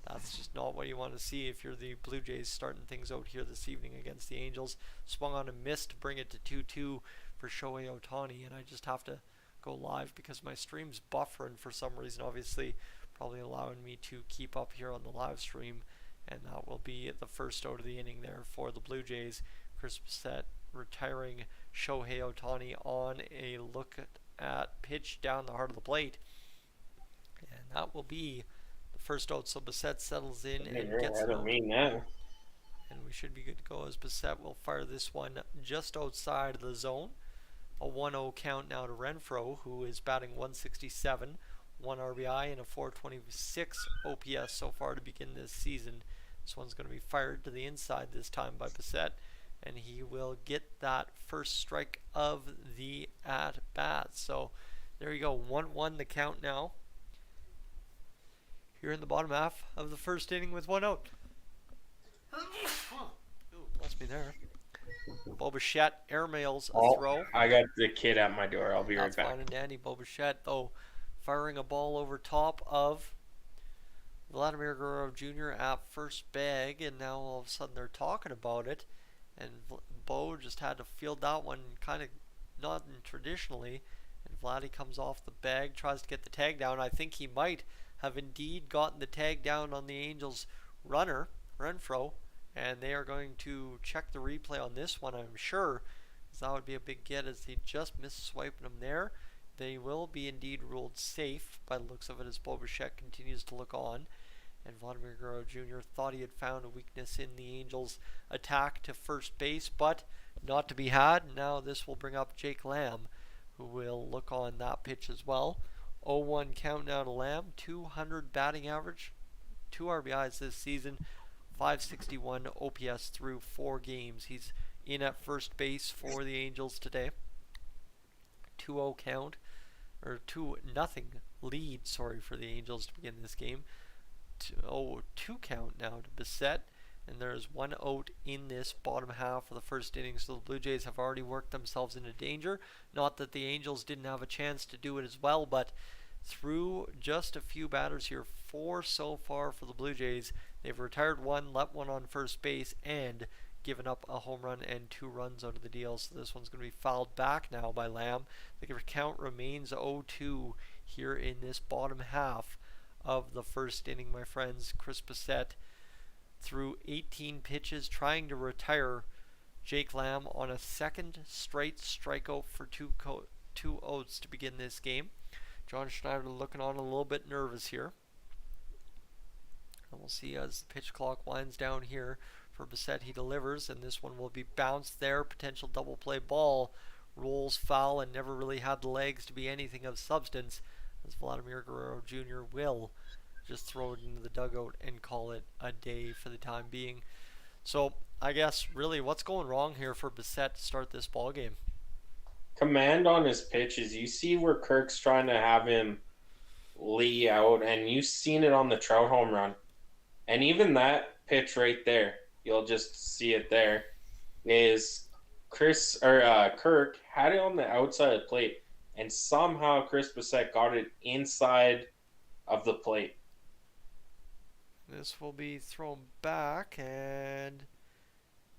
that's just not what you want to see if you're the Blue Jays starting things out here this evening against the Angels. Swung on a miss to bring it to 2-2 for Shohei Ohtani, and I just have to go live because my stream's buffering for some reason, obviously probably allowing me to keep up here on the live stream, and that will be the first out of the inning there for the Blue Jays. Chris Bassett retiring Shohei Ohtani on a look at pitch down the heart of the plate, and that will be the first out. So Bassett settles in and gets it out. And we should be good to go as Bassett will fire this one just outside of the zone. A 1-0 count now to Renfroe, who is batting 167, 1 RBI and a 426 OPS so far to begin this season. This one's going to be fired to the inside this time by Bassett, and he will get that first strike of the at-bat. So there you go, 1-1 the count now. Here in the bottom half of the first inning with 1 out. Ooh, lost me there. Bo Bichette airmails a throw. I got the kid at my door. I'll be right back. That's fine and dandy. Bo Bichette, though, firing a ball over top of Vladimir Guerrero Jr. at first bag, and now all of a sudden they're talking about it, and Bo just had to field that one kind of not traditionally, and Vladdy comes off the bag, tries to get the tag down. I think he might have indeed gotten the tag down on the Angels runner, Renfroe, and they are going to check the replay on this one, I'm sure, because that would be a big get as he just missed swiping him there. They will be indeed ruled safe by the looks of it as Bo Bichette continues to look on. And Vladimir Guerrero Jr. thought he had found a weakness in the Angels' attack to first base, but not to be had. Now this will bring up Jake Lamb, who will look on that pitch as well. 0-1 count now to Lamb, 200 batting average, 2 RBIs this season, 561 OPS through 4 games. He's in at first base for the Angels today. 2-0 count, or 2-0 lead, for the Angels to begin this game. 2 count now to Bassett, and there's 1 out in this bottom half of the first inning, so the Blue Jays have already worked themselves into danger. Not that the Angels didn't have a chance to do it as well, but through just a few batters here, 4 so far for the Blue Jays, they've retired 1, let 1 on first base, and given up a home run and 2 runs out of the deal. So this one's going to be fouled back now by Lamb. The count remains 0-2 here in this bottom half of the first inning, my friends. Chris Bassett threw 18 pitches trying to retire Jake Lamb on a second straight strikeout for 2 outs to begin this game. John Schneider looking on a little bit nervous here. And we'll see as the pitch clock winds down here. For Bassett, he delivers, and this one will be bounced there. Potential double play ball. Rolls foul and never really had the legs to be anything of substance, as Vladimir Guerrero Jr. will just throw it into the dugout and call it a day for the time being. So I guess really what's going wrong here for Bassett to start this ball game? Command on his pitches. You see where Kirk's trying to have him lay out, and you've seen it on the Trout home run. And even that pitch right there, you'll just see it there, is Kirk had it on the outside of the plate, and somehow Chris Bassett got it inside of the plate. This will be thrown back, and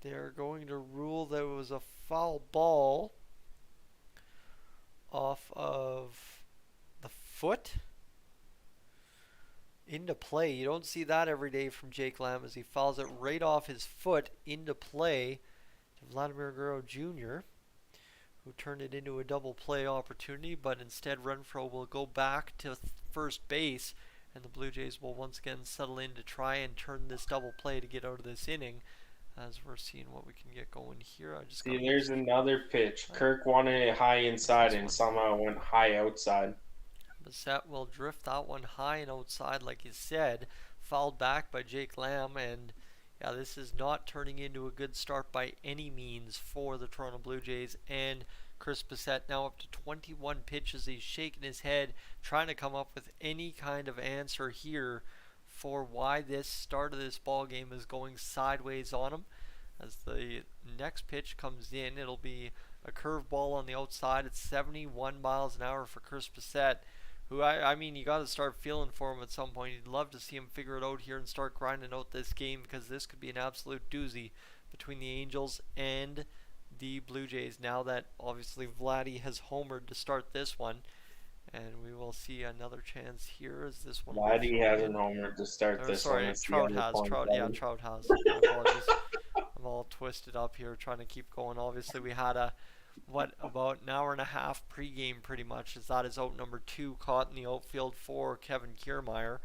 they're going to rule that it was a foul ball off of the foot into play. You don't see that every day from Jake Lamb as he fouls it right off his foot into play to Vladimir Guerrero Jr., who turned it into a double play opportunity, but instead Renfroe will go back to first base, and the Blue Jays will once again settle in to try and turn this double play to get out of this inning, as we're seeing what we can get going here. There's another pitch. Kirk wanted it high inside and somehow went high outside. Bassett will drift that one high and outside, like you said, fouled back by Jake Lamb, and yeah, this is not turning into a good start by any means for the Toronto Blue Jays. And Chris Bassett now up to 21 pitches. He's shaking his head, trying to come up with any kind of answer here for why this start of this ball game is going sideways on him. As the next pitch comes in, it'll be a curveball on the outside. It's 71 miles an hour for Chris Bissett, who I mean, you got to start feeling for him at some point. You'd love to see him figure it out here and start grinding out this game, because this could be an absolute doozy between the Angels and the Blue Jays. Now that obviously Vladdy has homered to start this one, and we will see another chance here as this one. Vladdy hasn't homered to start this one. Sorry, Trout has. Trout has. My apologies. I'm all twisted up here trying to keep going. Obviously, we had about an hour and a half pregame pretty much, as that is out number 2 caught in the outfield for Kevin Kiermaier.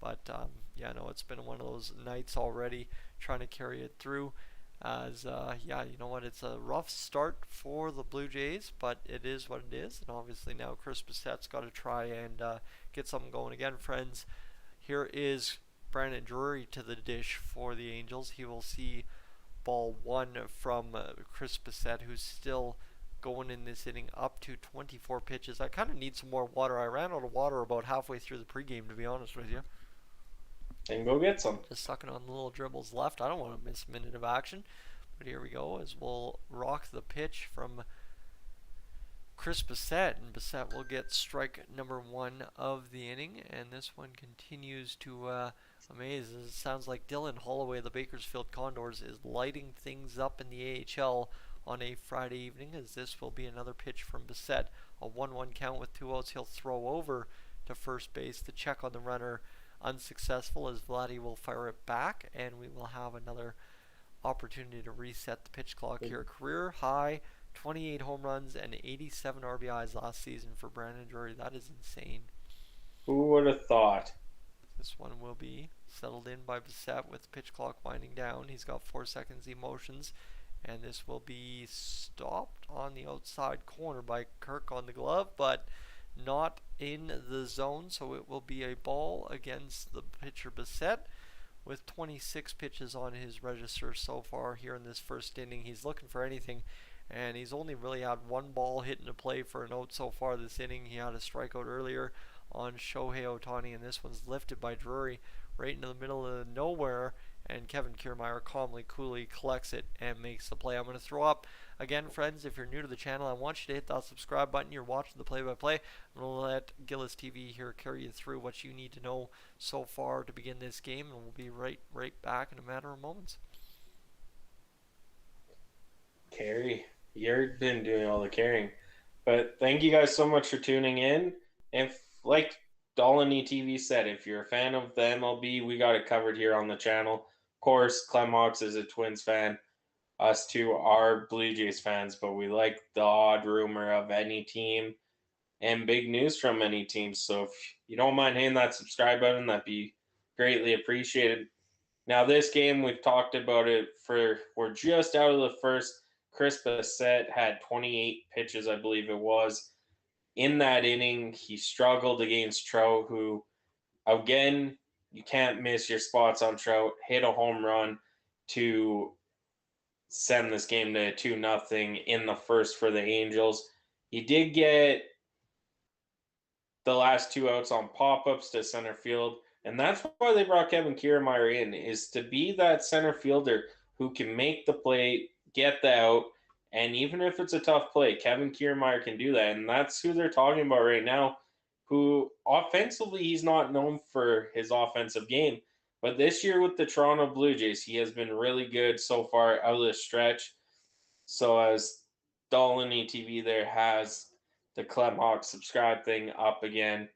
But yeah, no, it's been one of those nights already trying to carry it through. As yeah, you know what, it's a rough start for the Blue Jays, but it is what it is. And obviously now Chris Bissett's got to try and get something going again, friends. Here is Brandon Drury to the dish for the Angels. He will see ball 1 from Chris Bissett, who's still going in this inning up to 24 pitches. I kind of need some more water. I ran out of water about halfway through the pregame, to be honest with you. And go get some. Just sucking on the little dribbles left. I don't want to miss a minute of action. But here we go, as we'll rock the pitch from Chris Bissett. And Bissett will get strike number 1 of the inning. And this one continues to amaze. It sounds like Dylan Holloway of the Bakersfield Condors is lighting things up in the AHL on a Friday evening, as this will be another pitch from Bissett. A 1-1 count with 2 outs. He'll throw over to first base. The check on the runner unsuccessful, as Vladdy will fire it back, and we will have another opportunity to reset the pitch clock here. Career high 28 home runs and 87 RBIs last season for Brandon Drury. That is insane. Who would have thought? This one will be settled in by Bissett with the pitch clock winding down. He's got 4 seconds emotions, and this will be stopped on the outside corner by Kirk on the glove, but not in the zone, so it will be a ball against the pitcher Bissett, with 26 pitches on his register so far here in this first inning. He's looking for anything, and he's only really had 1 ball hit into play for an out so far this inning. He had a strikeout earlier on Shohei Ohtani, and this one's lifted by Drury right into the middle of nowhere, and Kevin Kiermaier calmly, coolly collects it and makes the play. I'm going to throw up again, friends. If you're new to the channel, I want you to hit that subscribe button. You're watching the play-by-play. I'm going to let JAYS TV here carry you through what you need to know so far to begin this game, and we'll be right back in a matter of moments. Carrie, you've been doing all the carrying, but thank you guys so much for tuning in. And like Dolany TV said, if you're a fan of the MLB, we got it covered here on the channel. Of course, Clemhawks is a Twins fan. Us two are Blue Jays fans, but we like the odd rumor of any team and big news from any team. So if you don't mind hitting that subscribe button, that'd be greatly appreciated. Now, this game, we've talked about it we're just out of the first. Chris Bissett had 28 pitches, I believe it was. In that inning, he struggled against Trout, who, again, you can't miss your spots on Trout. Hit a home run to send this game to 2-0 in the first for the Angels. He did get the last 2 outs on pop-ups to center field, and that's why they brought Kevin Kiermaier in, is to be that center fielder who can make the play, get the out, and even if it's a tough play, Kevin Kiermaier can do that, and that's who they're talking about right now, who offensively, he's not known for his offensive game, but this year with the Toronto Blue Jays, he has been really good so far out of the stretch. So as Dolany TV there has the Clemhawks subscribe thing up again,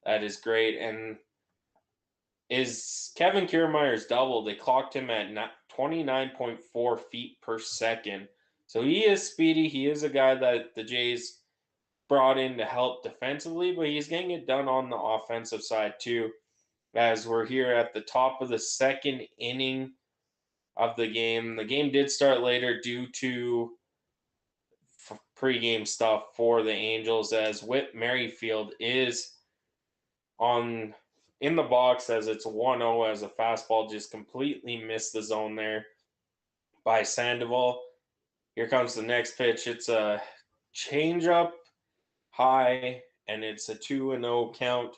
that is great. And is Kevin Kiermaier's double, they clocked him at 29.4 feet per second. So he is speedy. He is a guy that the Jays brought in to help defensively, but he's getting it done on the offensive side too. As we're here at the top of the second inning of the game. The game did start later due to pregame stuff for the Angels, as Whit Merrifield is in the box as it's 1-0, as a fastball just completely missed the zone there by Sandoval. Here comes the next pitch. It's a changeup high, and it's a 2-0 count.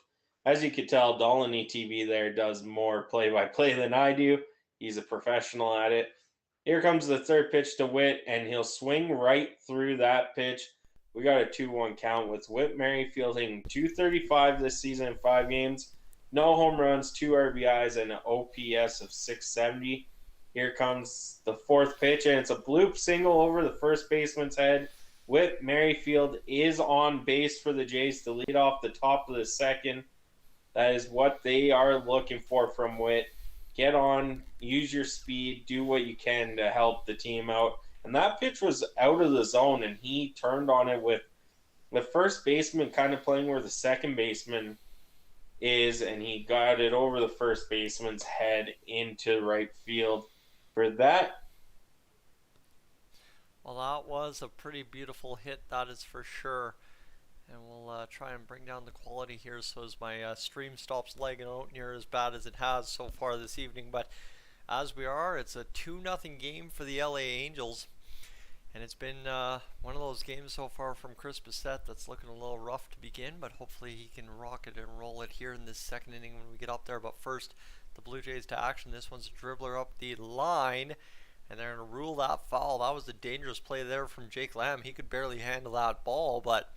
as you could tell, Dolany TV there does more play-by-play than I do. He's a professional at it. Here comes the third pitch to Witt, and he'll swing right through that pitch. We got a 2-1 count with Whit Merrifield hitting .235 this season in 5 games. No home runs, 2 RBIs, and an OPS of .670. Here comes the fourth pitch, and it's a bloop single over the first baseman's head. Whit Merrifield is on base for the Jays to lead off the top of the second. That is what they are looking for from Witt. Get on, use your speed, do what you can to help the team out. And that pitch was out of the zone, and he turned on it with the first baseman kind of playing where the second baseman is, and he got it over the first baseman's head into right field. For that, Well, that was a pretty beautiful hit, that is for sure. And we'll try and bring down the quality here so as my stream stops lagging out near as bad as it has so far this evening. But as we are, it's a 2-0 game for the LA Angels. And it's been one of those games so far from Chris Bissett that's looking a little rough to begin, but hopefully he can rock it and roll it here in this second inning when we get up there. But first, the Blue Jays to action. This one's a dribbler up the line, and they're going to rule that foul. That was a dangerous play there from Jake Lamb. He could barely handle that ball, but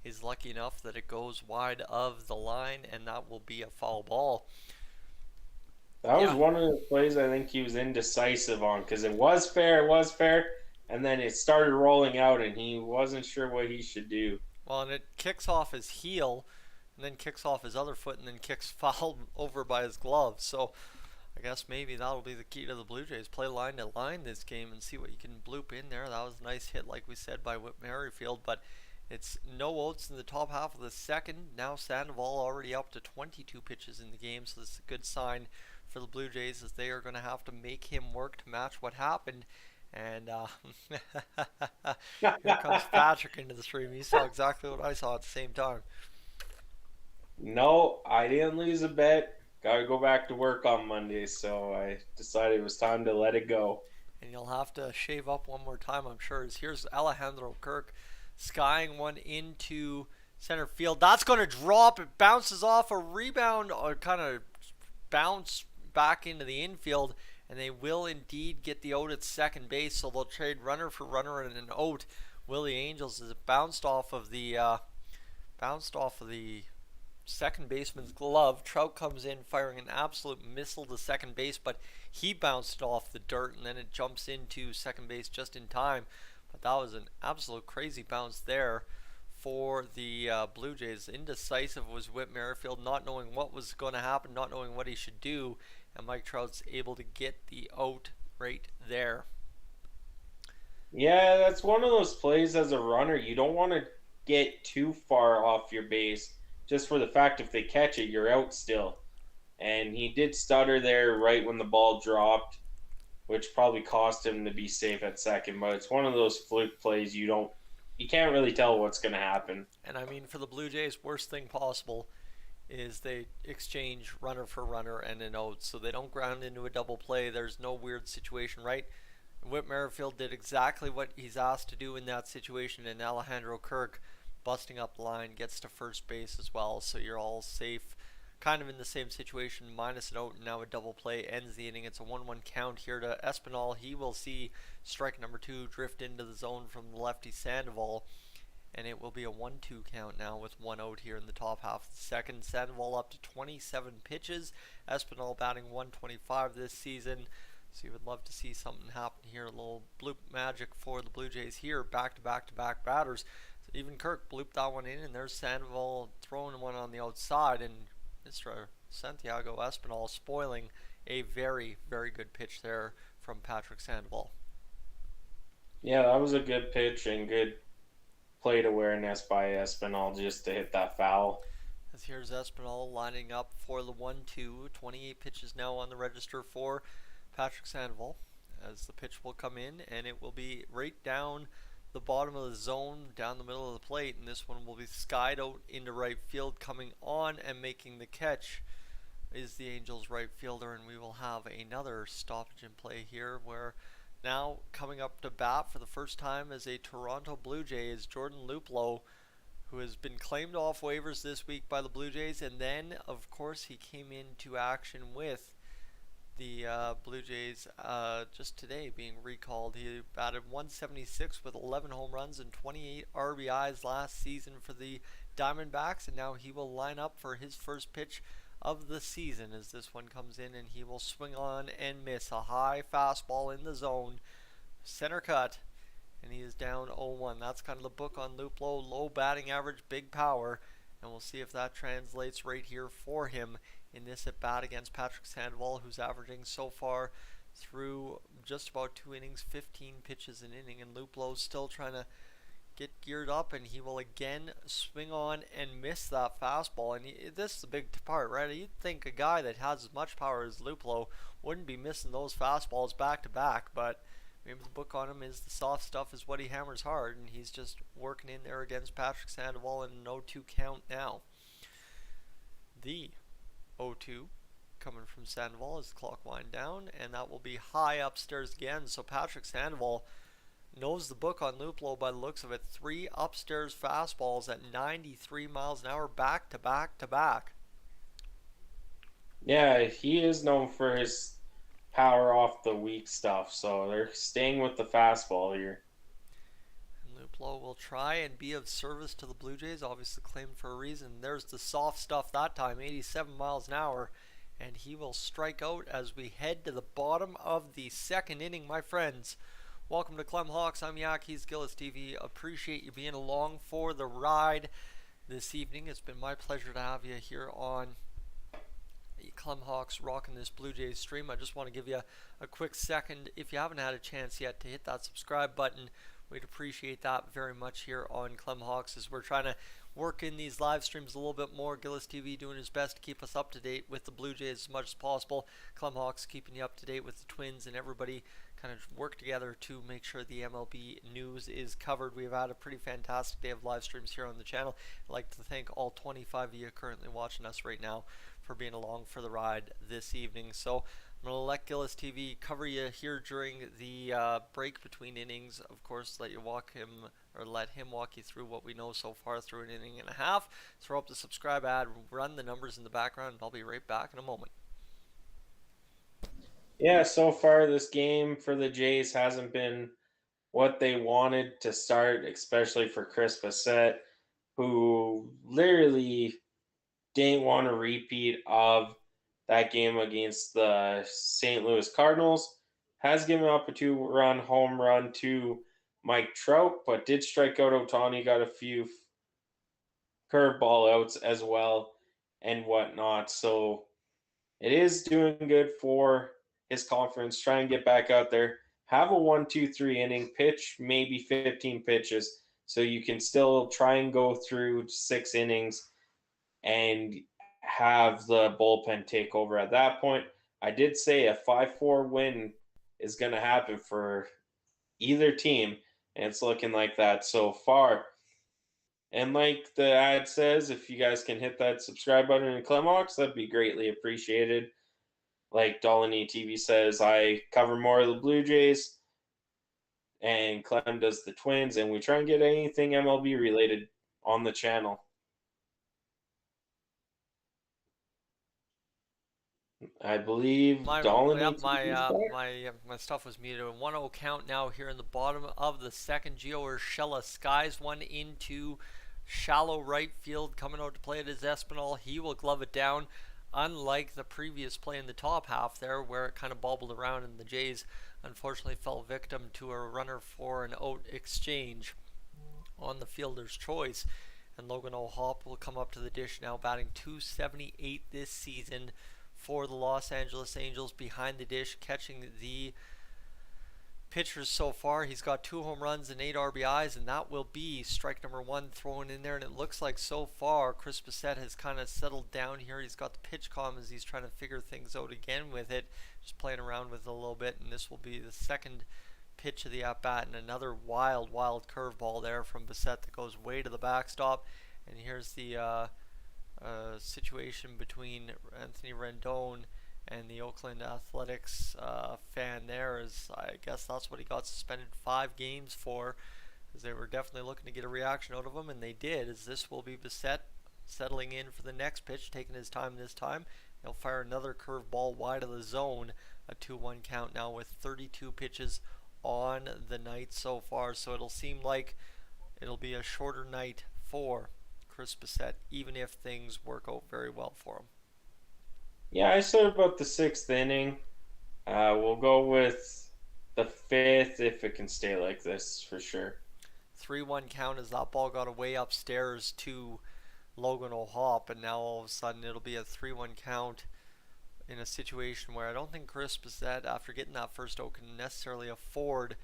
he's lucky enough that it goes wide of the line, and that will be a foul ball. that was one of the plays I think he was indecisive on, because it was fair, and then it started rolling out, and he wasn't sure what he should do. Well, and it kicks off his heel, and then kicks off his other foot, and then kicks foul over by his glove. So I guess maybe that'll be the key to the Blue Jays. Play line to line this game and see what you can bloop in there. That was a nice hit, like we said, by Whit Merrifield, but it's no outs in the top half of the second. Now Sandoval already up to 22 pitches in the game, so this is a good sign for the Blue Jays, as they are going to have to make him work to match what happened. And here comes Patrick into the stream. He saw exactly what I saw at the same time. No, I didn't lose a bet. Got to go back to work on Monday, so I decided it was time to let it go. And you'll have to shave up one more time, I'm sure. Here's Alejandro Kirk skying one into center field. That's going to drop. It bounces off a rebound, or kind of bounce back into the infield, and they will indeed get the out at second base, so they'll trade runner for runner and an out. Will the Angels, as it bounced off of the second baseman's glove. Trout comes in firing an absolute missile to second base, but he bounced off the dirt, and then it jumps into second base just in time. But that was an absolute crazy bounce there for the Blue Jays. Indecisive was Whit Merrifield, not knowing what was going to happen, not knowing what he should do, and Mike Trout's able to get the out right there. Yeah, that's one of those plays as a runner. You don't want to get too far off your base, just for the fact if they catch it, you're out still. And he did stutter there right when the ball dropped, which probably cost him to be safe at second. But it's one of those fluke plays you can't really tell what's going to happen. And I mean, for the Blue Jays, worst thing possible is they exchange runner for runner and an out, so they don't ground into a double play. There's no weird situation, right? Whit Merrifield did exactly what he's asked to do in that situation, and Alejandro Kirk, busting up the line, gets to first base as well, so you're all safe. Kind of in the same situation, minus an out, and now a double play ends the inning. It's a 1-1 count here to Espinal. He will see strike number 2 drift into the zone from the lefty Sandoval, and it will be a 1-2 count now with 1 out here in the top half of the second. Sandoval up to 27 pitches. Espinal batting 125 this season. So you would love to see something happen here. A little bloop magic for the Blue Jays here. Back-to-back batters. So even Kirk blooped that one in, and there's Sandoval throwing one on the outside, and Mr. Santiago Espinal spoiling a very, very good pitch there from Patrick Sandoval. Yeah, that was a good pitch and good plate awareness by Espinal just to hit that foul. As here's Espinal lining up for the 1-2. 28 pitches now on the register for Patrick Sandoval, as the pitch will come in, and it will be right down the bottom of the zone, down the middle of the plate, and this one will be skied out into right field. Coming on and making the catch is the Angels right fielder, and we will have another stoppage in play here, where now coming up to bat for the first time as a Toronto Blue Jay is Jordan Luplow, who has been claimed off waivers this week by the Blue Jays, and then of course he came into action with the Blue Jays just today being recalled. He batted 176 with 11 home runs and 28 RBIs last season for the Diamondbacks, and now he will line up for his first pitch of the season as this one comes in, and he will swing on and miss a high fastball in the zone, center cut, and he is down 0-1. That's kind of the book on Luplow. Low batting average, big power, and we'll see if that translates right here for him in this at bat against Patrick Sandoval, who's averaging so far through just about 2 innings, 15 pitches an inning, and Luplow's still trying to get geared up, and he will again swing on and miss that fastball. And this is the big part, right? You'd think a guy that has as much power as Luplow wouldn't be missing those fastballs back to back, but maybe the book on him is the soft stuff is what he hammers hard, and he's just working in there against Patrick Sandoval in an 0-2 count now. The 0-2 coming from Sandoval as the clock wind down, and that will be high upstairs again. So Patrick Sandoval knows the book on Luplow by the looks of it. 3 upstairs fastballs at 93 miles an hour back to back to back. Yeah, he is known for his power off the weak stuff, so they're staying with the fastball here. Luplow will try and be of service to the Blue Jays, obviously claimed for a reason. There's the soft stuff that time, 87 miles an hour, and he will strike out as we head to the bottom of the second inning, my friends. Welcome to Clemhawks. I'm Yak, he's Gilles TV. Appreciate you being along for the ride this evening. It's been my pleasure to have you here on Clemhawks rocking this Blue Jays stream. I just want to give you a quick second, if you haven't had a chance yet, to hit that subscribe button. We'd appreciate that very much here on Clemhawks as we're trying to work in these live streams a little bit more. Gilles TV doing his best to keep us up to date with the Blue Jays as much as possible. Clemhawks keeping you up to date with the Twins, and everybody kind of work together to make sure the MLB news is covered. We've had a pretty fantastic day of live streams here on the channel. I'd like to thank all 25 of you currently watching us right now for being along for the ride this evening. So I'm going to let Gilles TV cover you here during the break between innings. Of course, let him walk you through what we know so far through an inning and a half. Throw up the subscribe ad, run the numbers in the background, and I'll be right back in a moment. Yeah, so far this game for the Jays hasn't been what they wanted to start, especially for Chris Bassett, who literally didn't want a repeat of that game against the St. Louis Cardinals. Has given up a 2-run home run to Mike Trout, but did strike out Ohtani, got a few curveball outs as well and whatnot. So it is doing good for his confidence. Try and get back out there. Have a 1-2-3 inning, pitch maybe 15 pitches, so you can still try and go through 6 innings and have the bullpen take over at that point. I did say a 5-4 win is going to happen for either team, and it's looking like that so far. And like the ad says, if you guys can hit that subscribe button in Clemhawks, that'd be greatly appreciated. Like Dolany TV says, I cover more of the Blue Jays, and Clem does the Twins, and we try and get anything MLB related on the channel. I believe my stuff was muted. A 1-0 count now here in the bottom of the second. Gio Urshela skies one into shallow right field, coming out to play it is Espinal. He will glove it down, unlike the previous play in the top half there where it kind of bobbled around and the Jays unfortunately fell victim to a runner for an out exchange on the fielder's choice. And Logan O'Hoppe will come up to the dish now, batting .278 this season for the Los Angeles Angels, behind the dish, catching the pitchers so far. He's got 2 home runs and 8 RBIs, and that will be strike number 1 thrown in there. And it looks like so far Chris Bassett has kind of settled down here. He's got the pitch calm as he's trying to figure things out again with it, just playing around with it a little bit. And this will be the second pitch of the at-bat, and another wild curveball there from Bassett that goes way to the backstop. And here's the situation between Anthony Rendon and the Oakland Athletics fan there, is I guess that's what he got suspended 5 games for. because they were definitely looking to get a reaction out of him, and they did, as this will be Bissett settling in for the next pitch, taking his time this time. He'll fire another curveball wide of the zone, a 2-1 count now with 32 pitches on the night so far, so it'll seem like it'll be a shorter night for Chris Bissett, even if things work out very well for him. Yeah, I said about the 6th inning. We'll go with the 5th if it can stay like this for sure. 3-1 count as that ball got away upstairs to Logan O'Hoppe, and now all of a sudden it'll be a 3-1 count in a situation where I don't think Chris Bissett, after getting that first out, can necessarily afford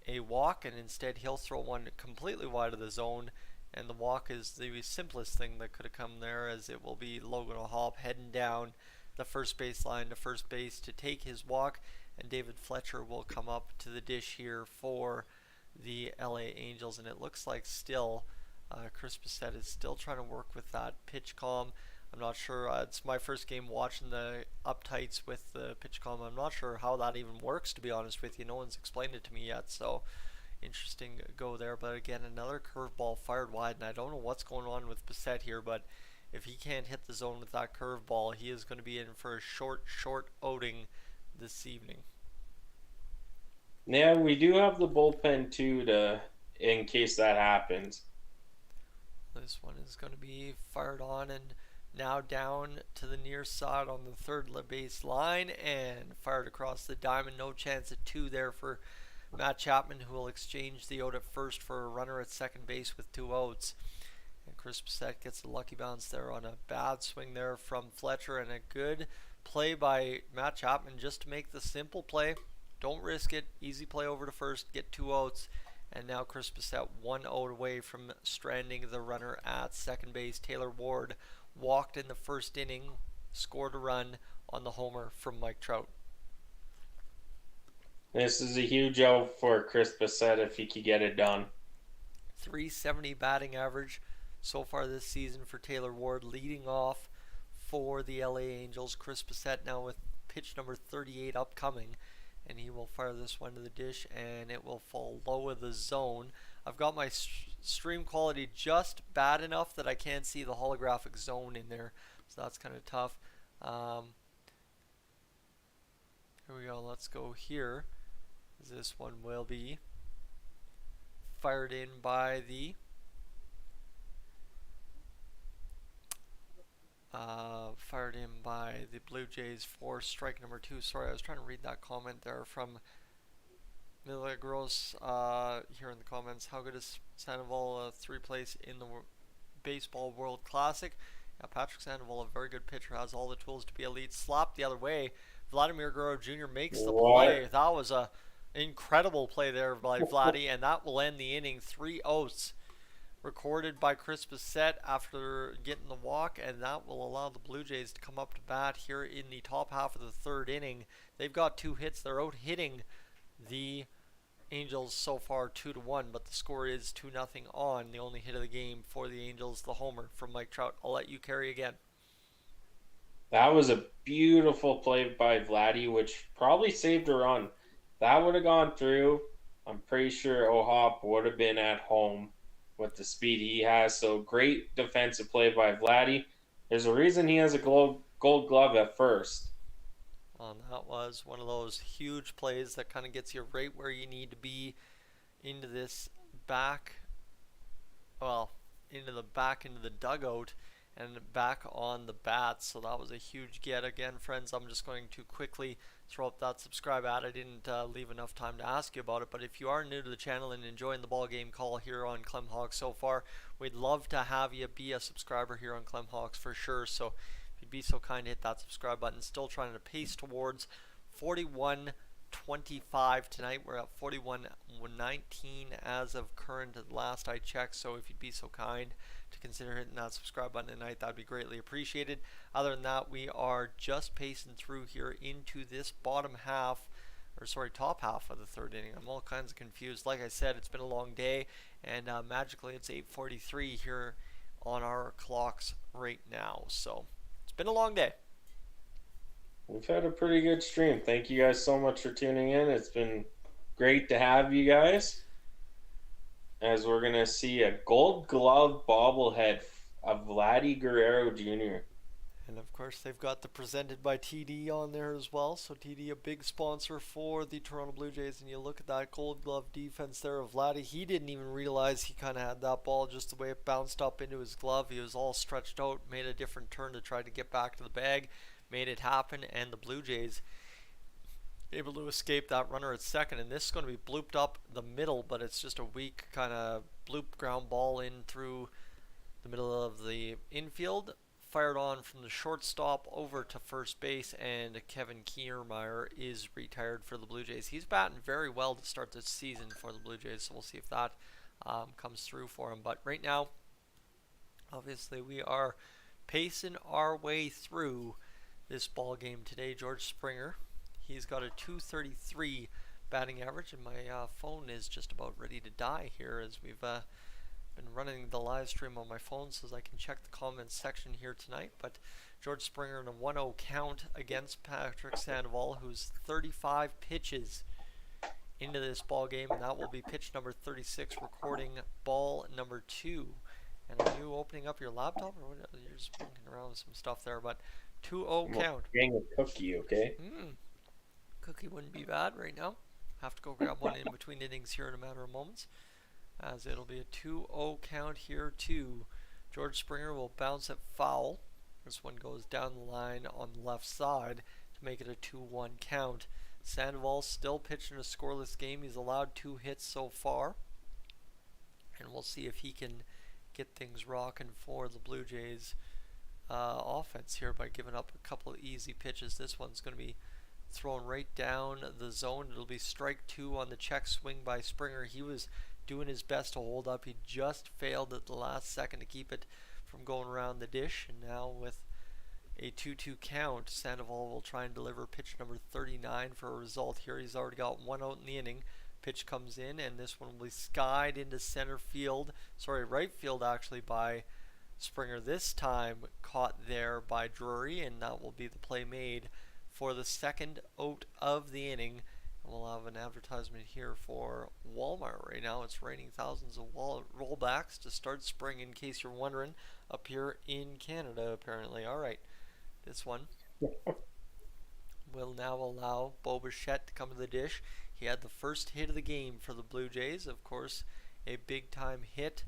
a walk, and instead he'll throw one completely wide of the zone, and the walk is the simplest thing that could have come there, as it will be Logan O'Hoppe heading down the first base line to first base to take his walk, and David Fletcher will come up to the dish here for the LA Angels, and it looks like still Chris Bissett is still trying to work with that pitch calm. I'm not sure, it's my first game watching the uptights with the pitch calm. I'm not sure how that even works, to be honest with you. No one's explained it to me yet, so interesting go there. But again, another curveball fired wide, and I don't know what's going on with Bissett here, but if he can't hit the zone with that curveball, he is going to be in for a short outing this evening. Yeah, we do have the bullpen too, in case that happens. This one is going to be fired on and now down to the near side on the third base line and fired across the diamond. No chance at 2 there for Matt Chapman, who will exchange the out at first for a runner at second base with 2 outs. And Chris Bissett gets a lucky bounce there on a bad swing there from Fletcher, and a good play by Matt Chapman just to make the simple play. Don't risk it. Easy play over to first, get 2 outs. And now Chris Bissett 1 out away from stranding the runner at second base. Taylor Ward walked in the first inning, scored a run on the homer from Mike Trout. This is a huge out for Chris Bissett if he could get it done. .370 batting average so far this season for Taylor Ward, leading off for the LA Angels. Chris Bissett now with pitch number 38 upcoming, and he will fire this one to the dish, and it will fall low of the zone. I've got my stream quality just bad enough that I can't see the holographic zone in there, so that's kind of tough. Here we go. Let's go here. This one will be fired in by the Blue Jays for strike number 2. Sorry, I was trying to read that comment there from Milagros here in the comments. How good is Sandoval 3rd place in the Baseball World Classic? Yeah, Patrick Sandoval, a very good pitcher, has all the tools to be elite. Slap the other way. Vladimir Guerrero Jr. makes the play. That was a incredible play there by Vladdy, and that will end the inning. 3 outs recorded by Chris Bissett after getting the walk, and that will allow the Blue Jays to come up to bat here in the top half of the 3rd inning. They've got 2 hits. They're out hitting the Angels so far 2-1, but the score is 2-0 on the only hit of the game for the Angels, the homer from Mike Trout. I'll let you carry again. That was a beautiful play by Vladdy, which probably saved a run. That would have gone through. I'm pretty sure O'Hoppe would have been at home with the speed he has. So great defensive play by Vladdy. There's a reason he has a gold glove at first. That was one of those huge plays that kind of gets you right where you need to be into this into the dugout and back on the bats. So that was a huge get. Again, friends, I'm just going to quickly throw up that subscribe ad. I didn't leave enough time to ask you about it, but if you are new to the channel and enjoying the ball game call here on Clemhawks so far, we'd love to have you be a subscriber here on Clemhawks for sure. So if you'd be so kind to hit that subscribe button. Still trying to pace towards 41-25 tonight. We're at 41-19 as of current at last I checked, so if you'd be so kind to consider hitting that subscribe button tonight, that'd be greatly appreciated. Other than that, we are just pacing through here into this top half of the 3rd inning. I'm all kinds of confused. Like I said, it's been a long day, and magically it's 8:43 here on our clocks right now. So it's been a long day. We've had a pretty good stream. Thank you guys so much for tuning in. It's been great to have you guys. as we're going to see a Gold Glove bobblehead of Vladdy Guerrero Jr. And of course, they've got the presented by TD on there as well. So TD, a big sponsor for the Toronto Blue Jays. And you look at that Gold Glove defense there of Vladdy. He didn't even realize he kind of had that ball, just the way it bounced up into his glove. He was all stretched out, made a different turn to try to get back to the bag, made it happen, and the Blue Jays able to escape that runner at second. And this is going to be blooped up the middle, but it's just a weak kind of bloop ground ball in through the middle of the infield. Fired on from the shortstop over to first base, and Kevin Kiermaier is retired for the Blue Jays. He's batting very well to start this season for the Blue Jays, so we'll see if that comes through for him. But right now, obviously, we are pacing our way through this ball game today. George Springer, he's got a .233 batting average, and my phone is just about ready to die here as we've been running the live stream on my phone so I can check the comments section here tonight. But George Springer in a 1-0 count against Patrick Sandoval, who's 35 pitches into this ball game, and that will be pitch number 36, recording ball number 2. And are you opening up your laptop, or what? You're just monkeying around with some stuff there? But 2-0 count. Getting a cookie, okay? Cookie wouldn't be bad right now. Have to go grab one in between innings here in a matter of moments, as it'll be a 2-0 count here too. George Springer will bounce it foul. This one goes down the line on the left side to make it a 2-1 count. Sandoval still pitching a scoreless game. He's allowed 2 hits so far, and we'll see if he can get things rocking for the Blue Jays offense here by giving up a couple of easy pitches. This one's going to be thrown right down the zone. It'll be strike 2 on the check swing by Springer. He was doing his best to hold up. He just failed at the last second to keep it from going around the dish. And now with a 2-2 count, Sandoval will try and deliver pitch number 39 for a result here. He's already got 1 out in the inning. Pitch comes in, and this one will be skied into right field actually, by Springer. This time caught there by Drury, and that will be the play made for the second out of the inning. We'll have an advertisement here for Walmart right now. It's raining thousands of rollbacks to start spring, in case you're wondering, up here in Canada apparently. Alright, this one will now allow Bo Bichette to come to the dish. He had the first hit of the game for the Blue Jays. Of course, a big time hit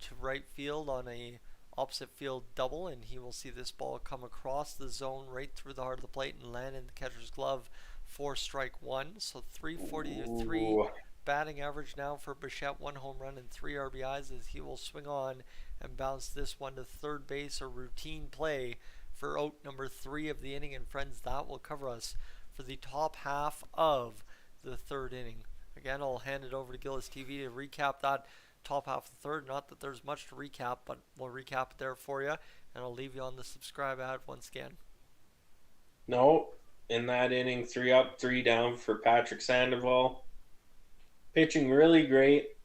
to right field on a opposite field double, and he will see this ball come across the zone right through the heart of the plate and land in the catcher's glove for strike 1. So 343 batting average now for Bichette, 1 home run and 3 RBIs, as he will swing on and bounce this one to third base, a routine play for out number 3 of the inning. And friends, that will cover us for the top half of the third inning. Again, I'll hand it over to JAYS TV to recap that top half of the third. Not that there's much to recap, but we'll recap it there for you, and I'll leave you on the subscribe ad once again. No, in that inning, 3 up, 3 down for Patrick Sandoval. Pitching really great.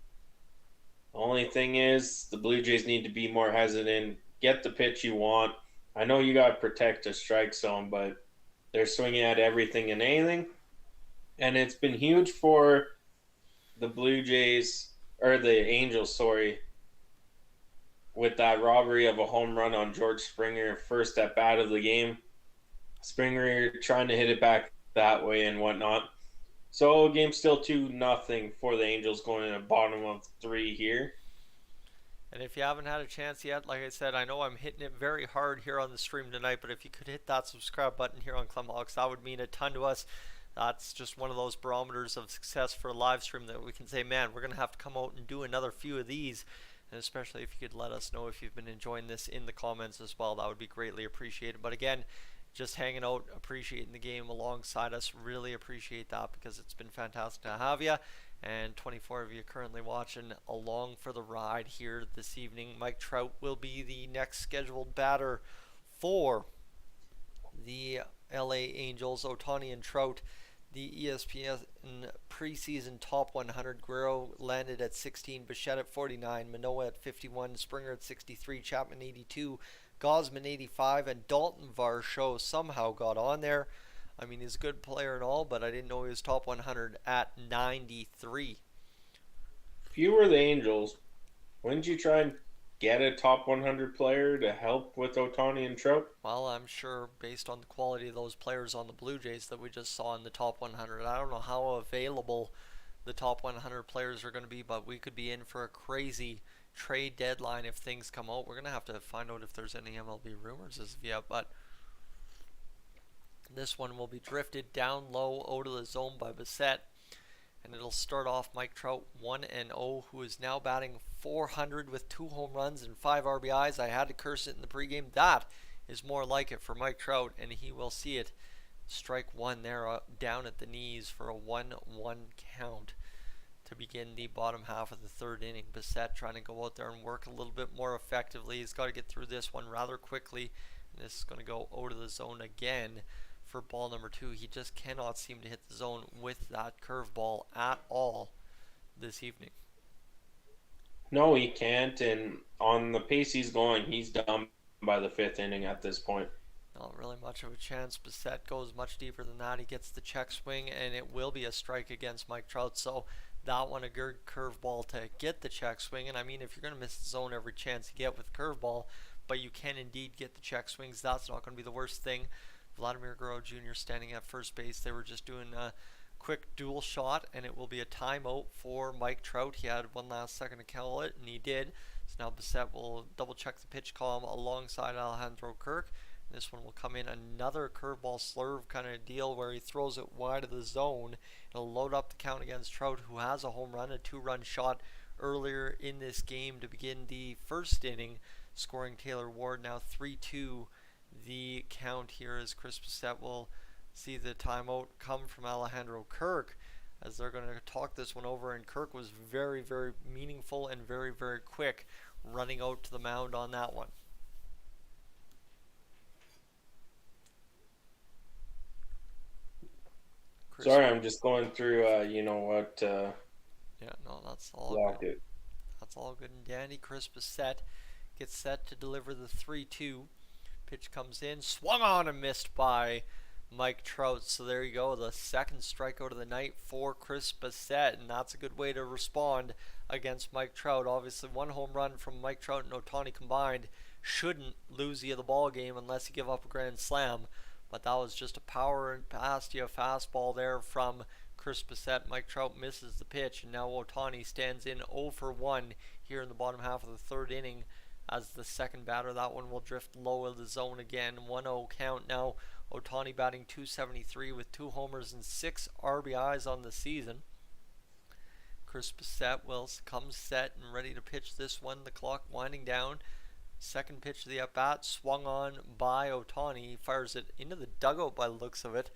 The only thing is the Blue Jays need to be more hesitant. Get the pitch you want. I know you got to protect a strike zone, but they're swinging at everything and anything. And it's been huge for the Blue Jays, or the Angels, sorry, with that robbery of a home run on George Springer, first at bat of the game. Springer trying to hit it back that way and whatnot. So game still 2-0 for the Angels, going in the bottom of 3 here. And if you haven't had a chance yet, like I said, I know I'm hitting it very hard here on the stream tonight, but if you could hit that subscribe button here on Clemhawks, that would mean a ton to us. That's just one of those barometers of success for a live stream that we can say, man, we're going to have to come out and do another few of these. And especially if you could let us know if you've been enjoying this in the comments as well, that would be greatly appreciated. But again, just hanging out, appreciating the game alongside us, really appreciate that, because it's been fantastic to have you. And 24 of you currently watching along for the ride here this evening. Mike Trout will be the next scheduled batter for the LA Angels. Ohtani and Trout, the ESPN preseason top 100. Guerrero landed at 16, Bichette at 49, Manoah at 51, Springer at 63, Chapman 82, Gosman 85, and Dalton Varsho somehow got on there. I mean, he's a good player and all, but I didn't know he was top 100 at 93. If you were the Angels, wouldn't you try and get a top 100 player to help with Ohtani and Trout? Well, I'm sure based on the quality of those players on the Blue Jays that we just saw in the top 100, I don't know how available the top 100 players are going to be, but we could be in for a crazy trade deadline if things come out. We're going to have to find out if there's any MLB rumors as of yet, but this one will be drifted down low out of the zone by Bissett. And it'll start off Mike Trout 1-0, who is now batting .400 with 2 home runs and 5 RBIs. I had to curse it in the pregame. That is more like it for Mike Trout, and he will see it. Strike one there down at the knees for a 1-1 count to begin the bottom half of the third inning. Bissett trying to go out there and work a little bit more effectively. He's got to get through this one rather quickly. And this is going to go out of the zone again for ball number 2. He just cannot seem to hit the zone with that curveball at all this evening. No, he can't. And on the pace he's going, he's done by the 5th inning at this point. Not really much of a chance. Bissett goes much deeper than that. He gets the check swing, and it will be a strike against Mike Trout. So that one, a good curveball to get the check swing. And I mean, if you're going to miss the zone every chance you get with curveball, but you can indeed get the check swings, that's not going to be the worst thing. Vladimir Guerrero Jr. standing at first base. They were just doing a quick dual shot, and it will be a timeout for Mike Trout. He had one last second to call it, and he did. So now Bissett will double check the pitch column alongside Alejandro Kirk. And this one will come in another curveball slurve kind of deal where he throws it wide of the zone. It'll load up the count against Trout, who has a home run, a 2-run shot earlier in this game to begin the first inning, scoring Taylor Ward. Now 3-2 the count here as Chris Bissett will see the timeout come from Alejandro Kirk as they're going to talk this one over, and Kirk was very, very meaningful and very, very quick running out to the mound on that one. Sorry, I'm just going through, yeah, no, that's all good. That's all good and dandy. Chris Bissett gets set to deliver the 3-2. Pitch comes in, swung on and missed by Mike Trout. So there you go, the second strikeout of the night for Chris Bissett, and that's a good way to respond against Mike Trout. Obviously, one home run from Mike Trout and Ohtani combined shouldn't lose you the ball game unless you give up a grand slam. But that was just a power and past you fastball there from Chris Bissett. Mike Trout misses the pitch, and now Ohtani stands in 0 for 1 here in the bottom half of the third inning. As the second batter, that one will drift low of the zone again. 1-0 count now. Ohtani batting .273 with 2 homers and 6 RBIs on the season. Chris Bissett will come set and ready to pitch this one. The clock winding down. Second pitch of the at-bat, swung on by Ohtani. He fires it into the dugout by the looks of it.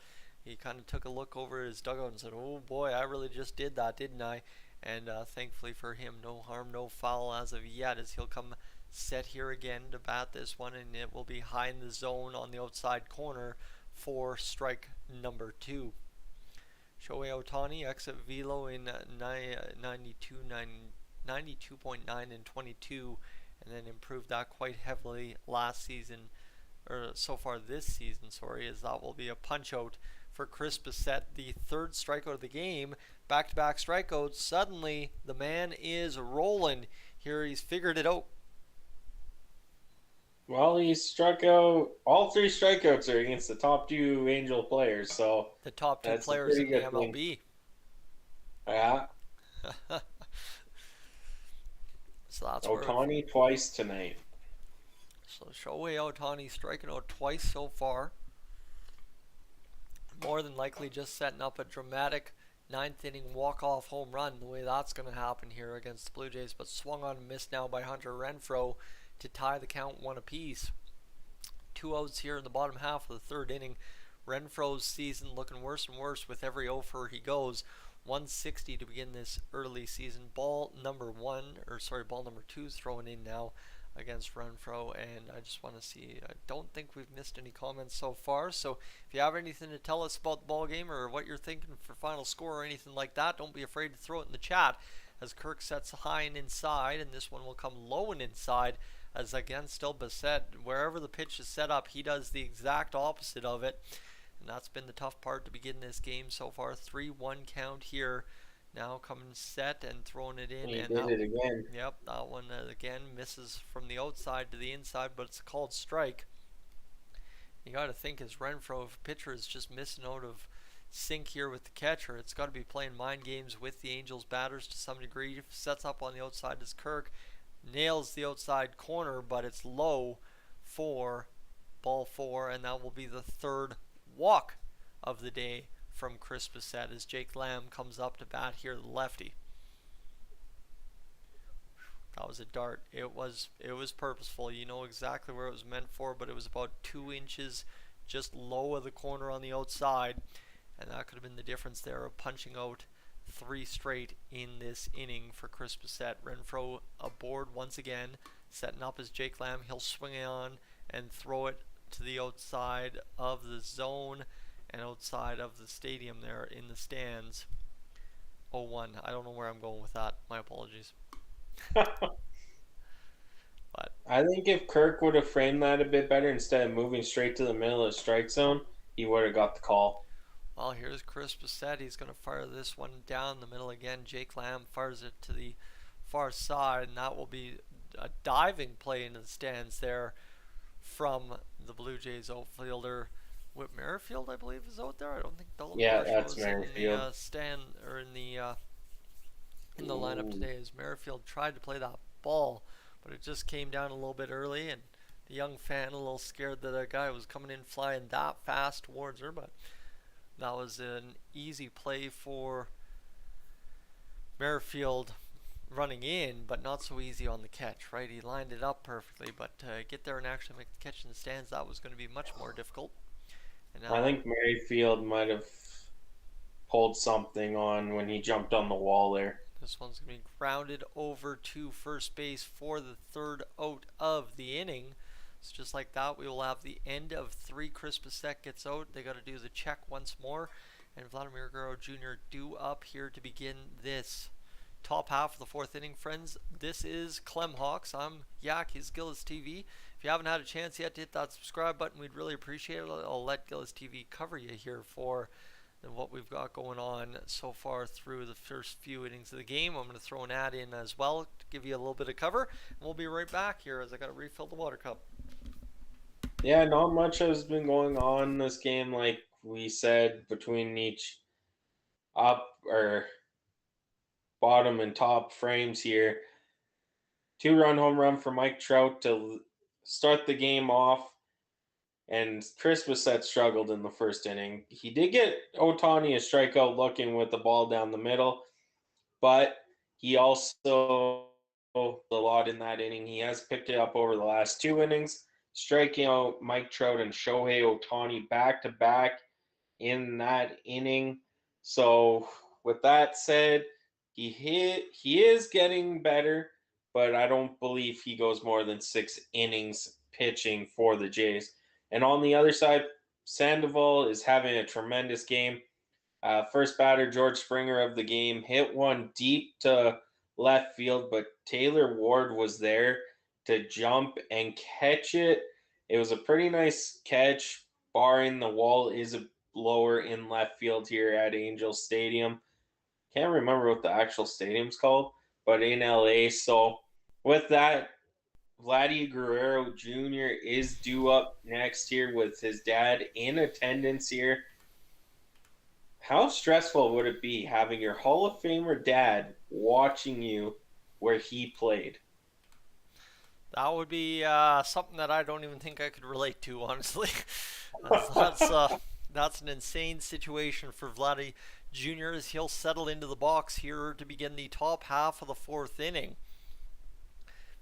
He kind of took a look over his dugout and said, "Oh boy, I really just did that, didn't I?" And thankfully for him, no harm, no foul as of yet, as he'll come set here again to bat this one, and it will be high in the zone on the outside corner for strike number 2. Shohei Ohtani exit velo in 92.9 and 22, and then improved that quite heavily last season, or so far this season, as that will be a punch out for Chris Bissett, the third strikeout of the game. Back-to-back strikeouts. Suddenly the man is rolling here. He's figured it out. Well, he struck out. All 3 strikeouts are against the top 2 Angel players, so the top 2 players in the MLB. Thing. Yeah. So that's Ohtani twice tonight. So Shohei Ohtani striking out twice so far. More than likely just setting up a dramatic 9th inning walk-off home run, the way that's going to happen here against the Blue Jays, but swung on and missed now by Hunter Renfroe to tie the count 1 apiece. 2 outs here in the bottom half of the third inning. Renfroe's season looking worse and worse with every over he goes. 160 to begin this early season. Ball number 2 thrown in now against Renfroe, and I just want to see, I don't think we've missed any comments so far, so if you have anything to tell us about the ball game or what you're thinking for final score or anything like that, don't be afraid to throw it in the chat as Kirk sets high and inside, and this one will come low and inside as again still Bissett, wherever the pitch is set up, he does the exact opposite of it, and that's been the tough part to begin this game so far. 3-1 count here Now coming set and throwing it in. He And did it again. Yep, that one again misses from the outside to the inside, but it's a called strike. You got to think as Renfroe, if a pitcher is just missing out of sync here with the catcher, it's got to be playing mind games with the Angels batters to some degree. Sets up on the outside as Kirk nails the outside corner, but it's low for ball 4, and that will be the third walk of the day from Chris Bissett as Jake Lamb comes up to bat here, the lefty. That was a dart. It was purposeful. You know exactly where it was meant for, but it was about 2 inches just low of the corner on the outside, and that could have been the difference there of punching out 3 straight in this inning for Chris Bissett. Renfroe aboard once again, setting up as Jake Lamb. He'll swing on and throw it to the outside of the zone and outside of the stadium there in the stands. 0-1. I don't know where I'm going with that. My apologies. But I think if Kirk would have framed that a bit better instead of moving straight to the middle of the strike zone, he would have got the call. Well, here's Chris Bissett. He's going to fire this one down the middle again. Jake Lamb fires it to the far side, and that will be a diving play into the stands there from the Blue Jays outfielder. Whit Merrifield, I believe, is out there. I don't think Dalton that's was Merrifield. in the stand or in the lineup today, as Merrifield tried to play that ball, but it just came down a little bit early, and the young fan a little scared that a guy was coming in flying that fast towards her, but that was an easy play for Merrifield running in, but not so easy on the catch, right? He lined it up perfectly, but to get there and actually make the catch in the stands, that was going to be much more difficult. And now, I think Merrifield might have pulled something on when he jumped on the wall there. this one's going to be grounded over to first base for the third out of the inning. So just like that, we will have the end of 3. Chris Bissett gets out. They got to do the check once more. And Vladimir Guerrero Jr. due up here to begin this top half of the 4th inning, friends. This is Clemhawks. I'm Yak, he's Gilles TV. If you haven't had a chance yet to hit that subscribe button, we'd really appreciate it. I'll let Gilles TV cover you here for what we've got going on so far through the first few innings of the game. I'm going to throw an ad in as well to give you a little bit of cover. And we'll be right back here as I got to refill the water cup. Yeah, not much has been going on in this game, like we said, between each up or bottom and top frames here. 2-run home run for Mike Trout to start the game off, and Chris Bissett struggled in the first inning. He did get Ohtani a strikeout looking with the ball down the middle, but he also a lot in that inning. He has picked it up over the last 2 innings, striking out Mike Trout and Shohei Ohtani back-to-back in that inning. So with that said, he is getting better, but I don't believe he goes more than 6 innings pitching for the Jays. And on the other side, Sandoval is having a tremendous game. First batter, George Springer of the game, hit one deep to left field, but Taylor Ward was there to jump and catch it. It was a pretty nice catch, barring the wall is lower in left field here at Angel Stadium. Can't remember what the actual stadium's called, but in LA. So with that, Vladdy Guerrero Jr. is due up next here with his dad in attendance here. How stressful would it be having your Hall of Famer dad watching you where he played? That would be something that I don't even think I could relate to, honestly. That's an insane situation for Vladdy Jr. as he'll settle into the box here to begin the top half of the 4th inning.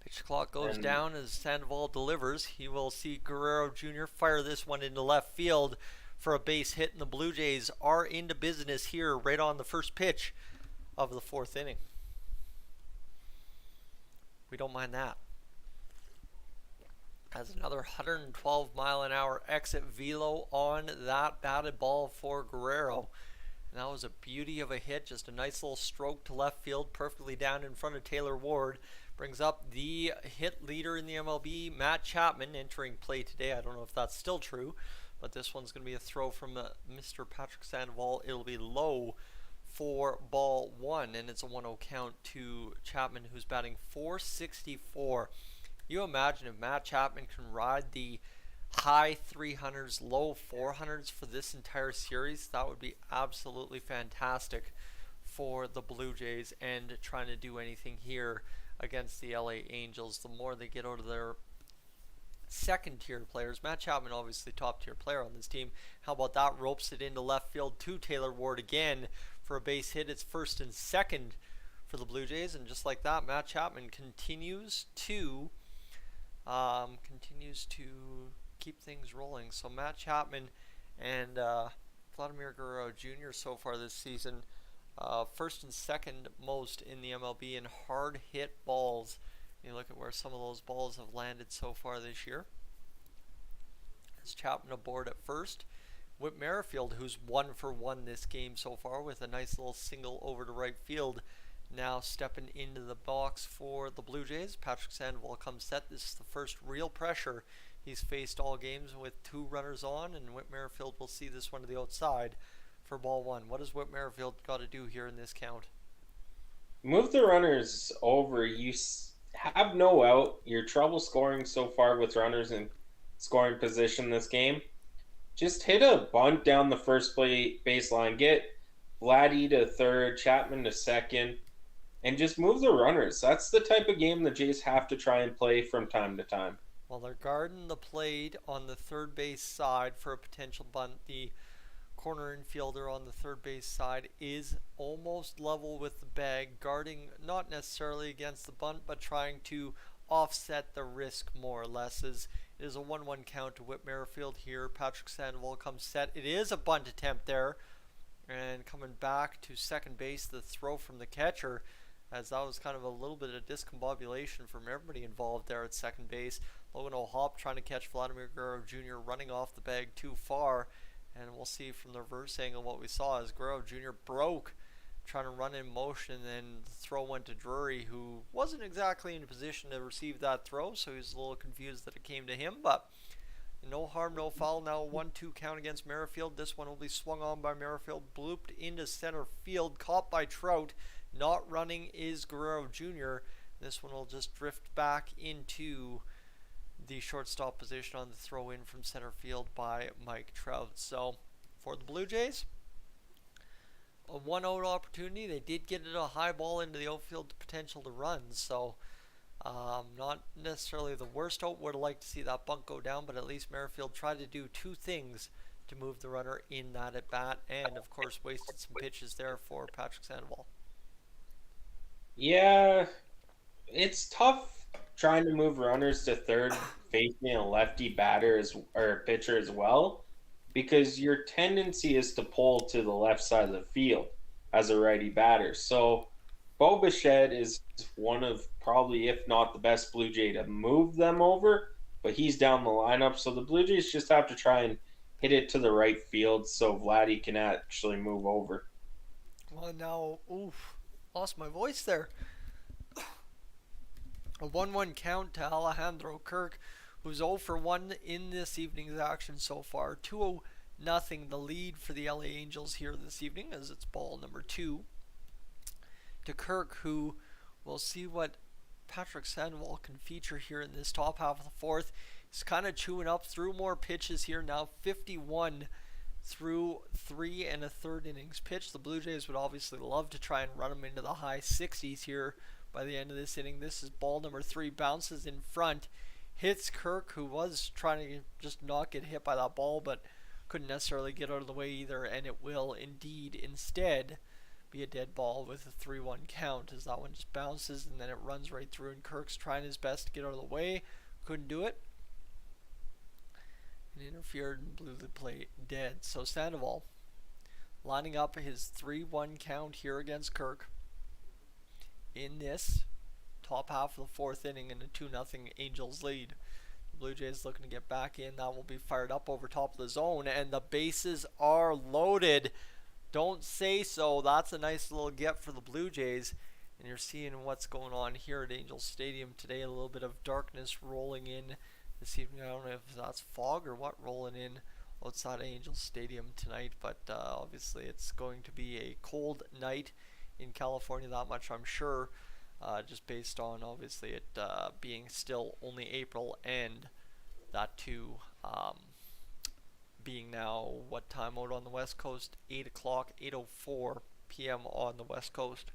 Pitch clock goes down as Sandoval delivers. He will see Guerrero Jr. fire this one into left field for a base hit, and the Blue Jays are into business here right on the first pitch of the 4th inning. We don't mind that. Has another 112-mile-an-hour exit velo on that batted ball for Guerrero. And that was a beauty of a hit, just a nice little stroke to left field, perfectly down in front of Taylor Ward. Brings up the hit leader in the MLB, Matt Chapman, entering play today. I don't know if that's still true, but this one's going to be a throw from Mr. Patrick Sandoval. It'll be low for ball one, and it's a 1-0 count to Chapman, who's batting .464. You imagine if Matt Chapman can ride the high 300s, low 400s for this entire series, that would be absolutely fantastic for the Blue Jays and trying to do anything here against the LA Angels. The more they get out of their second tier players, Matt Chapman obviously top tier player on this team. How about that? Ropes it into left field to Taylor Ward again for a base hit. It's first and second for the Blue Jays, and just like that, Matt Chapman continues to keep things rolling. So Matt Chapman and Vladimir Guerrero Jr. so far this season, first and second most in the MLB in hard hit balls. You look at where some of those balls have landed so far this year. As Chapman aboard at first. Whit Merrifield, who's 1 for 1 this game so far with a nice little single over to right field, now stepping into the box for the Blue Jays. Patrick Sandoval comes set. This is the first real pressure he's faced all games with 2 runners on, and Whit Merrifield will see this one to the outside for ball 1. What has Whit Merrifield got to do here in this count? Move the runners over. You have no out. You're trouble scoring so far with runners in scoring position this game. Just hit a bunt down the first baseline. Get Vladdy to third, Chapman to second, and just move the runners. That's the type of game the Jays have to try and play from time to time. Well, they're guarding the plate on the third base side for a potential bunt. The corner infielder on the third base side is almost level with the bag, guarding not necessarily against the bunt, but trying to offset the risk more or less. It is a 1-1 count to Whit Merrifield here. Patrick Sandoval comes set. It is a bunt attempt there, and coming back to second base, the throw from the catcher, as that was kind of a little bit of discombobulation from everybody involved there at second base. Logan O'Hoppe trying to catch Vladimir Guerrero Jr. running off the bag too far. And we'll see from the reverse angle what we saw as Guerrero Jr. broke, trying to run in motion, and the throw went to Drury, who wasn't exactly in a position to receive that throw, so he was a little confused that it came to him. But no harm, no foul. Now a 1-2 count against Merrifield. This one will be swung on by Merrifield, blooped into center field, caught by Trout. Not running is Guerrero Jr. This one will just drift back into the shortstop position on the throw in from center field by Mike Trout. So for the Blue Jays, a 1-0 opportunity. They did get it a high ball into the outfield potential to run. So not necessarily the worst out. Would have liked to see that bunt go down, but at least Merrifield tried to do 2 things to move the runner in that at bat, and of course wasted some pitches there for Patrick Sandoval. Yeah, it's tough trying to move runners to third, facing a lefty pitcher as well, because your tendency is to pull to the left side of the field as a righty batter. So Bo Bichette is one of probably, if not the best Blue Jay to move them over, but he's down the lineup. So the Blue Jays just have to try and hit it to the right field so Vladdy can actually move over. Well, now, lost my voice there. A 1-1 count to Alejandro Kirk, who's 0 for 1 in this evening's action so far. 2-0 the lead for the LA Angels here this evening, as it's ball number 2 to Kirk, who we'll see what Patrick Sandoval can feature here in this top half of the fourth. He's kind of chewing up through more pitches here now. 51 through 3 1/3 innings pitched. The Blue Jays would obviously love to try and run him into the high 60s here by the end of this inning. This is ball number 3, bounces in front, hits Kirk, who was trying to just not get hit by that ball, but couldn't necessarily get out of the way either, and it will indeed instead be a dead ball with a 3-1 count, as that one just bounces and then it runs right through, and Kirk's trying his best to get out of the way, couldn't do it, and interfered and blew the play dead. So Sandoval lining up his 3-1 count here against Kirk in this top half of the fourth inning in a 2-0 Angels lead. The Blue Jays looking to get back in. That will be fired up over top of the zone, and the bases are loaded. Don't say so. That's a nice little get for the Blue Jays, and you're seeing what's going on here at Angels Stadium today. A little bit of darkness rolling in this evening. I don't know if that's fog or what rolling in outside Angels Stadium tonight, but obviously it's going to be a cold night in California, that much I'm sure, just based on obviously it being still only April, and that too being now what time out on the West Coast? 8 o'clock, 8:04 p.m. on the West Coast.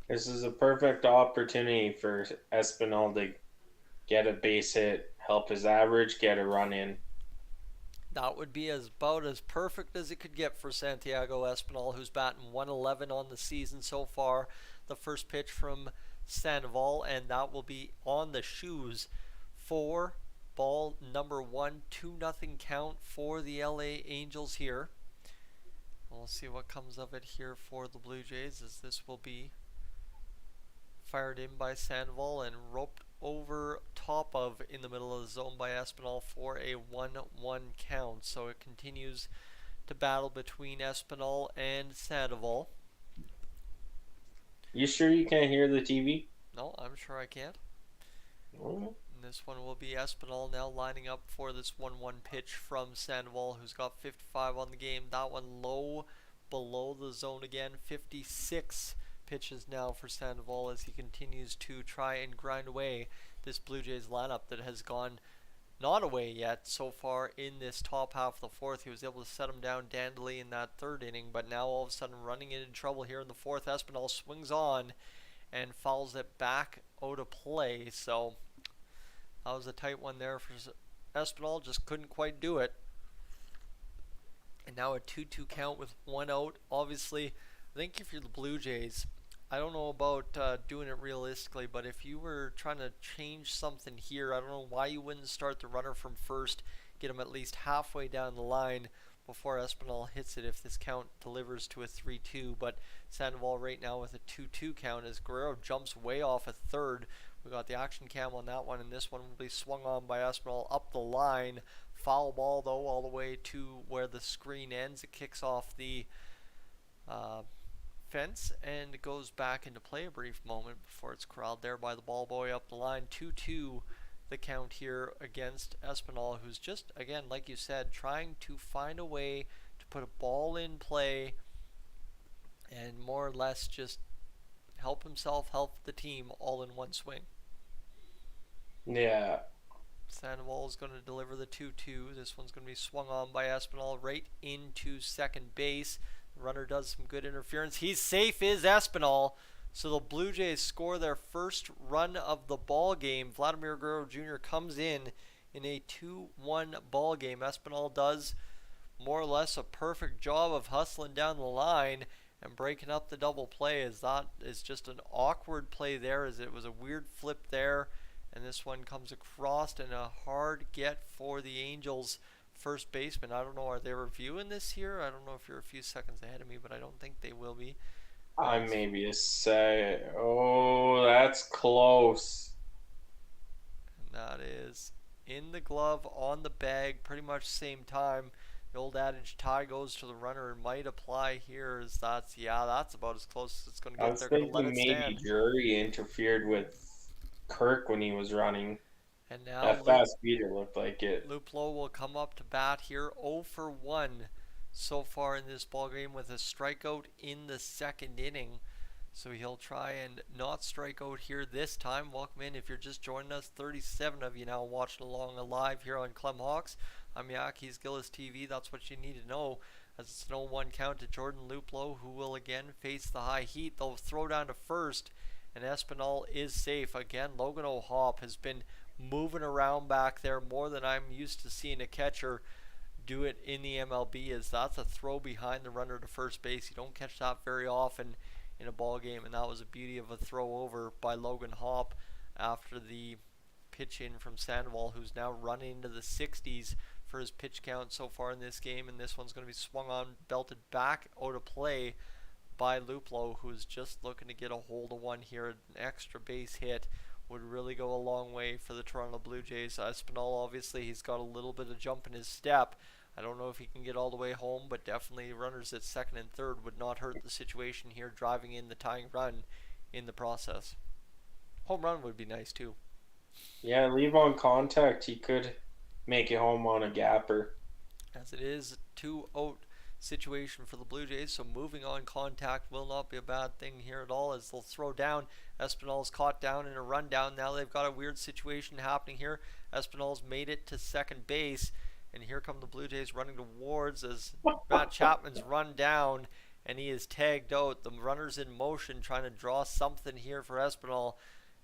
This is a perfect opportunity for Espinal to get a base hit, help his average, get a run in. That would be about as perfect as it could get for Santiago Espinal, who's batting 111 on the season so far. The first pitch from Sandoval, and that will be on the shoes for ball number 1. 2-0 count for the LA Angels here. We'll see what comes of it here for the Blue Jays, as this will be fired in by Sandoval and roped over top of in the middle of the zone by Espinal for a 1-1 count. So it continues to battle between Espinal and Sandoval. You sure you can't hear the TV? No, I'm sure I can't. Oh. And this one will be Espinal now lining up for this 1-1 pitch from Sandoval, who's got 55 on the game. That one low below the zone again. 56 pitches now for Sandoval as he continues to try and grind away this Blue Jays lineup that has gone not away yet so far in this top half of the fourth. He was able to set him down dandily in that third inning, but now all of a sudden running into trouble here in the fourth. Espinal swings on and fouls it back out of play. So that was a tight one there for Espinal, just couldn't quite do it. And now a 2-2 count with 1 out. Obviously, I think if you're the Blue Jays, I don't know about doing it realistically, but if you were trying to change something here, I don't know why you wouldn't start the runner from first, get him at least halfway down the line before Espinal hits it if this count delivers to a 3-2. But Sandoval right now with a 2-2 count as Guerrero jumps way off a third. We got the action cam on that one, and this one will be swung on by Espinal up the line. Foul ball though, all the way to where the screen ends. It kicks off the fence and goes back into play a brief moment before it's corralled there by the ball boy up the line. 2-2 the count here against Espinal, who's just, again, like you said, trying to find a way to put a ball in play and more or less just help himself, help the team all in one swing. Yeah. Sandoval is going to deliver the 2-2. This one's going to be swung on by Espinal right into second base. The runner does some good interference. He's safe, is Espinal. So the Blue Jays score their first run of the ball game. Vladimir Guerrero Jr. comes in a 2-1 ball game. Espinal does more or less a perfect job of hustling down the line and breaking up the double play, as that is just an awkward play there, as it was a weird flip there. And this one comes across and a hard get for the Angels first baseman. I don't know, are they reviewing this here? I don't know if you're a few seconds ahead of me, but I don't think they will be. I maybe a say. Oh, that's close. And that is in the glove, on the bag, pretty much same time. The old adage, tie goes to the runner, and might apply here, as that's about as close as it's going to get. They're going to let it stand. Maybe Drury interfered with Kirk when he was running. And now that fast speeder looked like it. Luplow will come up to bat here, 0 for 1 so far in this ball game with a strikeout in the second inning. So he'll try and not strike out here this time. Welcome in if you're just joining us. 37 of you now watching along live here on Clemhawks. I'm Yak, he's Gilles TV. That's what you need to know, as it's an 0-1 count to Jordan Luplow, who will again face the high heat. They'll throw down to first, and Espinal is safe. Again, Logan O'Hoppe has been moving around back there more than I'm used to seeing a catcher do it in the MLB, as that's a throw behind the runner to first base. You don't catch that very often in a ball game, and that was a beauty of a throw over by Logan Hoppe after the pitch in from Sandoval, who's now running into the 60s for his pitch count so far in this game. And this one's going to be swung on, belted back out of play by Luplow, who's just looking to get a hold of one here. An extra base hit would really go a long way for the Toronto Blue Jays. Espinal, obviously, he's got a little bit of jump in his step. I don't know if he can get all the way home, but definitely runners at second and third would not hurt the situation here, driving in the tying run in the process. Home run would be nice too. Yeah, leave on contact. He could make it home on a gapper. as it is a 2-out situation for the Blue Jays, so moving on contact will not be a bad thing here at all, as they'll throw down. Espinal's caught down in a rundown. Now they've got a weird situation happening here. Espinal's made it to second base, and here come the Blue Jays running towards as Matt Chapman's run down, and he is tagged out. The runner's in motion trying to draw something here for Espinal,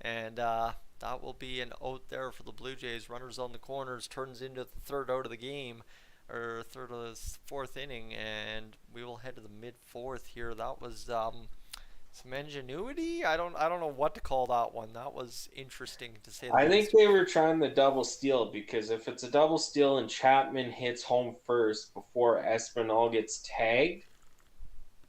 and that will be an out there for the Blue Jays. Runners on the corners, turns into the third out of the game, or third of the fourth inning, and we will head to the mid-fourth here. That was some ingenuity. I don't know what to call that one. That was interesting to say the I least. think they were trying the double steal, because if it's a double steal and Chapman hits home first before Espinal gets tagged,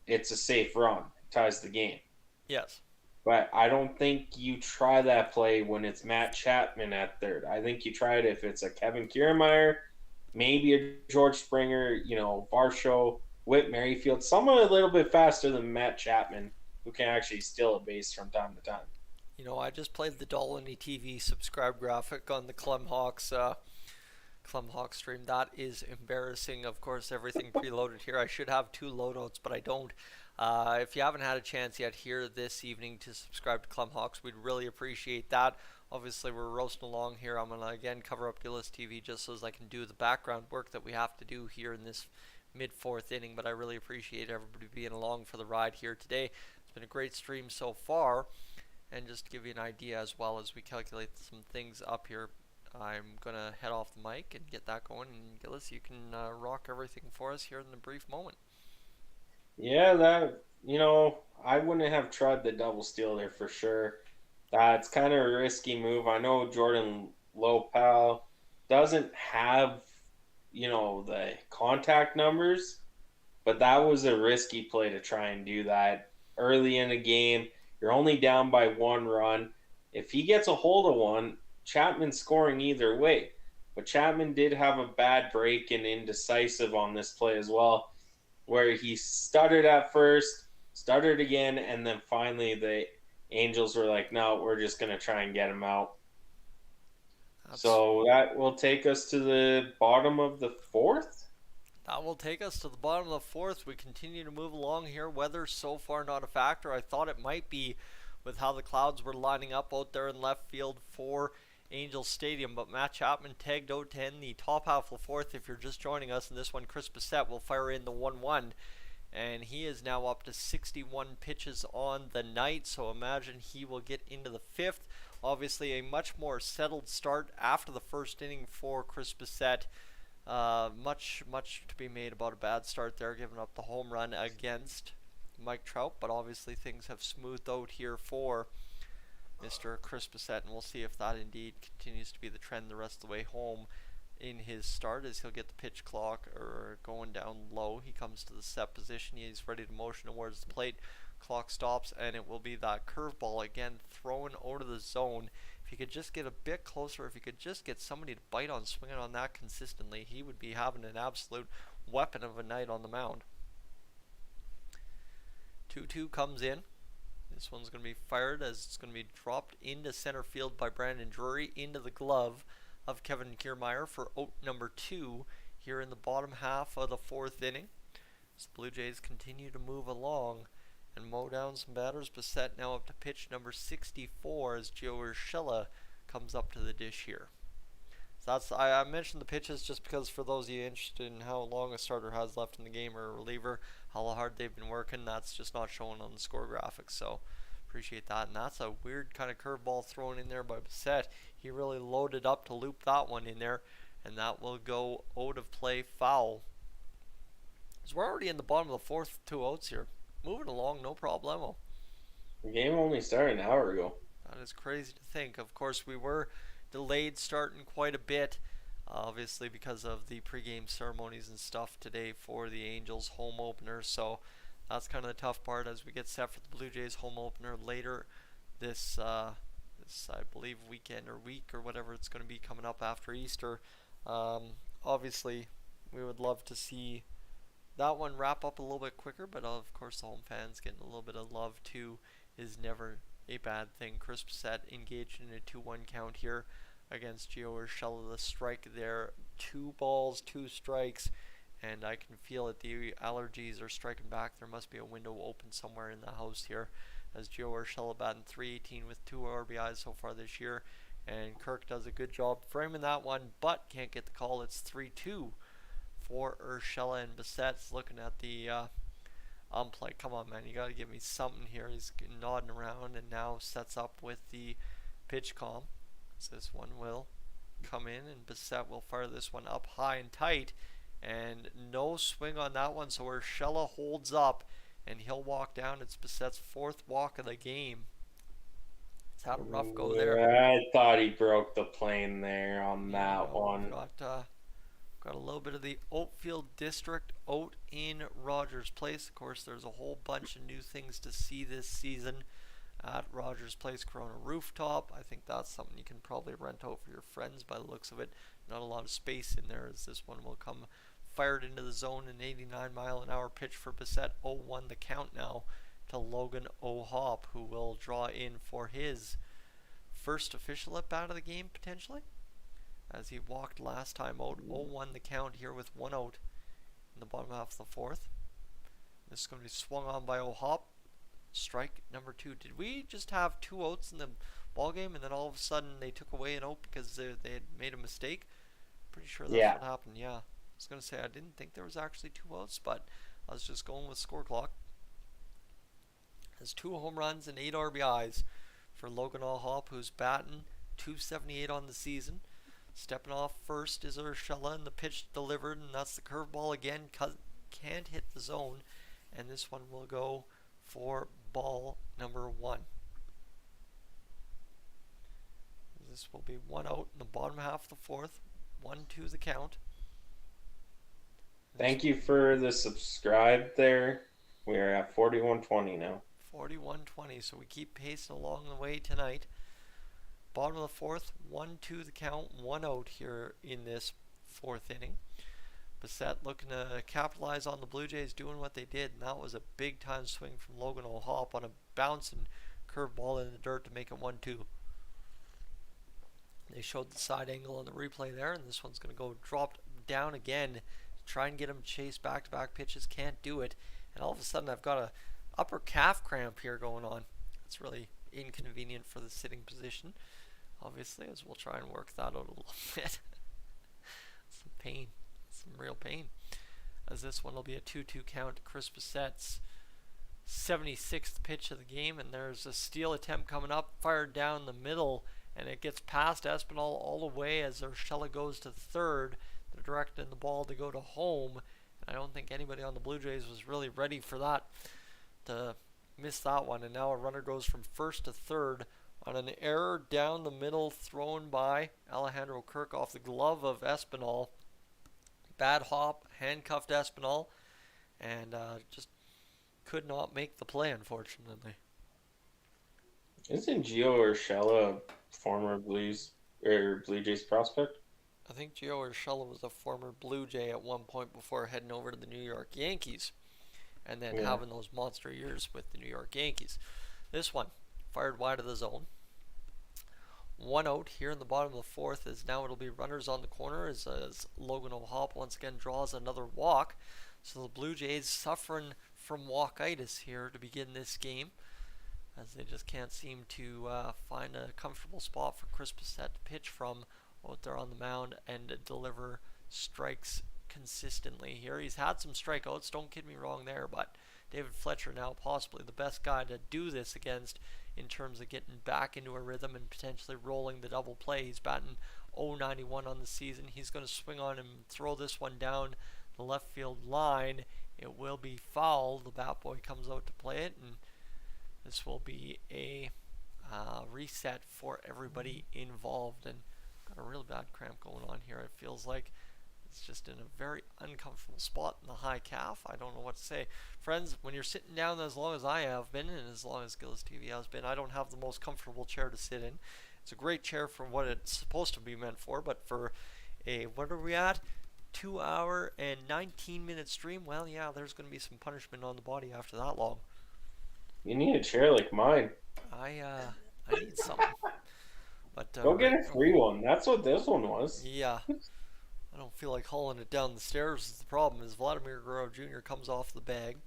it's a safe run. It ties the game. Yes. But I don't think you try that play when it's Matt Chapman at third. I think you try it if it's a Kevin Kiermaier, maybe a George Springer, Varsho, Whit Merrifield, someone a little bit faster than Matt Chapman who can actually steal a base from time to time. I just played the Dolany TV subscribe graphic on the Clemhawks stream. That is embarrassing. Of course, everything preloaded here. I should have 2 loadouts, but I don't. If you haven't had a chance yet here this evening to subscribe to Clemhawks, we'd really appreciate that. Obviously, we're roasting along here. I'm going to, again, cover up JAYS TV just so as I can do the background work that we have to do here in this mid-fourth inning, but I really appreciate everybody being along for the ride here today. It's been a great stream so far, and just to give you an idea as well as we calculate some things up here, I'm going to head off the mic and get that going, and Gilles, you can rock everything for us here in a brief moment. Yeah, I wouldn't have tried the double steal there for sure. It's kind of a risky move. I know Jordan Lopal doesn't have, the contact numbers, but that was a risky play to try and do that early in the game. You're only down by 1 run. If he gets a hold of one, Chapman's scoring either way. But Chapman did have a bad break and indecisive on this play as well, where he stuttered at first, stuttered again, and then finally the Angels were like, no, we're just going to try and get him out. So that will take us to the bottom of the 4th. That will take us to the bottom of the 4th. We continue to move along here. Weather so far not a factor. I thought it might be with how the clouds were lining up out there in left field for Angels Stadium, but Matt Chapman tagged out to end the top half of the 4th. If you're just joining us in this one, Chris Bissett will fire in the 1-1, and he is now up to 61 pitches on the night, so imagine he will get into the 5th. Obviously a much more settled start after the first inning for Chris Bissett. Much to be made about a bad start there, giving up the home run against Mike Trout, but obviously things have smoothed out here for Mr. Chris Bissett, and we'll see if that indeed continues to be the trend the rest of the way home in his start, as he'll get the pitch clock going down low. He comes to the set position. He's ready to motion towards the plate. Clock stops, and it will be that curveball again thrown out of the zone. If he could just get a bit closer, if he could just get somebody to bite on swinging on that consistently, he would be having an absolute weapon of a night on the mound. 2-2 comes in. This one's going to be fired as it's going to be dropped into center field by Brandon Drury, into the glove of Kevin Kiermaier for out number 2 here in the bottom half of the 4th inning. As the Blue Jays continue to move along and mow down some batters. Bissett now up to pitch number 64 as Gio Urshela comes up to the dish here. So I mentioned the pitches just because for those of you interested in how long a starter has left in the game or a reliever, how hard they've been working, that's just not shown on the score graphics. So appreciate that. And that's a weird kind of curveball thrown in there by Bissett. He really loaded up to loop that one in there, and that will go out of play, foul. So we're already in the bottom of the 4th, 2 outs here. Moving along, no problemo. The game only started an hour ago. That is crazy to think. Of course, we were delayed starting quite a bit, obviously because of the pregame ceremonies and stuff today for the Angels home opener. So that's kind of the tough part as we get set for the Blue Jays home opener later this I believe weekend or week or whatever it's going to be coming up after Easter. Obviously, we would love to see that one wrap up a little bit quicker, but of course the home fans getting a little bit of love too is never a bad thing. Chris Bissett engaged in a 2-1 count here against Gio Urshela. The strike there, 2 balls, 2 strikes, and I can feel it. The allergies are striking back. There must be a window open somewhere in the house here, as Gio Urshela batting .318 with 2 RBIs so far this year, and Kirk does a good job framing that one, but can't get the call. It's 3-2 for Urshela, and Bissett's looking at the play. Come on, man, you got to give me something here. He's nodding around and now sets up with the pitch calm. So this one will come in, and Bissett will fire this one up high and tight, and no swing on that one, so Urshela holds up and he'll walk down. It's Bissett's 4th walk of the game. He's had a rough go there. I thought he broke the plane there on that one. Got a little bit of the Oatfield District out in Rogers Place. Of course, there's a whole bunch of new things to see this season at Rogers Place Corona Rooftop. I think that's something you can probably rent out for your friends by the looks of it. Not a lot of space in there, as this one will come fired into the zone. An 89-mile-an-hour pitch for Bissett. 0-1 the count now to Logan O'Hop, who will draw in for his first official at-bat of the game, potentially, as he walked last time out. 0-1 the count here with 1 out in the bottom half of the 4th. This is going to be swung on by O'Hop. Strike number 2. Did we just have 2 outs in the ball game, and then all of a sudden they took away an out because they had made a mistake? Pretty sure that's what happened. Yeah, I was going to say I didn't think there was actually 2 outs, but I was just going with score clock. Has 2 home runs and 8 RBIs for Logan O'Hop, who's batting .278 on the season. Stepping off first is Urshela, and the pitch delivered, and that's the curveball again. Can't hit the zone, and this one will go for ball number 1. This will be 1 out in the bottom half of the 4th. 1-2 the count. Thank you for the subscribe there. We are at 4120 now. 41-20, so we keep pacing along the way tonight. Bottom of the 4th, 1-2 the count, 1 out here in this 4th inning. Bissett looking to capitalize on the Blue Jays doing what they did, and that was a big time swing from Logan O'Hop on a bouncing curveball in the dirt to make it 1-2. They showed the side angle on the replay there, and this one's going to go dropped down again. Try and get him to chase back-to-back pitches, can't do it, and all of a sudden I've got a upper calf cramp here going on. It's really inconvenient for the sitting position, obviously, as we'll try and work that out a little bit. Some pain, some real pain, as this one will be a 2-2 count to Chris Bissett's 76th pitch of the game, and there's a steal attempt coming up, fired down the middle, and it gets past Espinal all the way as Urshela goes to third. They're directing the ball to go to home, and I don't think anybody on the Blue Jays was really ready for that, to miss that one. And now a runner goes from first to third on an error down the middle thrown by Alejandro Kirk off the glove of Espinal. Bad hop, handcuffed Espinal, and just could not make the play, unfortunately. Isn't Gio Urshela a former Blue Jays prospect? I think Gio Urshela was a former Blue Jay at one point before heading over to the New York Yankees, and then having those monster years with the New York Yankees. This one, fired wide of the zone. 1 out here in the bottom of the 4th, as now it'll be runners on the corner as Logan O'Hop once again draws another walk. So the Blue Jays suffering from walkitis here to begin this game, as they just can't seem to find a comfortable spot for Chris Bissett to pitch from out there on the mound and deliver strikes consistently here. He's had some strikeouts, don't get me wrong there, but David Fletcher now possibly the best guy to do this against in terms of getting back into a rhythm and potentially rolling the double play. He's batting .091 on the season. He's going to swing on and throw this one down the left field line. It will be foul. The bat boy comes out to play it, and this will be a reset for everybody involved. And got a real bad cramp going on here. It feels like it's just in a very uncomfortable spot in the high calf. I don't know what to say. Friends, when you're sitting down as long as I have been, and as long as Gilles TV has been, I don't have the most comfortable chair to sit in. It's a great chair for what it's supposed to be meant for, but for a, what are we at? 2 hour and 19 minute stream? Well, yeah, there's going to be some punishment on the body after that long. You need a chair like mine. I need something. But go get a free one. That's what this one was. Yeah. I don't feel like hauling it down the stairs is the problem. Is Vladimir Guerrero Jr. comes off the bag.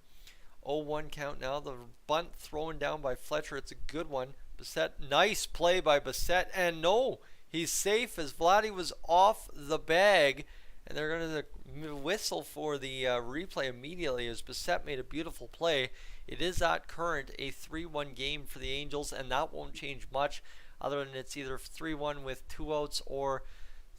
0-1 count now. The bunt thrown down by Fletcher. It's a good one. Bissett, nice play by Bissett. And no, he's safe as Vladdy was off the bag. And they're going to whistle for the replay immediately as Bissett made a beautiful play. It is at current a 3-1 game for the Angels, and that won't change much other than it's either 3-1 with 2 outs or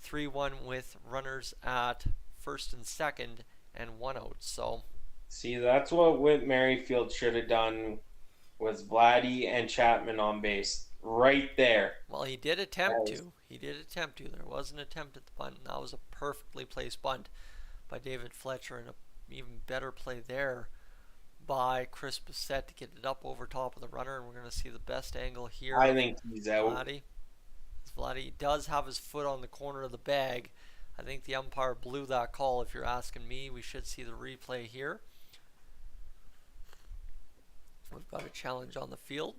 3-1 with runners at first and second and 1 out. So, see, that's what Whit Merrifield should have done, was Vladdy and Chapman on base right there. well, he did attempt to. There was an attempt at the bunt, and that was a perfectly placed bunt by David Fletcher, and an even better play there by Chris Bissett to get it up over top of the runner. And we're going to see the best angle here. I think he's out. Vladdy does have his foot on the corner of the bag. I think the umpire blew that call, if you're asking me. We should see the replay here. We've got a challenge on the field.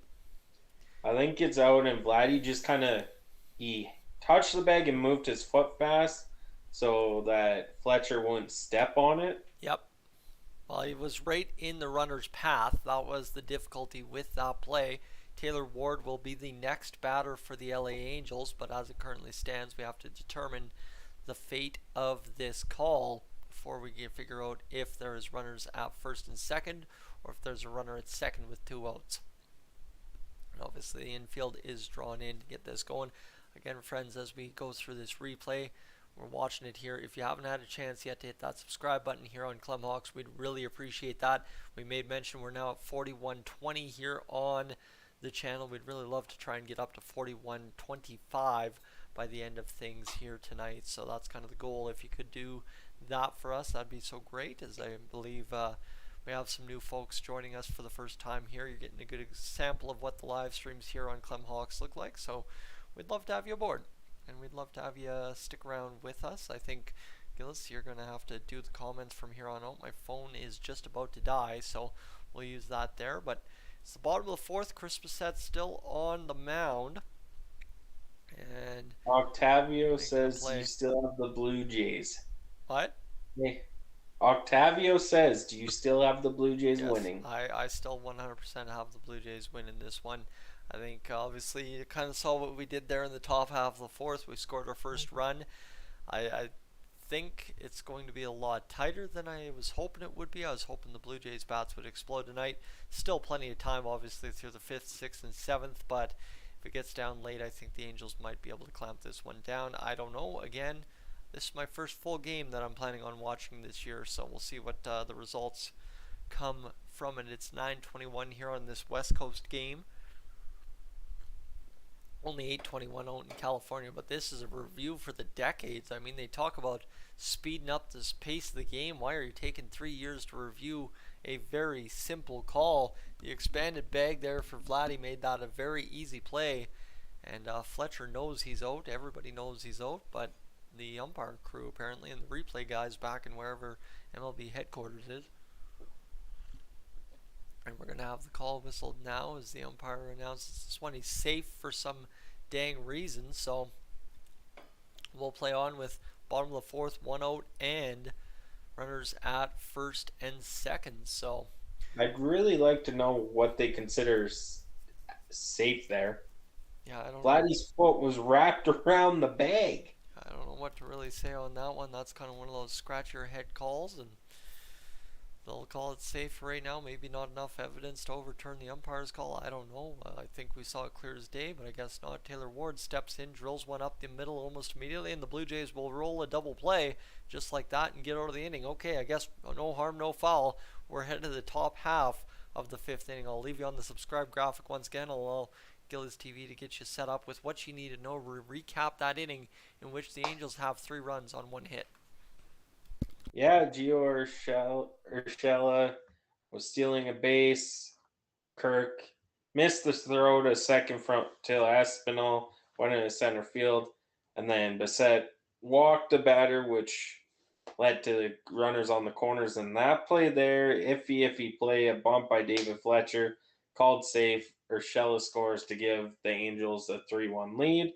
I think it's out, and Vladdy just he touched the bag and moved his foot fast so that Fletcher wouldn't step on it. Yep. Well, he was right in the runner's path. That was the difficulty with that play. Taylor Ward will be the next batter for the LA Angels, but as it currently stands, we have to determine the fate of this call before we can figure out if there is runners at first and second, or if there's a runner at second with 2 outs. And obviously the infield is drawn in to get this going. Again, friends, as we go through this replay, we're watching it here. If you haven't had a chance yet to hit that subscribe button here on Clemhawks, we'd really appreciate that. We made mention we're now at 4120 here on the channel. We'd really love to try and get up to 4125 by the end of things here tonight. So that's kind of the goal. If you could do that for us, that'd be so great, as I believe we have some new folks joining us for the first time here. You're getting a good sample of what the live streams here on Clemhawks look like. So we'd love to have you aboard, and we'd love to have you stick around with us. I think, Gilles, you're going to have to do the comments from here on out. My phone is just about to die, so we'll use that there. But it's the bottom of the fourth. Chris Bissett still on the mound. And Octavio says you still have the Blue Jays. What? Hey, Octavio says, do you still have the Blue Jays winning? I still 100% have the Blue Jays winning this one. I think obviously you kind of saw what we did there in the top half of the fourth. We scored our first run. I think it's going to be a lot tighter than I was hoping it would be. I was hoping the Blue Jays bats would explode tonight. Still plenty of time, obviously, through the 5th, 6th, and 7th, but if it gets down late, I think the Angels might be able to clamp this one down. I don't know. Again, this is my first full game that I'm planning on watching this year, so we'll see what the results come from it. It's 9:21 here on this West Coast game. Only 8:21 out in California, but this is a review for the decades. I mean, they talk about speeding up this pace of the game. Why are you taking 3 years to review a very simple call? The expanded bag there for Vladdy made that a very easy play, and Fletcher knows he's out. Everybody knows he's out, but the umpire crew apparently, and the replay guys back in wherever MLB headquarters is. And we're going to have the call whistled now as the umpire announces this one. He's safe for some dang reason, so we'll play on with bottom of the fourth, 1 out, and runners at first and second. So I'd really like to know what they consider safe there. Yeah, I don't Vladdy's foot was wrapped around the bag. I don't know what to really say on that one. That's kind of one of those scratch your head calls, and they'll call it safe right now. Maybe not enough evidence to overturn the umpire's call. I don't know. I think we saw it clear as day, but I guess not. Taylor Ward steps in, drills one up the middle almost immediately, and the Blue Jays will roll a double play just like that and get out of the inning. Okay, I guess no harm, no foul. We're headed to the top half of the 5th inning. I'll leave you on the subscribe graphic once again. I'll allow JAYS TV to get you set up with what you need to know. Recap that inning in which the Angels have 3 runs on 1 hit. Yeah, Gio Urshela was stealing a base. Kirk missed the throw to second from till Espinal went into center field, and then Bissett walked the batter, which led to runners on the corners. And that play there, iffy play, a bump by David Fletcher, called safe. Urshela scores to give the Angels a 3-1 lead.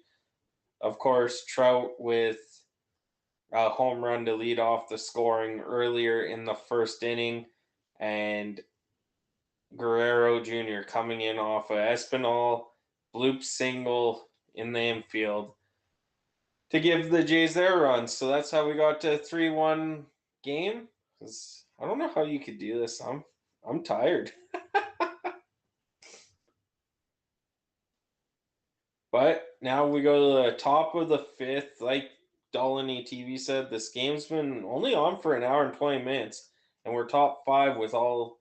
Of course, Trout with a home run to lead off the scoring earlier in the first inning, and Guerrero Jr. coming in off a Espinal bloop single in the infield to give the Jays their run. So that's how we got to a 3-1 game. I don't know how you could do this. I'm tired. But now we go to the top of the fifth. Like Dolany TV said, this game's been only on for an hour and 20 minutes, and we're top five with all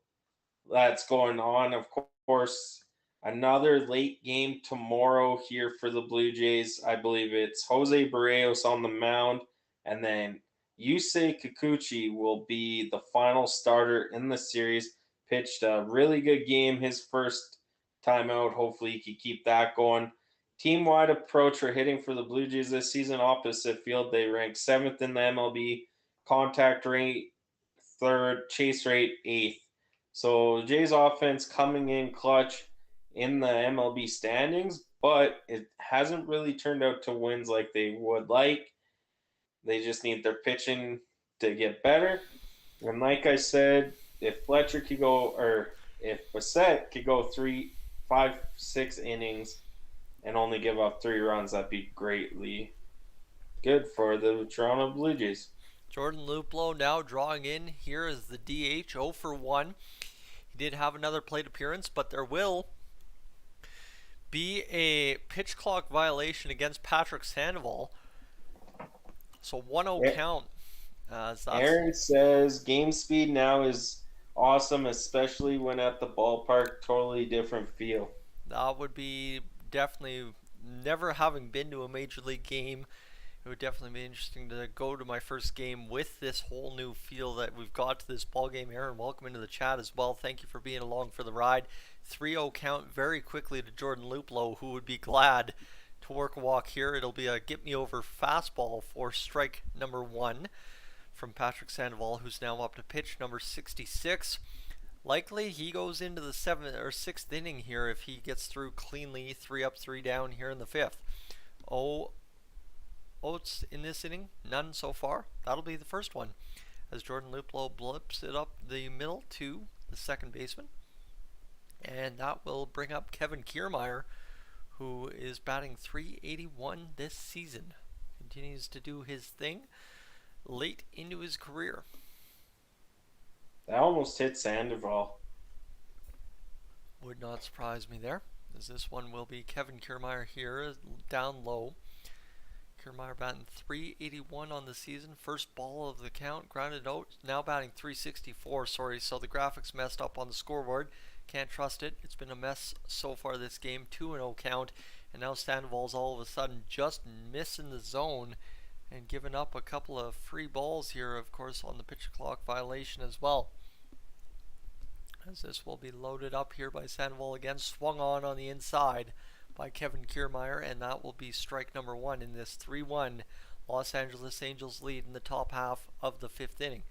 that's going on. Of course, another late game tomorrow here for the Blue Jays. I believe it's Jose Barrios on the mound, and then Yusei Kikuchi will be the final starter in the series. Pitched a really good game his first time out. Hopefully, he can keep that going. Team-wide approach for hitting for the Blue Jays this season opposite field. They rank 7th in the MLB. Contact rate 3rd, chase rate 8th. So Jays offense coming in clutch in the MLB standings, but it hasn't really turned out to wins like they would like. They just need their pitching to get better. And like I said, if Fletcher could go, or if Bassett could go 3, 5, 6 innings and only give up 3 runs, that'd be greatly good for the Toronto Blue Jays. Jordan Luplow now drawing in here as the DH, 0 for 1. He did have another plate appearance, but there will be a pitch clock violation against Patrick Sandoval. So 1-0 count. Aaron says game speed now is awesome, especially when at the ballpark. Totally different feel. That would be definitely, never having been to a major league game, it would definitely be interesting to go to my first game with this whole new feel that we've got to this ball game. Aaron, welcome into the chat as well. Thank you for being along for the ride. 3-0 count very quickly to Jordan Luplow, who would be glad to work a walk here. It'll be a get me over fastball for strike number 1 from Patrick Sandoval, who's now up to pitch number 66. Likely he goes into the 7th or 6th inning here if he gets through cleanly. 3 up, 3 down here in the 5th. Oates in this inning, none so far. That'll be the first one as Jordan Luplow blips it up the middle to the second baseman. And that will bring up Kevin Kiermaier, who is batting .381 this season. Continues to do his thing late into his career. That almost hit Sandoval. Would not surprise me there, as this one will be Kevin Kiermaier here, down low. Kiermaier batting .381 on the season. First ball of the count, grounded out. Now batting .364, sorry, so the graphics messed up on the scoreboard. Can't trust it. It's been a mess so far this game. 2-0 count, and now Sandoval's all of a sudden just missing the zone and giving up a couple of free balls here, of course, on the pitch clock violation as well. As this will be loaded up here by Sandoval again, swung on the inside by Kevin Kiermaier, and that will be strike number 1 in this 3-1 Los Angeles Angels lead in the top half of the 5th inning.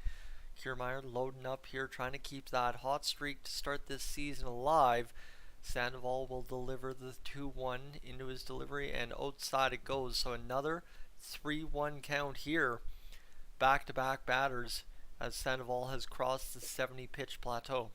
Kiermaier loading up here, trying to keep that hot streak to start this season alive. Sandoval will deliver the 2-1 into his delivery, and outside it goes. So another 3-1 count here. Back-to-back batters as Sandoval has crossed the 70 pitch plateau.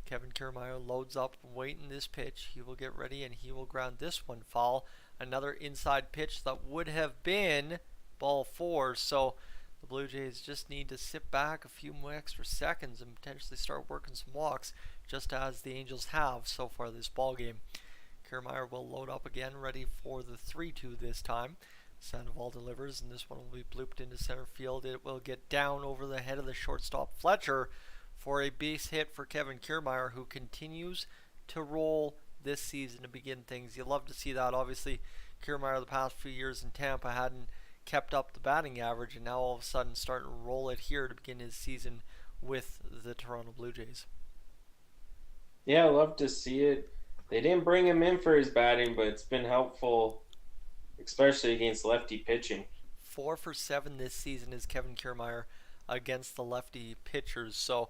Kevin Kiermaier loads up, waiting this pitch. He will get ready and he will ground this one foul. Another inside pitch that would have been ball 4. So the Blue Jays just need to sit back a few more extra seconds and potentially start working some walks, just as the Angels have so far this ball game. Kiermaier will load up again, ready for the 3-2 this time. Sandoval delivers, and this one will be blooped into center field. It will get down over the head of the shortstop Fletcher for a base hit for Kevin Kiermaier, who continues to roll this season to begin things. You love to see that. Obviously, Kiermaier the past few years in Tampa hadn't kept up the batting average, and now all of a sudden starting to roll it here to begin his season with the Toronto Blue Jays. Yeah, I love to see it. They didn't bring him in for his batting, but it's been helpful, especially against lefty pitching. 4 for 7 this season is Kevin Kiermaier against the lefty pitchers, so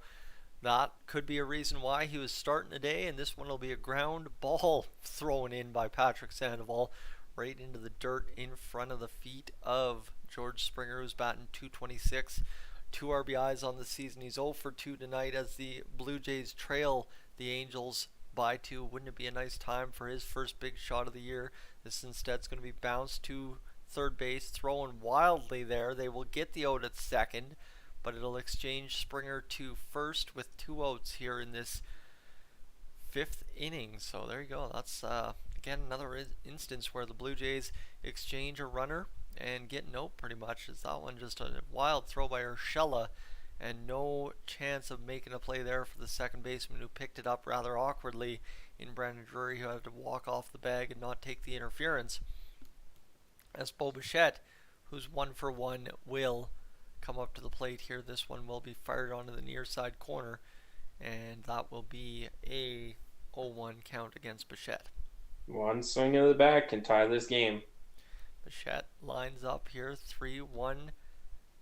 that could be a reason why he was starting today. And this one will be a ground ball thrown in by Patrick Sandoval right into the dirt in front of the feet of George Springer, who's batting .226, 2 RBIs on the season. He's 0 for 2 tonight as the Blue Jays trail the Angels by 2. Wouldn't it be a nice time for his first big shot of the year? This instead's going to be bounced to third base, throwing wildly there. They will get the out at second, but it'll exchange Springer to first with 2 outs here in this 5th inning. So there you go. That's again another instance where the Blue Jays exchange a runner and get an out pretty much. Is that one just a wild throw by Urshela and no chance of making a play there for the second baseman, who picked it up rather awkwardly in Brandon Drury, who had to walk off the bag and not take the interference. As Bo Bichette, who's 1 for 1, will come up to the plate here. This one will be fired onto the near side corner, and that will be a 0-1 count against Bichette. One swing of the bat can tie this game. Bichette lines up here, 3-1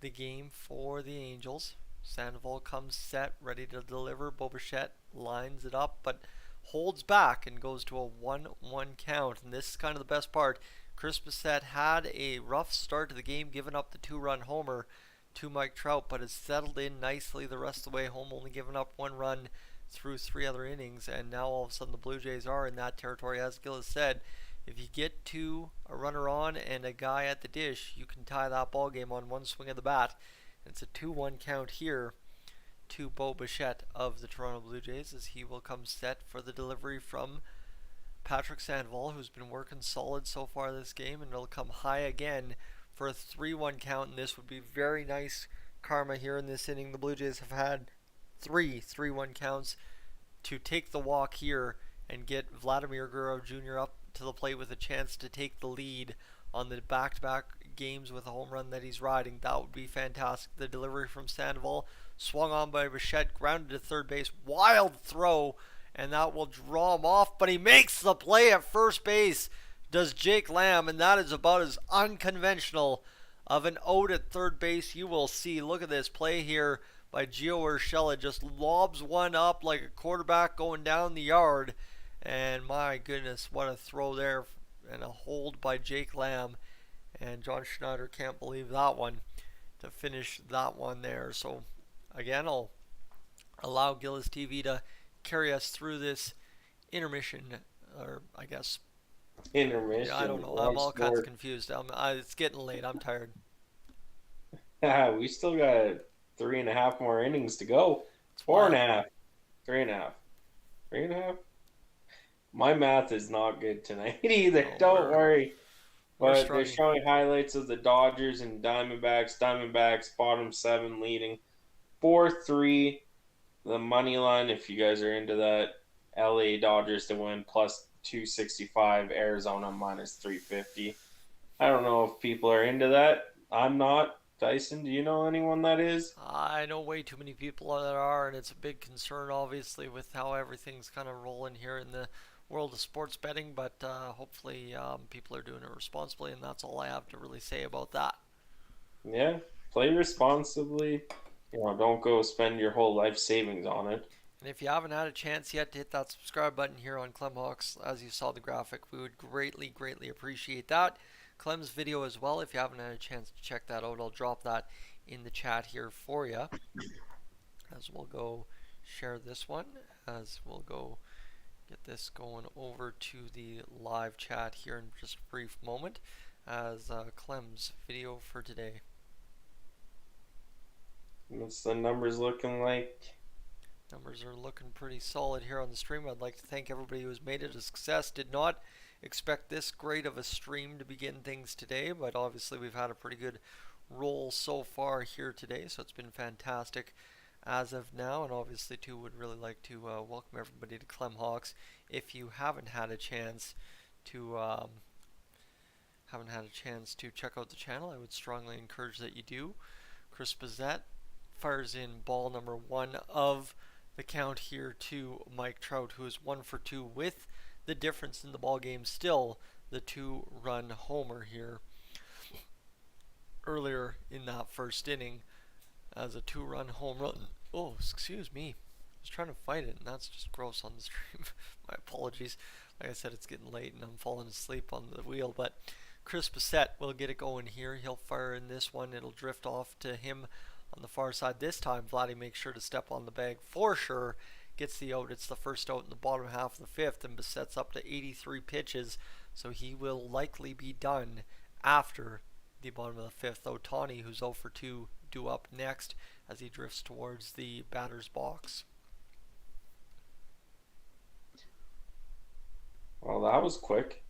the game for the Angels. Sandoval comes set, ready to deliver. Bo Bichette lines it up, but holds back and goes to a 1-1 count. And this is kind of the best part. Chris Bissett had a rough start to the game, giving up the 2-run homer to Mike Trout, but has settled in nicely the rest of the way home, only giving up 1 run through 3 other innings. And now all of a sudden the Blue Jays are in that territory. As Gil has said, if you get to a runner on and a guy at the dish, you can tie that ball game on 1 swing of the bat. It's a 2-1 count here to Bo Bichette of the Toronto Blue Jays, as he will come set for the delivery from Patrick Sandoval, who's been working solid so far this game, and it'll come high again for a 3-1 count. And this would be very nice karma here in this inning. The Blue Jays have had 3 3-1 counts. To take the walk here and get Vladimir Guerrero Jr. up to the plate with a chance to take the lead on the back-to-back games with a home run that he's riding, that would be fantastic. The delivery from Sandoval, swung on by Bichette, grounded to third base, wild throw, and that will draw him off, but he makes the play at first base, does Jake Lamb, and that is about as unconventional of an out at third base you will see. Look at this play here by Gio Urshela, just lobs one up like a quarterback going down the yard, and my goodness, what a throw there, and a hold by Jake Lamb. And John Schneider can't believe that one to finish that one there. So again, I'll allow Gilles TV to carry us through this intermission, or I guess intermission. I don't know. I'm all kinds of confused. It's getting late. I'm tired. We still got 3.5 more innings to go. 4.5. 3.5. 3.5. My math is not good tonight either. Don't worry. But they're showing highlights of the Dodgers and Diamondbacks. Diamondbacks bottom 7 leading 4-3. The money line, if you guys are into that, LA Dodgers to win plus 265. Arizona minus 350. I don't know if people are into that. I'm not. Tyson, do you know anyone that is? I know way too many people that are, and it's a big concern, obviously, with how everything's kind of rolling here in the world of sports betting, but hopefully people are doing it responsibly, and that's all I have to really say about that. Yeah, play responsibly. Don't go spend your whole life savings on it. And if you haven't had a chance yet to hit that subscribe button here on Clemhawks, as you saw the graphic, we would greatly appreciate that. Clem's video as well, if you haven't had a chance to check that out, I'll drop that in the chat here for you. As we'll go share this one, as we'll go get this going over to the live chat here in just a brief moment, as Clem's video for today. What's the numbers looking like? Numbers are looking pretty solid here on the stream. I'd like to thank everybody who has made it a success. Did not expect this great of a stream to begin things today, but obviously we've had a pretty good roll so far here today, so it's been fantastic as of now. And obviously too, would really like to welcome everybody to Clemhawks. If you haven't had a chance to check out the channel, I would strongly encourage that you do. Chris Bissett fires in ball number 1 of the count here to Mike Trout, who is 1 for 2 with the difference in the ball game still the 2-run homer here earlier in that first inning, as a 2-run home run. Oh, excuse me. I was trying to fight it, and that's just gross on the stream. My apologies. Like I said, it's getting late, and I'm falling asleep on the wheel, but Chris Bissett will get it going here. He'll fire in this one. It'll drift off to him on the far side. This time, Vladdy makes sure to step on the bag for sure. Gets the out. It's the first out in the bottom half of the fifth, and Bissett's up to 83 pitches, so he will likely be done after the bottom of the fifth. Ohtani, who's 0 for 2, due up next as he drifts towards the batter's box. Well, that was quick.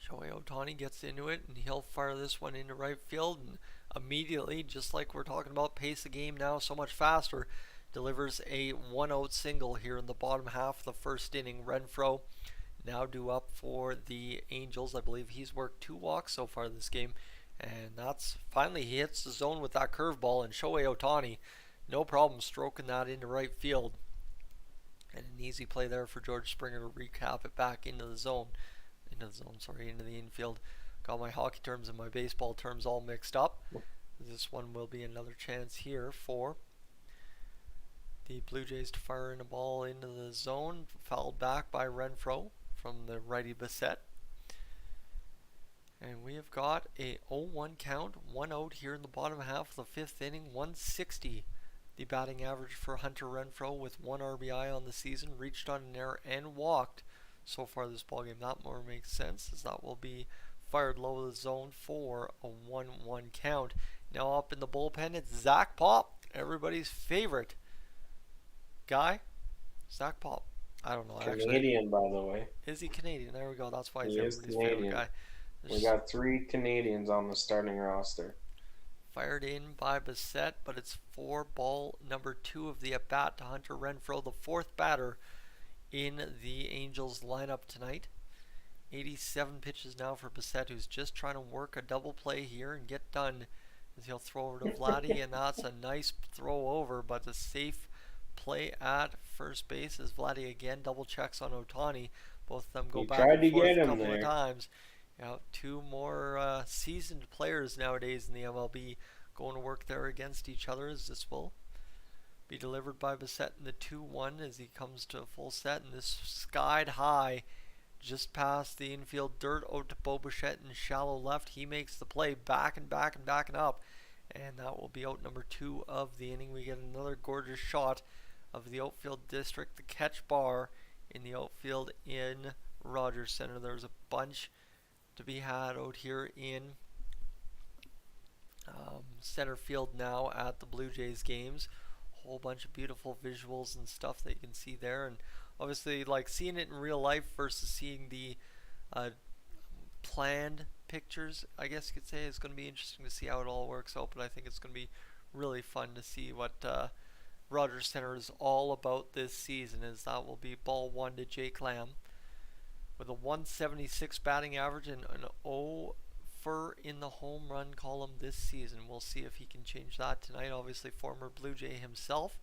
Shohei Ohtani gets into it, and he'll fire this one into right field, and immediately, just like we're talking about, pace of game now so much faster, delivers a 1-out single here in the bottom half of the first inning. Renfroe now due up for the Angels. I believe he's worked 2 walks so far this game, and that's finally he hits the zone with that curveball, and Shohei Ohtani, no problem stroking that into right field. And an easy play there for George Springer to recap it back into the zone. Into the infield. Got my hockey terms and my baseball terms all mixed up. This one will be another chance here for the Blue Jays to fire in a ball into the zone. Fouled back by Renfroe from the righty Bissett. And we have got a 0-1 count, 1 out here in the bottom half of the fifth inning. 160 the batting average for Hunter Renfroe with 1 RBI on the season. Reached on an error and walked so far this ballgame. That more makes sense, as that will be fired low of the zone for a 1-1 count. Now up in the bullpen, it's Zach Pop, everybody's favorite guy. Zach Pop. I don't know. Canadian, by the way. Is he Canadian? There we go. That's why he's He is everybody's favorite Canadian. guy. We got 3 Canadians on the starting roster. Fired in by Bissett, but it's for ball number 2 of the at-bat to Hunter Renfroe, the 4th batter in the Angels lineup tonight. 87 pitches now for Bissett, who's just trying to work a double play here and get done, as he'll throw over to Vladdy, and that's a nice throw over, but a safe play at first base as Vladdy again double checks on Ohtani. Both of them go back and forth a couple of times. You know, 2 more seasoned players nowadays in the MLB going to work there against each other, as this will be delivered by Bissett in the 2-1 as he comes to a full set, and this skied high just past the infield dirt out to Bo Bichette in shallow left. He makes the play back and up, and that will be out number 2 of the inning. We get another gorgeous shot of the outfield district, the catch bar in the outfield in Rogers Center. There's a bunch to be had out here in center field now at the Blue Jays games. Whole bunch of beautiful visuals and stuff that you can see there, and obviously like seeing it in real life versus seeing the planned pictures, I guess you could say, is going to be interesting to see how it all works out. But I think it's going to be really fun to see what Rogers Center is all about this season, as that will be ball 1 to Jake Lamb with a 176 batting average and an 0 for in the home run column this season. We'll see if he can change that tonight. Obviously former Blue Jay himself.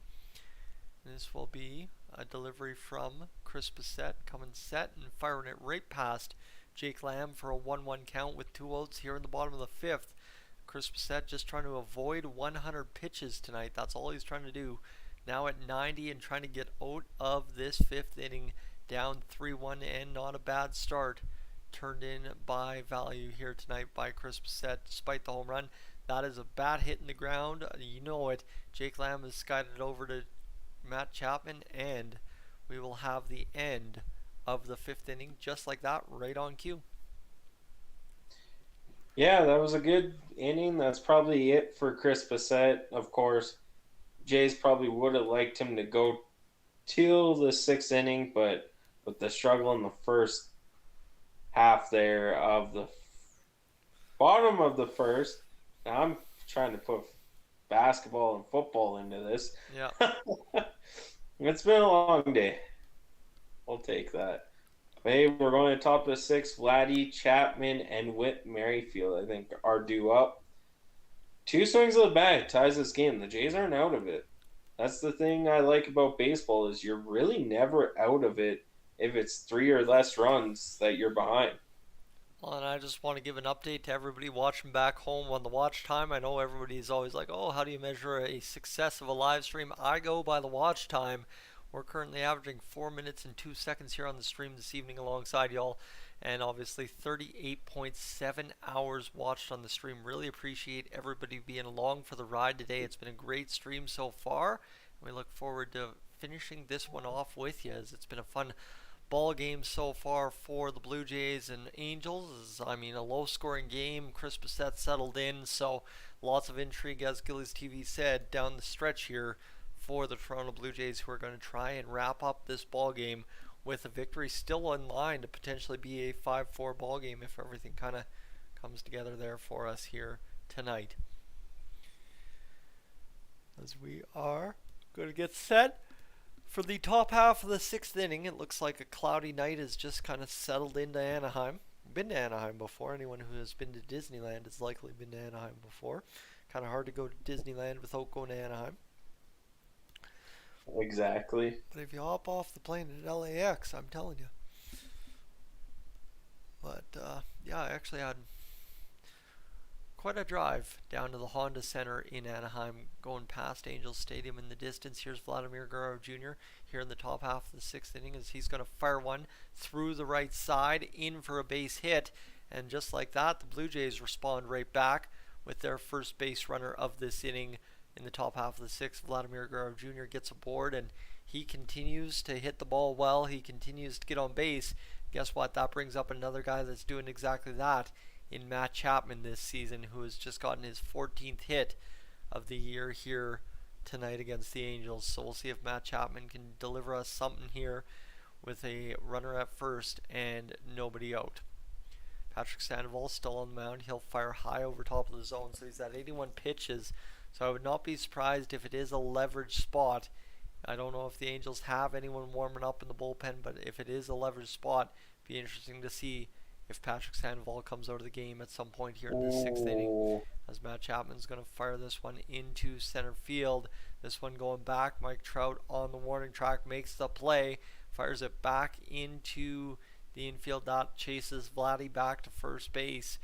And this will be a delivery from Chris Bissett, coming set and firing it right past Jake Lamb for a 1-1 count with 2 outs here in the bottom of the fifth. Chris Bissett just trying to avoid 100 pitches tonight. That's all he's trying to do. Now at 90 and trying to get out of this fifth inning, down 3-1, and not a bad start turned in by value here tonight by Chris Bissett despite the home run. That is a bat hit in the ground. You know it. Jake Lamb has skied it over to Matt Chapman, and we will have the end of the fifth inning just like that, right on cue. Yeah, that was a good inning. That's probably it for Chris Bissett. Of course, Jays probably would have liked him to go till the 6th inning, but with the struggle in the first half there of the bottom of the first, now I'm trying to put basketball and football into this. Yeah. It's been a long day. We'll take that. But hey, we're going to top of the 6th. Vladdy, Chapman, and Whit Merrifield, I think, are due up. 2 swings of the bat ties this game. The Jays aren't out of it. That's the thing I like about baseball, is you're really never out of it if it's 3 or less runs that you're behind. Well, and I just want to give an update to everybody watching back home on the watch time. I know everybody's always like, oh, how do you measure a success of a live stream? I go by the watch time. We're currently averaging 4 minutes and 2 seconds here on the stream this evening alongside y'all. And obviously 38.7 hours watched on the stream. Really appreciate everybody being along for the ride today. It's been a great stream so far. We look forward to finishing this one off with you, as it's been a fun ball game so far for the Blue Jays and Angels. I mean, a low-scoring game. Chris Bissett settled in, so lots of intrigue, as Gilles TV said, down the stretch here for the Toronto Blue Jays, who are going to try and wrap up this ball game with a victory still in line to potentially be a 5-4 ball game if everything kind of comes together there for us here tonight. As we are going to get set for the top half of the 6th inning. It looks like a cloudy night has just kind of settled into Anaheim. Been to Anaheim before. Anyone who has been to Disneyland has likely been to Anaheim before. Kind of hard to go to Disneyland without going to Anaheim. Exactly. But if you hop off the plane at LAX, I'm telling you. But yeah, I actually had quite a drive down to the Honda Center in Anaheim, going past Angels Stadium in the distance. Here's Vladimir Guerrero Jr. here in the top half of the 6th inning, as he's going to fire one through the right side in for a base hit. And just like that, the Blue Jays respond right back with their first base runner of this inning. In the top half of the 6th, Vladimir Guerrero Jr. gets aboard, and he continues to hit the ball well. He continues to get on base. Guess what? That brings up another guy that's doing exactly that in Matt Chapman this season, who has just gotten his 14th hit of the year here tonight against the Angels. So we'll see if Matt Chapman can deliver us something here with a runner at first and nobody out. Patrick Sandoval still on the mound. He'll fire high over top of the zone, so he's at 81 pitches. So I would not be surprised if it is a leverage spot. I don't know if the Angels have anyone warming up in the bullpen, but if it is a leverage spot, it'd be interesting to see if Patrick Sandoval comes out of the game at some point here in the 6th inning, as Matt Chapman's going to fire this one into center field. This one going back. Mike Trout on the warning track makes the play, fires it back into the infield. That chases Vladdy back to first base.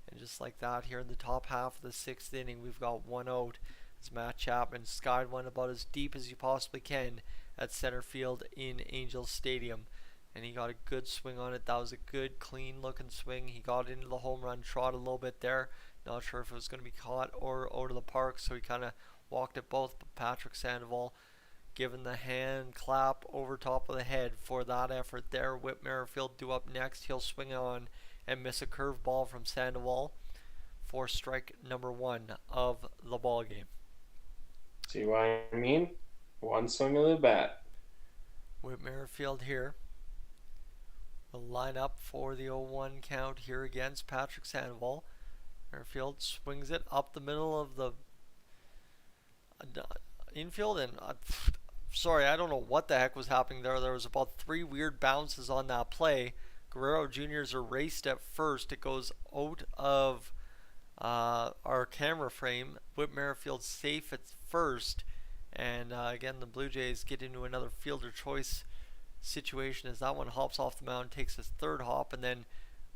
And just like that, here in the top half of the 6th inning, we've got one out as Matt Chapman skied one about as deep as you possibly can at center field in Angels Stadium. And he got a good swing on it. That was a good, clean-looking swing. He got into the home run trot a little bit there. Not sure if it was going to be caught or out of the park, so he kind of walked it both. But Patrick Sandoval giving the hand clap over top of the head for that effort there. Whit Merrifield due up next. He'll swing on and miss a curveball from Sandoval for strike number 1 of the ball game. See what I mean? One swing of the bat. Whit Merrifield here will line up for the 0-1 count here against Patrick Sandoval. Merrifield swings it up the middle of the infield, and sorry, I don't know what the heck was happening there. There was about 3 weird bounces on that play. Guerrero Jr.'s erased at first. It goes out of our camera frame. Whit Merrifield's safe at first. And again, the Blue Jays get into another fielder choice situation as that one hops off the mound, takes his 3rd hop, and then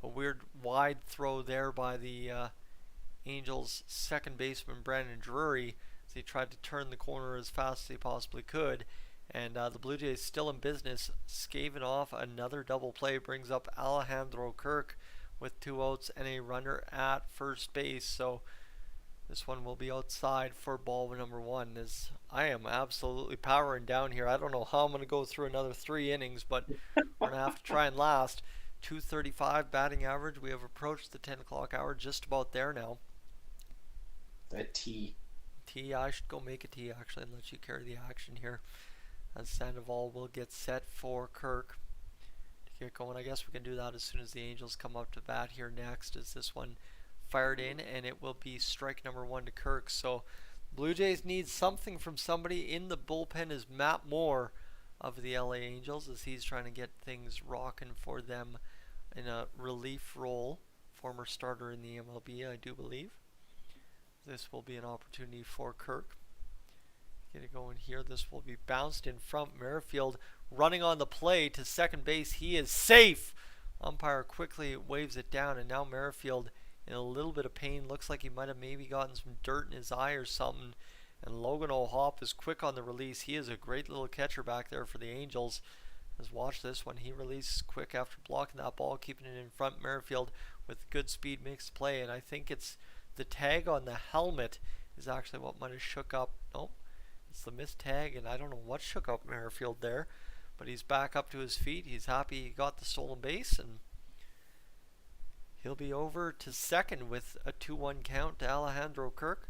a weird wide throw there by the Angels' second baseman, Brandon Drury, as he tried to turn the corner as fast as he possibly could. And the Blue Jays still in business, scaving off another double play, brings up Alejandro Kirk with 2 outs and a runner at first base. So this one will be outside for ball number 1, as I am absolutely powering down here. I don't know how I'm going to go through another 3 innings, but we're going to have to try and last. 235 batting average. We have approached the 10 o'clock hour, just about there now. A T. I should go make a tee actually and let you carry the action here. As Sandoval will get set for Kirk to get going. I guess we can do that as soon as the Angels come up to bat here next, as this one fired in, and it will be strike number 1 to Kirk. So Blue Jays need something from somebody. In the bullpen is Matt Moore of the LA Angels, as he's trying to get things rocking for them in a relief role. Former starter in the MLB, I do believe. This will be an opportunity for Kirk. Get it going here. This will be bounced in front. Merrifield running on the play to second base. He is safe. Umpire quickly waves it down, and now Merrifield in a little bit of pain. Looks like he might have maybe gotten some dirt in his eye or something, And Logan O'Hoppe is quick on the release. He is a great little catcher back there for the Angels. Let's watch this one. He releases quick after blocking that ball, keeping it in front. Merrifield with good speed makes play, and I think it's the tag on the helmet is actually what might have shook up. Nope, it's the missed tag, and I don't know what shook up Merrifield there, but he's back up to his feet. He's happy he got the stolen base, and he'll be over to second with a 2-1 count to Alejandro Kirk.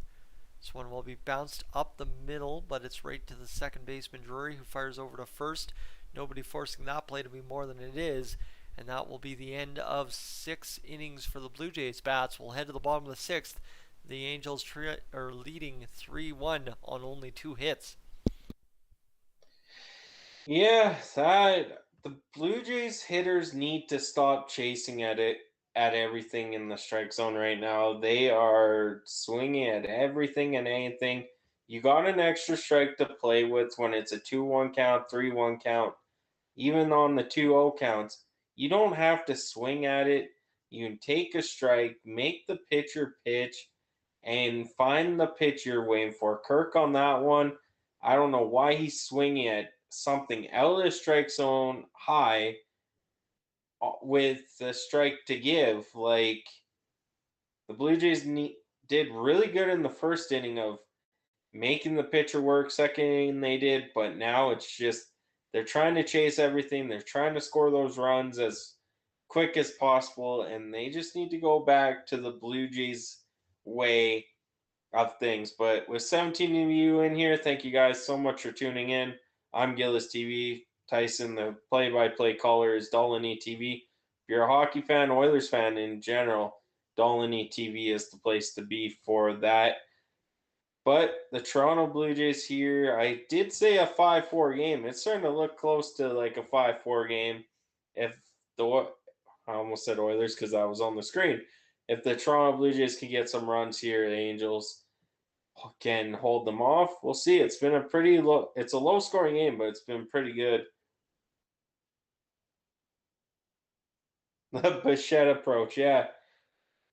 This one will be bounced up the middle, but it's right to the second baseman Drury, who fires over to first. Nobody forcing that play to be more than it is, and that will be the end of 6 innings for the Blue Jays bats. We'll head to the bottom of the 6th. The Angels are leading 3-1 on only 2 hits. Yeah, the Blue Jays hitters need to stop chasing at everything in the strike zone right now. They are swinging at everything and anything. You got an extra strike to play with when it's a 2-1 count, 3-1 count, even on the 2-0 counts. You don't have to swing at it. You can take a strike, make the pitcher pitch, and find the pitch you're waiting for. Kirk on that one, I don't know why he's swinging at something out of the strike zone high with the strike to give. Like, the Blue Jays did really good in the first inning of making the pitcher work. Second inning they did, but now it's just they're trying to chase everything. They're trying to score those runs as quick as possible, and they just need to go back to the Blue Jays way of things. But with 17 of you in here, thank you guys so much for tuning in. I'm JAYS TV. Tyson, the play-by-play caller, is Dolany TV. If you're a hockey fan, Oilers fan in general, Dolany TV is the place to be for that. But the Toronto Blue Jays here, I did say a 5-4 game. It's starting to look close to like a 5-4 game. If I almost said Oilers because I was on the screen. If the Toronto Blue Jays can get some runs here, the Angels can hold them off. We'll see. It's been it's a low scoring game, but it's been pretty good. The Bichette approach, yeah.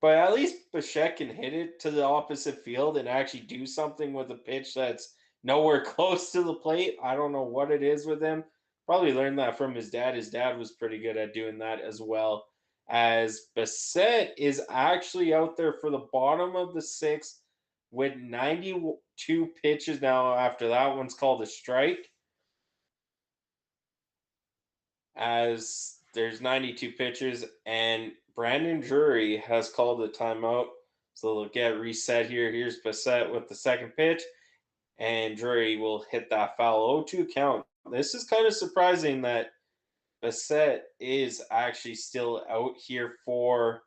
But at least Bichette can hit it to the opposite field and actually do something with a pitch that's nowhere close to the plate. I don't know what it is with him. Probably learned that from his dad. His dad was pretty good at doing that as well. As Bichette is actually out there for the bottom of the 6th with 92 pitches now after that one's called a strike. As there's 92 pitches, and Brandon Drury has called a timeout. So they'll get reset here. Here's Bichette with the second pitch, and Drury will hit that foul. 0-2 count. This is kind of surprising that Bichette is actually still out here for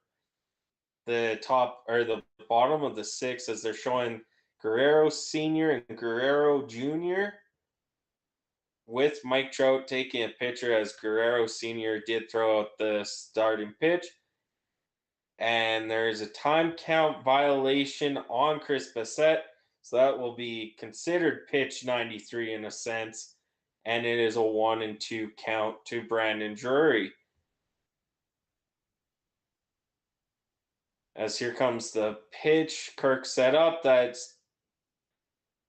the top or the bottom of the 6th, as they're showing Guerrero Sr. and Guerrero Jr. with Mike Trout taking a pitcher, as Guerrero Sr. did throw out the starting pitch. And there's a time count violation on Chris Bichette, so that will be considered pitch 93 in a sense, and it is a 1-2 count to Brandon Drury. As here comes the pitch, Kirk set up, that's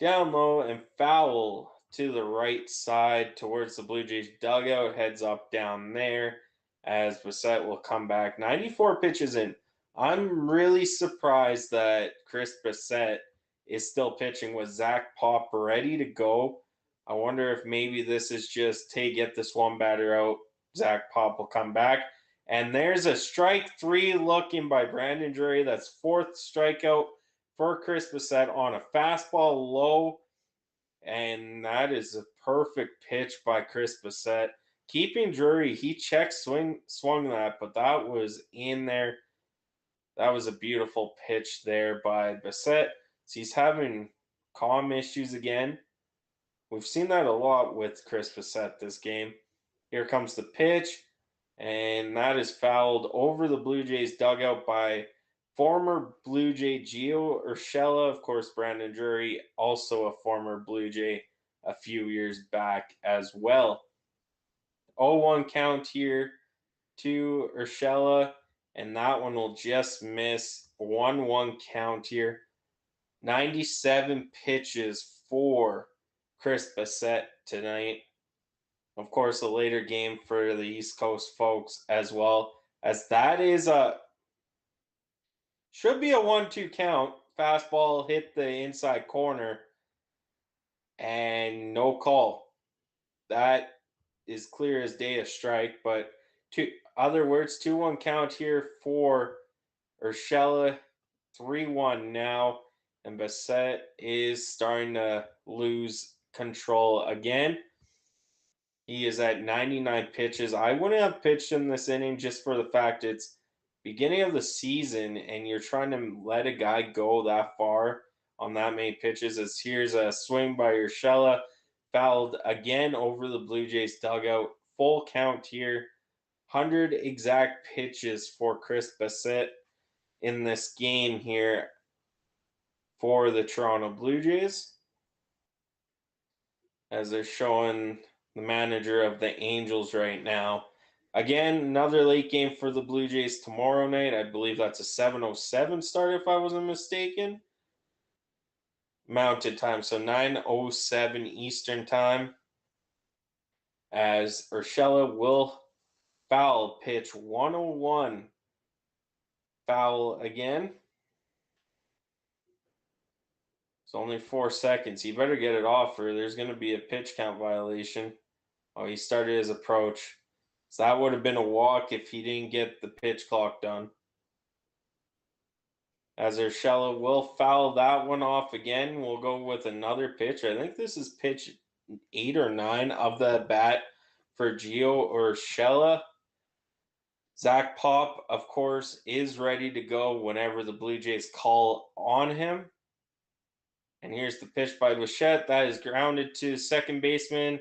down low and foul to the right side towards the Blue Jays dugout, heads up down there, as Bichette will come back. 94 pitches in. I'm really surprised that Chris Bichette is still pitching with Zach Pop ready to go. I wonder if maybe this is just, hey, get this one batter out. Zach Pop will come back. And there's a strike 3 looking by Brandon Drury. That's 4th strikeout for Chris Bichette on a fastball low. And that is a perfect pitch by Chris Bichette. Keeping Drury, he swung that, but that was in there. That was a beautiful pitch there by Bichette. So he's having calm issues again. We've seen that a lot with Chris Bichette this game. Here comes the pitch, and that is fouled over the Blue Jays dugout by former Blue Jay Gio Urshela. Of course, Brandon Drury, also a former Blue Jay a few years back as well. 0-1 count here to Urshela, and that one will just miss. 1-1 count here. 97 pitches for Chris Bassett tonight. Of course, a later game for the East Coast folks as well, as that is should be a 1-2 count. Fastball hit the inside corner and no call. That is clear as day a strike, but other words, 2-1 count here for Urshela, 3-1 now, and Bassett is starting to lose control again. He is at 99 pitches. I wouldn't have pitched him this inning just for the fact it's beginning of the season and you're trying to let a guy go that far on that many pitches. As here's a swing by Urshela, fouled again over the Blue Jays dugout. Full count here. 100 exact pitches for Chris Bassett in this game here for the Toronto Blue Jays, as they're showing the manager of the Angels right now. Again, another late game for the Blue Jays tomorrow night. I believe that's a 7:07 start, if I wasn't mistaken. Mountain time, so 9:07 Eastern time. As Urshela will foul pitch 101. Foul again. It's only 4 seconds. He better get it off or there's going to be a pitch count violation. Oh, he started his approach. So that would have been a walk if he didn't get the pitch clock done. As Urshela will foul that one off again. We'll go with another pitch. I think this is pitch 8 or 9 of the bat for Gio Urshela. Zach Pop, of course, is ready to go whenever the Blue Jays call on him. And here's the pitch by Bichette. That is grounded to second baseman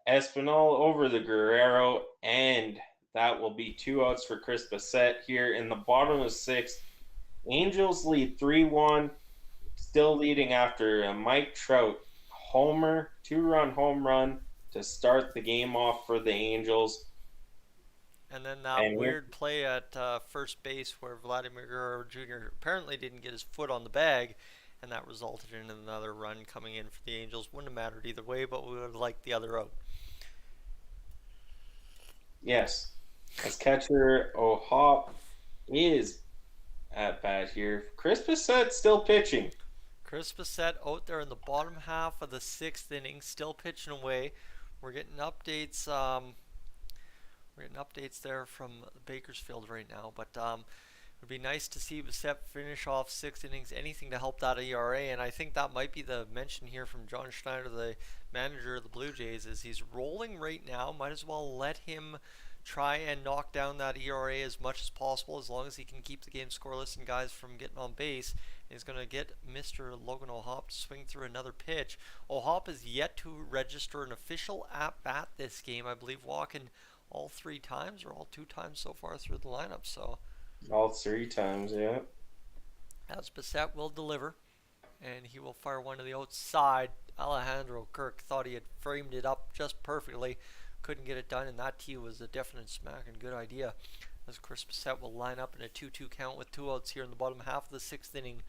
Espinal over the Guerrero. And that will be 2 outs for Chris Bassett here in the bottom of 6th. Angels lead 3-1. Still leading after a Mike Trout homer, 2-run home run to start the game off for the Angels. And then that weird play at first base where Vladimir Guerrero Jr. apparently didn't get his foot on the bag, and that resulted in another run coming in for the Angels. Wouldn't have mattered either way, but we would have liked the other out. Yes. As catcher O'Hop is at bat here. Chris Bassett still pitching. Chris Bassett out there in the bottom half of the 6th inning, still pitching away. We're getting updates. We're getting updates there from Bakersfield right now, but it would be nice to see Bassett finish off 6 innings, anything to help that ERA, and I think that might be the mention here from John Schneider, the manager of the Blue Jays, is he's rolling right now. Might as well let him try and knock down that ERA as much as possible, as long as he can keep the game scoreless and guys from getting on base. He's going to get Mr. Logan O'Hop to swing through another pitch. O'Hop is yet to register an official at-bat this game. I believe walking all 3 times or all 2 times so far through the lineup. So all 3 times, yeah. As Bassett will deliver, and he will fire one to the outside. Alejandro Kirk thought he had framed it up just perfectly. Couldn't get it done, and that tee was a definite smack and good idea. As Chris Bassett will line up in a 2-2 count with 2 outs here in the bottom half of the 6th inning.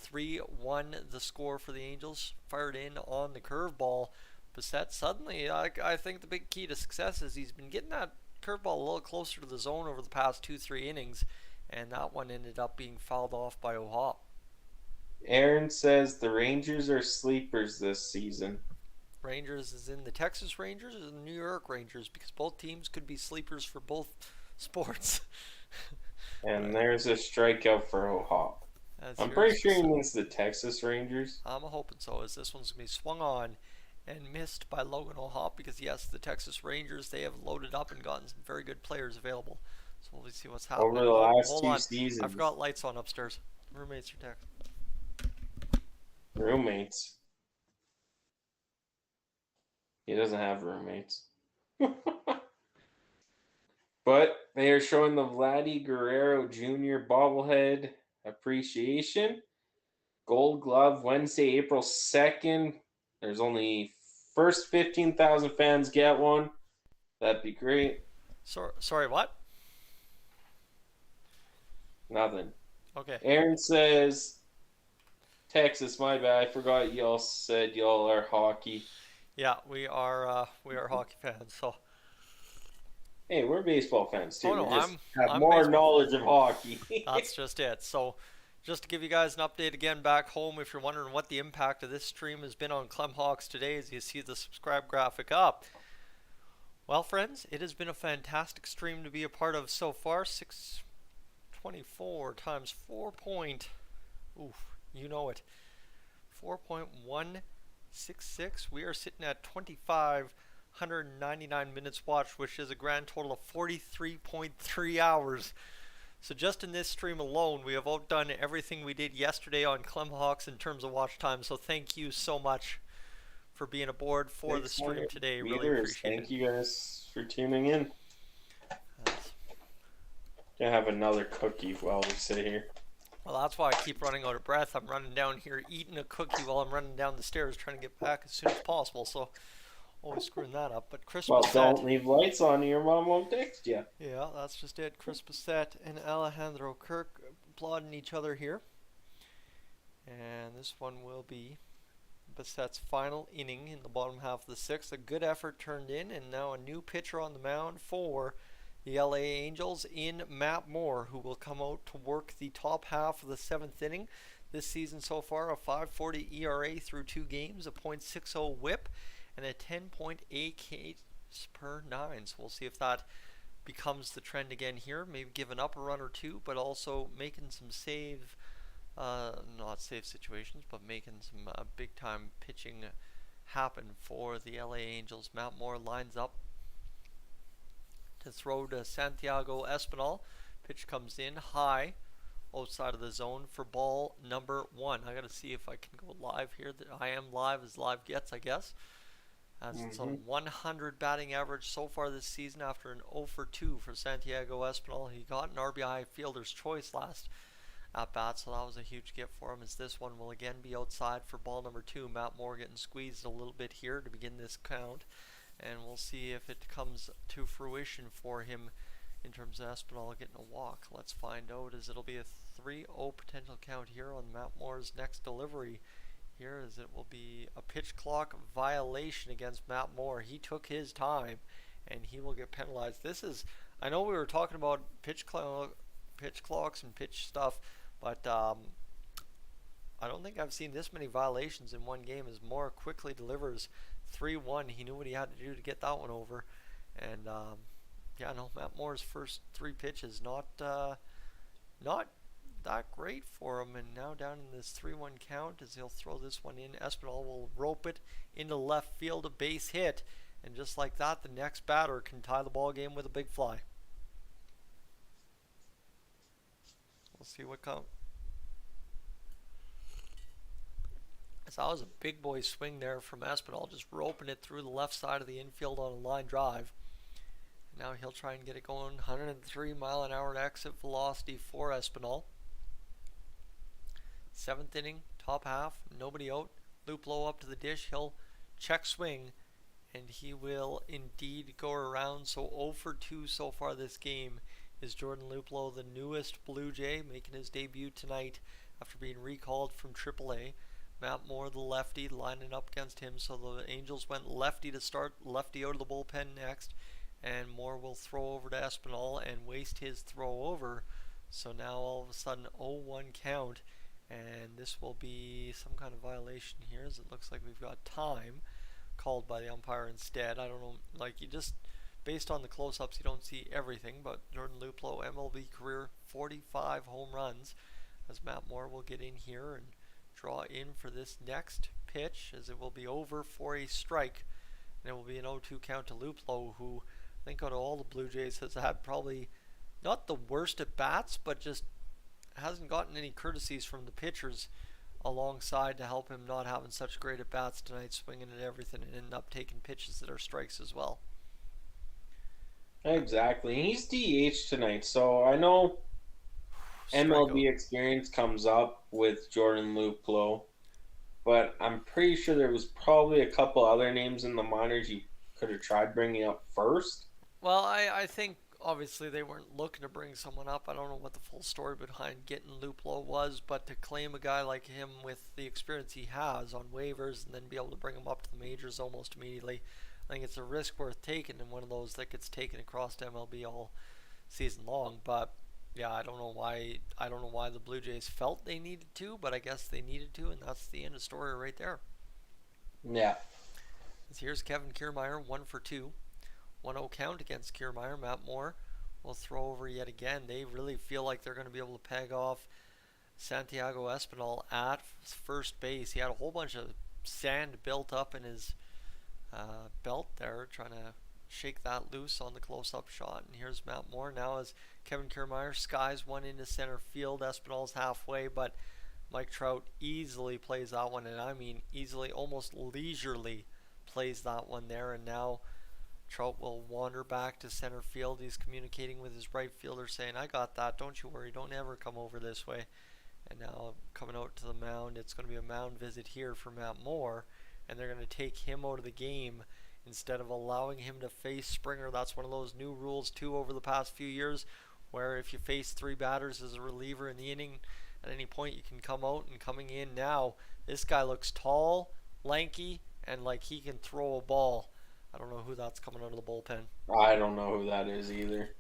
3-1 the score for the Angels. Fired in on the curveball. Bassett suddenly, I think the big key to success is he's been getting that curveball a little closer to the zone over the past 2-3 innings, and that one ended up being fouled off by O'Hop. Aaron says the Rangers are sleepers this season. Rangers is in the Texas Rangers or the New York Rangers, because both teams could be sleepers for both sports. And there's a strikeout for O'Hop. I'm pretty sure he means the Texas Rangers. I'm hoping so, as this one's going to be swung on and missed by Logan O'Hop, because yes, the Texas Rangers, they have loaded up and gotten some very good players available. So we'll see what's happening. Over the last Hold 2 on. seasons. I've got lights on upstairs. Roommates are text. Roommates. He doesn't have roommates. But they are showing the Vladdy Guerrero Jr. bobblehead appreciation. Gold Glove Wednesday, April 2nd. There's only first 15,000 fans get one. That'd be great. Sorry, what? Nothing. Okay. Aaron says Texas, my bad. I forgot y'all said y'all are hockey. Yeah, we are hockey fans. So, Hey, we're baseball fans too. oh We no, just I'm have I'm more baseball. knowledge of hockey. That's just it. So, just to give you guys an update again back home, if you're wondering what the impact of this stream has been on Clemhawks today, as you see the subscribe graphic up. Well, friends, it has been a fantastic stream to be a part of so far. 624 times 4 point. Oof, you know it. 4.166. We are sitting at 2,599 minutes watched, which is a grand total of 43.3 hours. So just in this stream alone, we have outdone everything we did yesterday on Clemhawks in terms of watch time. So thank you so much for being aboard for the stream today. Really appreciate it. Thank you guys for tuning in. That's- Gonna have another cookie while we sit here. Well, that's why I keep running out of breath. I'm running down here eating a cookie while I'm running down the stairs trying to get back as soon as possible. So always screwing that up. But Chris Well, Bassett, don't leave lights on. Your mom won't text you. yeah, that's just it. Chris Bassett and Alejandro Kirk applauding each other here. And this one will be Bassett's final inning in the bottom half of the sixth. A good effort turned in, and now a new pitcher on the mound for the LA Angels in Matt Moore, who will come out to work the top half of the seventh inning. This season so far, a 5.40 ERA through 2 games, a .60 WHIP, and a 10.8 Ks per 9. So we'll see if that becomes the trend again here. Maybe giving up a run or two, but also making some not save situations, but making some big time pitching happen for the LA Angels. Matt Moore lines up to throw to Santiago Espinal. Pitch comes in high outside of the zone for ball number 1. I gotta see if I can go live here. I am live as live gets, I guess. As it's a 100 batting average so far this season after an 0 for 2 for Santiago Espinal. He got an RBI fielder's choice last at bat, so that was a huge gift for him, as this one will again be outside for ball number 2. Matt Moore getting squeezed a little bit here to begin this count, and we'll see if it comes to fruition for him in terms of Espinal getting a walk. Let's find out, as it'll be a 3-0 potential count here on Matt Moore's next delivery here, as it will be a pitch clock violation against Matt Moore. He took his time and he will get penalized. This is, I know we were talking about pitch clocks and pitch stuff, but I don't think I've seen this many violations in one game, as Moore quickly delivers 3-1. He knew what he had to do to get that one over. And yeah, no, Matt Moore's first 3 pitches not that great for him, and now down in this 3-1 count as he'll throw this one in. Espinal will rope it into left field, a base hit, and just like that, the next batter can tie the ball game with a big fly. We'll see what comes. So that was a big boy swing there from Espinal, just roping it through the left side of the infield on a line drive. Now he'll try and get it going. 103 mile an hour exit velocity for Espinal. 7th inning, top half, nobody out. Luplow up to the dish. He'll check swing, and he will indeed go around. So 0 for 2 so far this game is Jordan Luplow, the newest Blue Jay, making his debut tonight after being recalled from AAA. Matt Moore, the lefty, lining up against him. So the Angels went lefty to start, lefty out of the bullpen next. And Moore will throw over to Espinal and waste his throw over. So now all of a sudden 0-1 count. And this will be some kind of violation here, as it looks like we've got time called by the umpire instead. I don't know, like, you just, based on the close-ups, you don't see everything. But Jordan Luplow, MLB career 45 home runs, as Matt Moore will get in here and draw in for this next pitch, as it will be over for a strike. And it will be an 0-2 count to Luplow, who I think out of all the Blue Jays has had probably not the worst at bats, but just hasn't gotten any courtesies from the pitchers alongside to help him not having such great at bats tonight, swinging at everything and ending up taking pitches that are strikes as well. Exactly. He's DH tonight, so I know MLB experience comes up with Jordan Luplow, but I'm pretty sure there was probably a couple other names in the minors you could have tried bringing up first. Well, I think obviously they weren't looking to bring someone up. I don't know what the full story behind getting Luplow was, but to claim a guy like him with the experience he has on waivers and then be able to bring him up to the majors almost immediately, I think it's a risk worth taking, and one of those that gets taken across to MLB all season long. But yeah, I don't know why the Blue Jays felt they needed to, but I guess they needed to, and that's the end of the story right there. Yeah. Here's Kevin Kiermaier, 1 for 2. 1-0 count against Kiermaier. Matt Moore will throw over yet again. They really feel like they're going to be able to peg off Santiago Espinal at first base. He had a whole bunch of sand built up in his belt there, trying to shake that loose on the close-up shot. And here's Matt Moore now as Kevin Kiermaier skies one into center field. Espinal's halfway, but Mike Trout easily plays that one, and I mean easily, almost leisurely plays that one there. And now Trout will wander back to center field. He's communicating with his right fielder saying, I got that, don't you worry, don't ever come over this way. And now coming out to the mound, it's going to be a mound visit here for Matt Moore, and they're going to take him out of the game instead of allowing him to face Springer. That's one of those new rules too over the past few years, where if you face 3 batters as a reliever in the inning, at any point you can come out. And coming in now, this guy looks tall, lanky, and like he can throw a ball. I don't know who that's coming out of the bullpen. I don't know who that is either.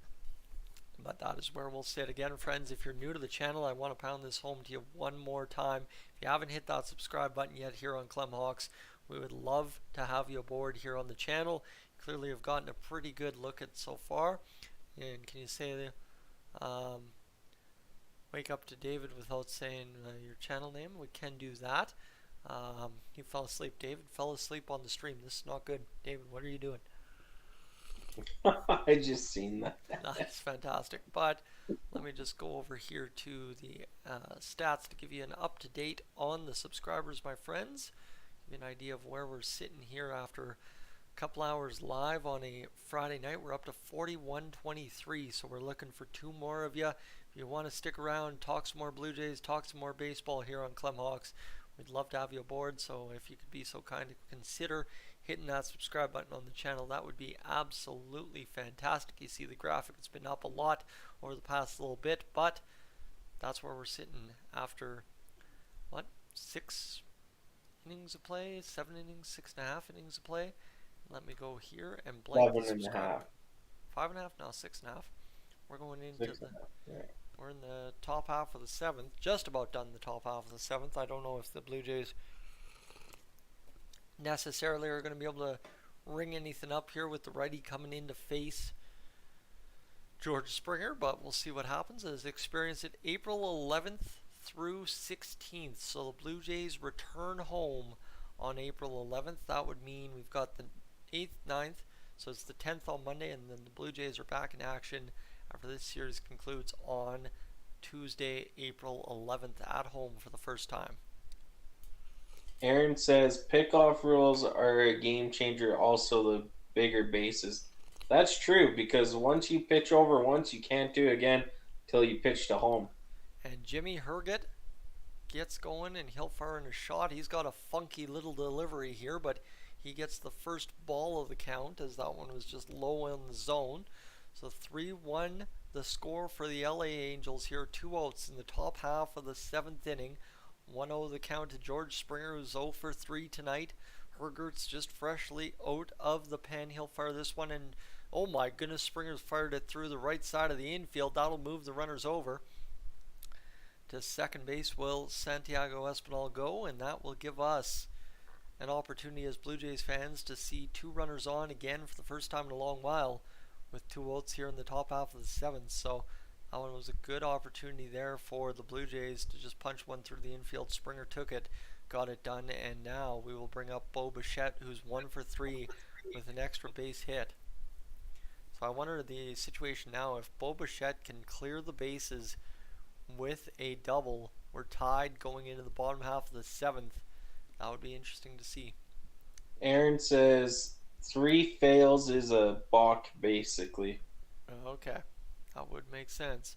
But that is where we'll sit. Again, friends, if you're new to the channel, I want to pound this home to you one more time. If you haven't hit that subscribe button yet here on Clemhawks, we would love to have you aboard here on the channel. You clearly have gotten a pretty good look at so far. And can you say wake up to David without saying your channel name? We can do that. He fell asleep. David fell asleep on the stream. This is not good. David, what are you doing? I just seen that. That's fantastic. But let me just go over here to the stats to give you an up-to-date on the subscribers, my friends. Give you an idea of where we're sitting here after a couple hours live on a Friday night. We're up to 4123, so we're looking for 2 more of you. If you want to stick around, talk some more Blue Jays, talk some more baseball here on Clemhawks, we'd love to have you aboard. So if you could be so kind to consider hitting that subscribe button on the channel, that would be absolutely fantastic. You see the graphic, it's been up a lot over the past little bit, but that's where we're sitting after, what, 6 innings of play, 7 innings, 6.5 innings of play. Let me go here and blank the subscribe. 5.5, now 6.5. We're going into we're in the top half of the 7th, just about done the top half of the 7th. I don't know if the Blue Jays necessarily are going to be able to ring anything up here with the righty coming in to face George Springer, but we'll see what happens. As experienced it April 11th through 16th, so the Blue Jays return home on April 11th. That would mean we've got the 8th, 9th, so it's the 10th on Monday, and then the Blue Jays are back in action after this series concludes on Tuesday, April 11th at home for the first time. Aaron says pickoff rules are a game changer, also the bigger bases. That's true, because once you pitch over once, you can't do it again until you pitch to home. And Jimmy Herget gets going, and he'll fire in a shot. He's got a funky little delivery here, but he gets the first ball of the count, as that one was just low in the zone. So 3-1 the score for the LA Angels here. 2 outs in the top half of the 7th inning. 1-0 the count to George Springer, who's 0 for 3 tonight. Hergert's just freshly out of the pen. He'll fire this one, and oh my goodness, Springer's fired it through the right side of the infield. That'll move the runners over. To second base will Santiago Espinal go, and that will give us an opportunity as Blue Jays fans to see 2 runners on again for the first time in a long while, with 2 outs here in the top half of the 7th. So that one was a good opportunity there for the Blue Jays to just punch one through the infield. Springer took it, got it done, and now we will bring up Bo Bichette, who's 1 for 3 with an extra base hit. So I wonder the situation now, if Bo Bichette can clear the bases with a double, we're tied going into the bottom half of the 7th. That would be interesting to see. Aaron says 3 fails is a balk, basically. Okay, that would make sense.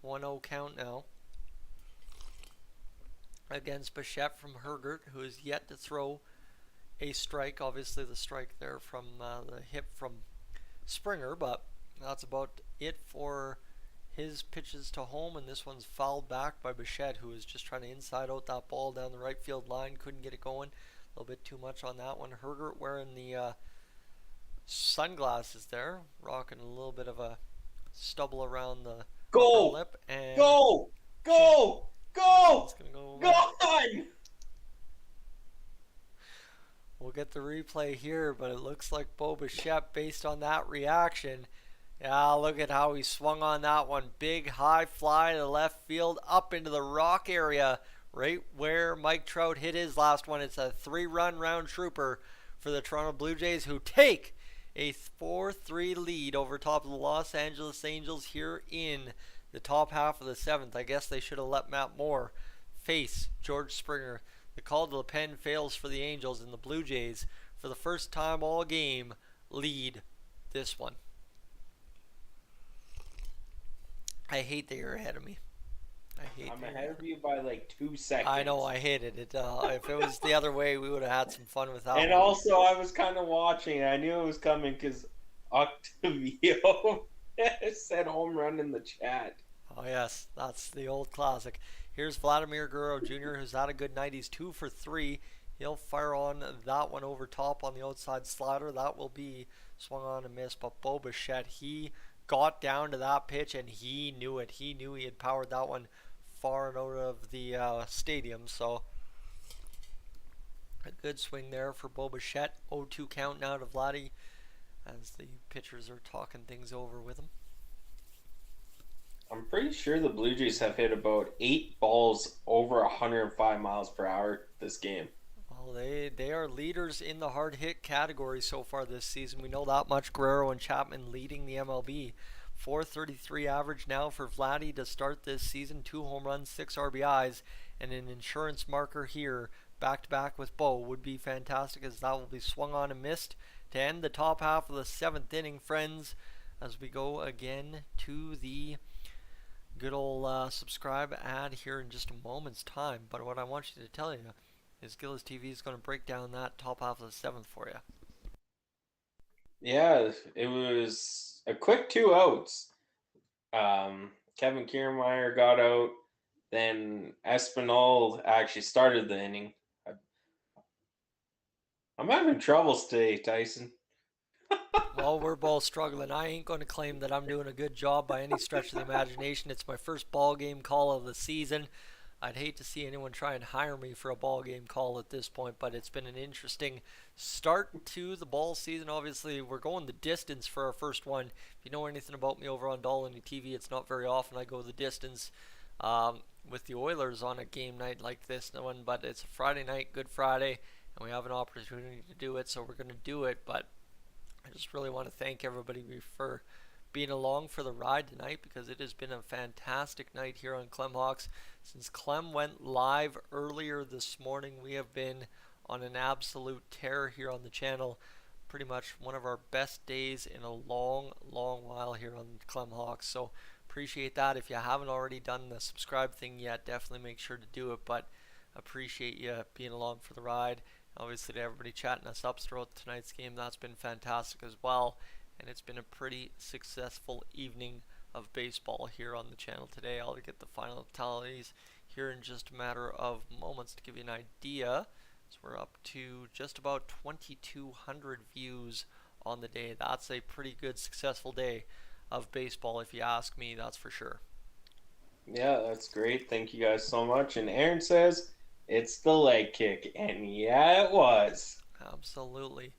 1-0 count now against Bichette from Hergert, who is yet to throw a strike. Obviously the strike there from the hit from Springer, but That's about it for his pitches to home, and this one's fouled back by Bichette, who was just trying to inside out that ball down the right field line. Couldn't get it going. A little bit too much on that one. Hergert wearing the sunglasses there, rocking a little bit of a stubble around the upper Go! lip, and Go! Go! Go! it's gonna go away. Go on! We'll get the replay here, but it looks like Bo Bichette, based on that reaction. Yeah, look at how he swung on that one. Big high fly to left field, up into the rock area, right where Mike Trout hit his last one. It's a 3-run round trooper for the Toronto Blue Jays, who take a 4-3 lead over top of the Los Angeles Angels here in the top half of the 7th. I guess they should have let Matt Moore face George Springer. The call to the pen fails for the Angels, and the Blue Jays, for the first time all game, lead this one. I hate that you're ahead of me. I'm ahead of you by like 2 seconds. I know, I hated it. If it was the other way, we would have had some fun with that And one. also, I was kind of watching. I knew it was coming because Octavio said home run in the chat. Oh, yes, that's the old classic. Here's Vladimir Guerrero Jr., who's had a good night. He's 2 for 3. He'll fire on that one over top on the outside slider. That will be swung on and missed. But Bo Bichette, he got down to that pitch, and he knew it. He knew he had powered that one far and out of the stadium. So a good swing there for Bo Bichette. 0-2 count now to Vladdy as the pitchers are talking things over with him. I'm pretty sure the Blue Jays have hit about 8 balls over 105 miles per hour this game. Well, they are leaders in the hard hit category so far this season. We know that much. Guerrero and Chapman leading the MLB. 433 average now for Vladdy to start this season. 2 home runs, 6 RBIs, and an insurance marker here. Back to back with Bo would be fantastic, as that will be swung on and missed to end the top half of the 7th inning, friends, as we go again to the good old subscribe ad here in just a moment's time. But what I want you to tell you is Gilles TV is going to break down that top half of the 7th for you. Yeah, it was a quick 2 outs. Kevin Kiermaier got out. Then Espinal actually started the inning. I'm having troubles today, Tyson. Well, we're both struggling. I ain't going to claim that I'm doing a good job by any stretch of the imagination. It's my first ball game call of the season. I'd hate to see anyone try and hire me for a ball game call at this point, but it's been an interesting start to the ball season. Obviously, we're going the distance for our first one. If you know anything about me over on Dolly TV, it's not very often I go the distance with the Oilers on a game night like this one, but it's a Friday night, Good Friday, and we have an opportunity to do it, so we're going to do it. But I just really want to thank everybody for being along for the ride tonight, because it has been a fantastic night here on Clemhawks. Since Clem went live earlier this morning, we have been on an absolute tear here on the channel. Pretty much one of our best days in a long while here on Clemhawks. So appreciate that. If you haven't already done the subscribe thing yet, definitely make sure to do it. But appreciate you being along for the ride. Obviously, to everybody chatting us up throughout tonight's game, that's been fantastic as well. And it's been a pretty successful evening of baseball here on the channel today. I'll get the final tallies here in just a matter of moments to give you an idea. So we're up to just about 2,200 views on the day. That's a pretty good successful day of baseball, if you ask me, that's for sure. Yeah, that's great. Thank you guys so much. And Aaron says it's the leg kick, and yeah, it was. Absolutely.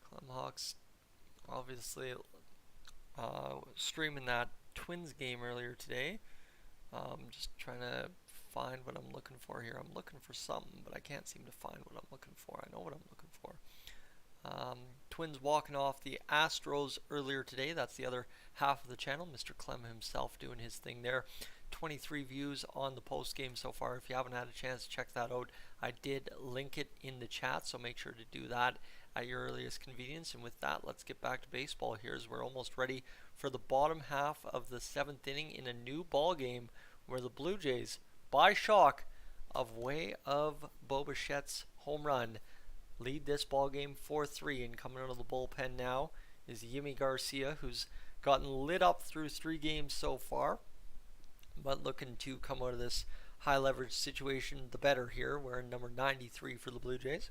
Clemhawks obviously streaming that Twins game earlier today. Just trying to find what I'm looking for here. I'm looking for something, but I can't seem to find what I'm looking for. I know what I'm looking for. Twins walking off the Astros earlier today. That's the other half of the channel. Mr. Clem himself doing his thing there. 23 views on the post game so far. If you haven't had a chance to check that out, I did link it in the chat, so make sure to do that at your earliest convenience. And with that, let's get back to baseball here, as we're almost ready for the bottom half of the 7th inning in a new ball game where the Blue Jays, by shock of way of Bo Bichette's home run, lead this ball game 4-3. And coming out of the bullpen now is Yimi Garcia, who's gotten lit up through 3 games so far, but looking to come out of this high leverage situation the better here. We're in number 93 for the Blue Jays.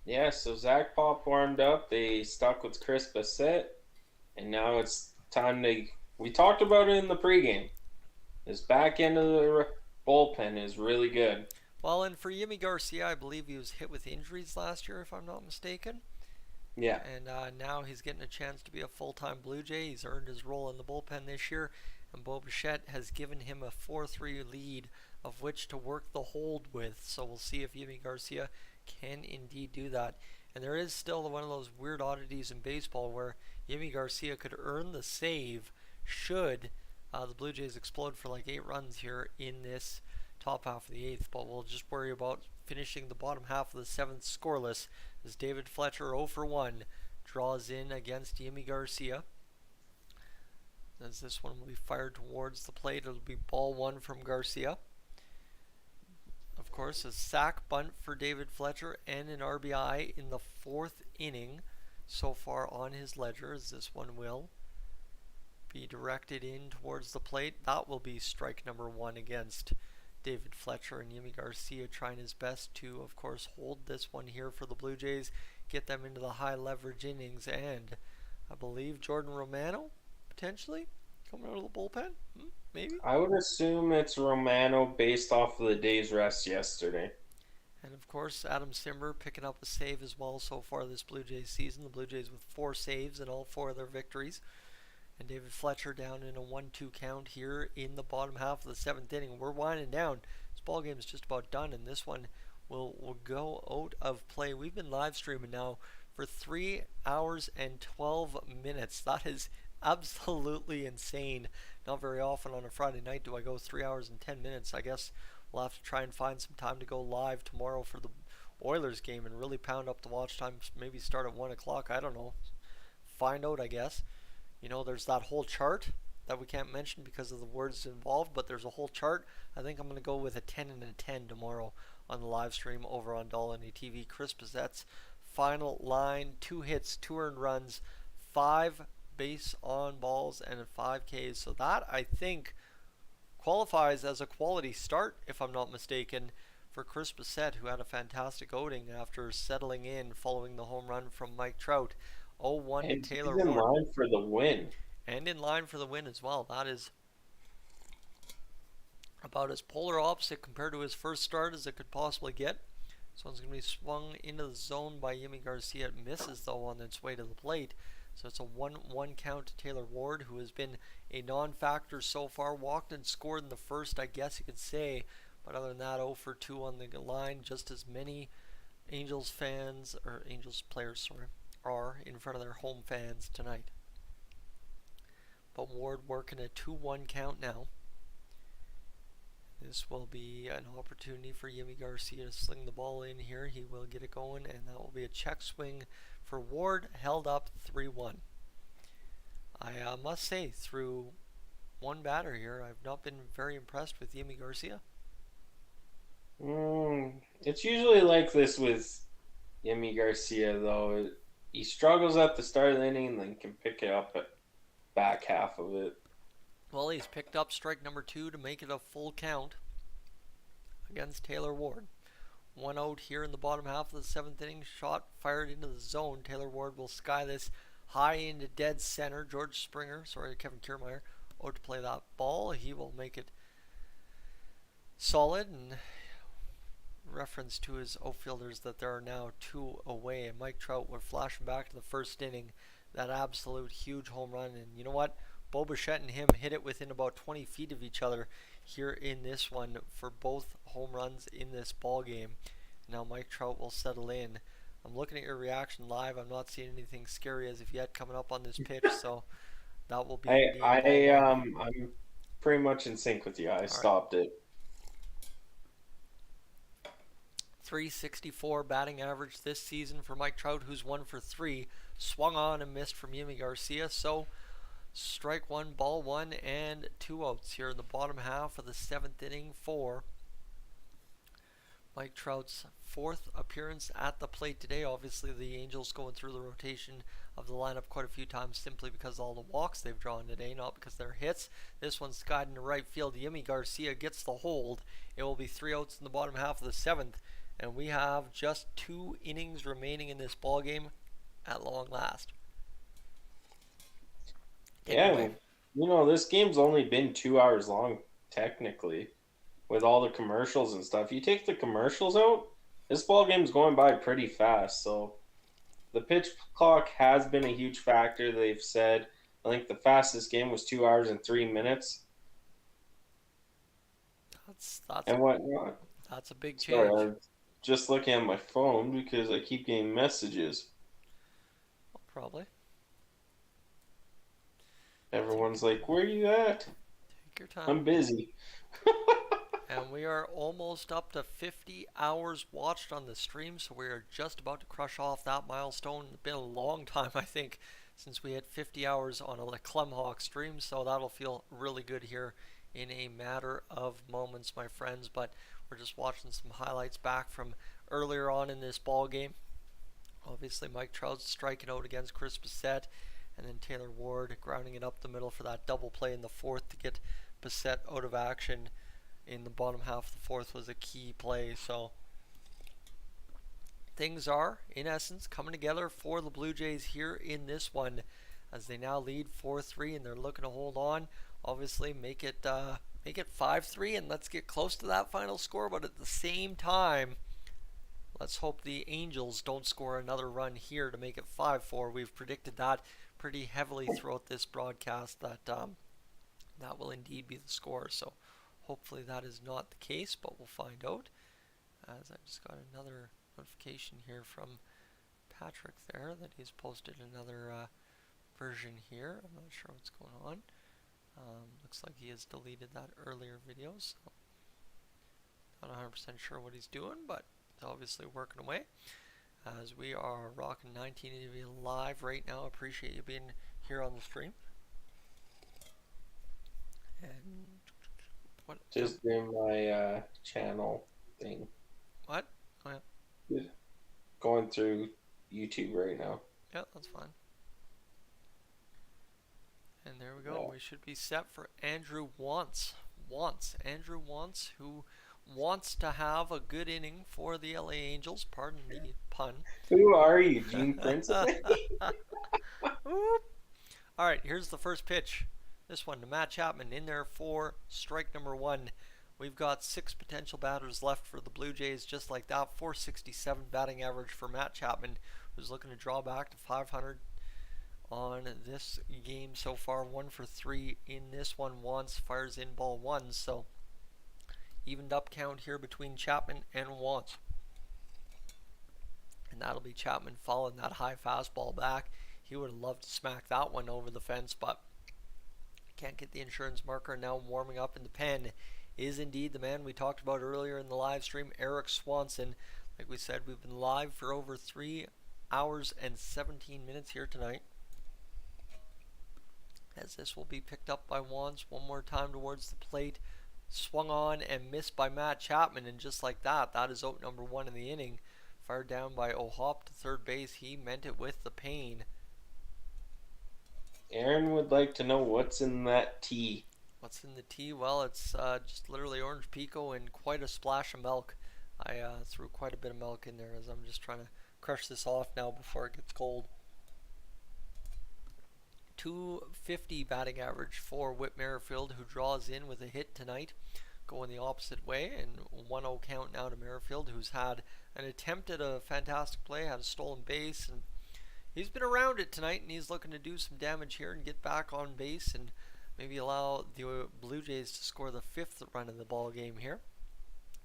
Yeah, so Zach Pop warmed up. They stuck with Chris Bassett, and now it's time to. We talked about it in the pregame. His back end of the bullpen is really good. Well, and for Yimi Garcia, I believe he was hit with injuries last year, if I'm not mistaken. Yeah. And now he's getting a chance to be a full-time Blue Jay. He's earned his role in the bullpen this year, and Bo Bichette has given him a 4-3 lead of which to work the hold with. So we'll see if Yimi Garcia can indeed do that. And there is still one of those weird oddities in baseball where Yimi Garcia could earn the save should the Blue Jays explode for like 8 runs here in this top half of the 8th. But we'll just worry about finishing the bottom half of the 7th scoreless as David Fletcher 0 for 1 draws in against Yimi Garcia. As this one will be fired towards the plate, it'll be ball 1 from Garcia. Of course, a sac bunt for David Fletcher and an RBI in the 4th inning so far on his ledger, as this one will be directed in towards the plate. That will be strike number 1 against David Fletcher, and Yimi Garcia trying his best to, of course, hold this one here for the Blue Jays, get them into the high leverage innings, and I believe Jordan Romano potentially coming out of the bullpen, maybe? I would assume it's Romano based off of the day's rest yesterday. And of course, Adam Simber picking up a save as well so far this Blue Jays season. The Blue Jays with 4 saves in all 4 of their victories. And David Fletcher down in a 1-2 count here in the bottom half of the 7th inning. We're winding down. This ball game is just about done, and this one will go out of play. We've been live streaming now for 3 hours and 12 minutes. That is absolutely insane. Not very often on a Friday night do I go 3 hours and 10 minutes. I guess we'll have to try and find some time to go live tomorrow for the Oilers game and really pound up the watch time. Maybe start at 1 o'clock. I don't know. Find out, I guess. You know, there's that whole chart that we can't mention because of the words involved, but there's a whole chart. I think I'm going to go with a 10 and a 10 tomorrow on the live stream over on Dolany TV. Chris Bazette's final line: 2 hits, 2 earned runs, 5 base on balls, and 5 Ks. So that, I think, qualifies as a quality start, if I'm not mistaken, for Chris Bassett, who had a fantastic outing after settling in following the home run from Mike Trout. 0-1 to Taylor Ward. In line for the win. And in line for the win as well. That is about as polar opposite compared to his first start as it could possibly get. This one's going to be swung into the zone by Yimi Garcia. It misses, though, on its way to the plate. So it's a 1-1 count to Taylor Ward, who has been a non-factor so far. Walked and scored in the first, I guess you could say. But other than that, 0 for 2 on the line. Just as many Angels fans, or Angels players, sorry, are in front of their home fans tonight. But Ward working a 2-1 count now. This will be an opportunity for Yimi Garcia to sling the ball in here. He will get it going, and that will be a check swing for Ward, held up 3-1. I must say, through one batter here, I've not been very impressed with Yimi Garcia. It's usually like this with Yimi Garcia, though. He struggles at the start of the inning and then can pick it up at back half of it. Well, he's picked up strike number 2 to make it a full count against Taylor Ward. 1 out here in the bottom half of the 7th inning. Shot fired into the zone. Taylor Ward will sky this high into dead center. Kevin Kiermaier out to play that ball. He will make it solid, and reference to his outfielders that there are now 2 away, and Mike Trout would flash him back to the first inning. That absolute huge home run, and you know what? Bo Bichette and him hit it within about 20 feet of each other here in this one for both home runs in this ball game. Now Mike Trout will settle in. I'm looking at your reaction live. I'm not seeing anything scary as of yet coming up on this pitch, so that will be. I'm pretty much in sync with you. I stopped it. 364 batting average this season for Mike Trout, who's 1 for 3. Swung on and missed from Yimi Garcia. So strike 1, ball 1, and 2 outs here in the bottom half of the 7th inning for Mike Trout's 4th appearance at the plate today. Obviously, the Angels going through the rotation of the lineup quite a few times simply because of all the walks they've drawn today, not because they're hits. This one's skied into right field. Yimi Garcia gets the hold. It will be 3 outs in the bottom half of the 7th, and we have just 2 innings remaining in this ball game at long last. Yeah, this game's only been 2 hours long, technically, with all the commercials and stuff. You take the commercials out, this ball game's going by pretty fast. So the pitch clock has been a huge factor. They've said, I think the fastest game was 2 hours and 3 minutes. And whatnot. That's a big change. Sorry, I'm just looking at my phone because I keep getting messages. Probably. Everyone's like, where are you at? Take your time. I'm busy. And we are almost up to 50 hours watched on the stream, so we are just about to crush off that milestone. It's been a long time, I think, since we hit 50 hours on a Clemhawks stream, so that'll feel really good here in a matter of moments, my friends. But we're just watching some highlights back from earlier on in this ball game. Obviously, Mike Trout striking out against Chris Bassett, and then Taylor Ward grounding it up the middle for that double play in the 4th to get Bassett out of action in the bottom half of the 4th was a key play. So things are, in essence, coming together for the Blue Jays here in this one, as they now lead 4-3, and they're looking to hold on. Obviously, make it 5-3, and let's get close to that final score. But at the same time, let's hope the Angels don't score another run here to make it 5-4. We've predicted that pretty heavily throughout this broadcast, that that will indeed be the score. So hopefully that is not the case, but we'll find out. As I just got another notification here from Patrick there that he's posted another version here. I'm not sure what's going on. Looks like he has deleted that earlier video, so not 100% sure what he's doing, but he's obviously working away. As we are rocking 1980 live right now. Appreciate you being here on the stream. And what? Just in my channel thing. What? Oh, yeah. Going through YouTube right now. Yeah, that's fine. And there we go. Yeah. We should be set for Andrew Wantz. Andrew Wantz, who wants to have a good inning for the LA Angels. Pardon the pun. Who are you, Gene Principe? Alright, here's the first pitch. This one to Matt Chapman in there for strike number 1. We've got 6 potential batters left for the Blue Jays, just like that. 467 batting average for Matt Chapman, who's looking to draw back to 500 on this game so far. 1 for 3 in this one. Wantz fires in ball 1, so evened up count here between Chapman and Wantz. And that'll be Chapman following that high fastball back. He would have loved to smack that one over the fence, but can't get the insurance marker. Now warming up in the pen is indeed the man we talked about earlier in the live stream, Eric Swanson. Like we said, we've been live for over 3 hours and 17 minutes here tonight. As this will be picked up by Wantz one more time towards the plate. Swung on and missed by Matt Chapman, and just like that, that is out number 1 in the inning. Fired down by O'Hop to third base. He meant it with the pain. Aaron would like to know what's in that tea. What's in the tea? Well, it's just literally orange pico and quite a splash of milk. I threw quite a bit of milk in there as I'm just trying to crush this off now before it gets cold. 250 batting average for Whit Merrifield, who draws in with a hit tonight, going the opposite way, and 1-0 count now to Merrifield, who's had an attempt at a fantastic play, had a stolen base, and he's been around it tonight, and he's looking to do some damage here and get back on base and maybe allow the Blue Jays to score the 5th run of the ball game here.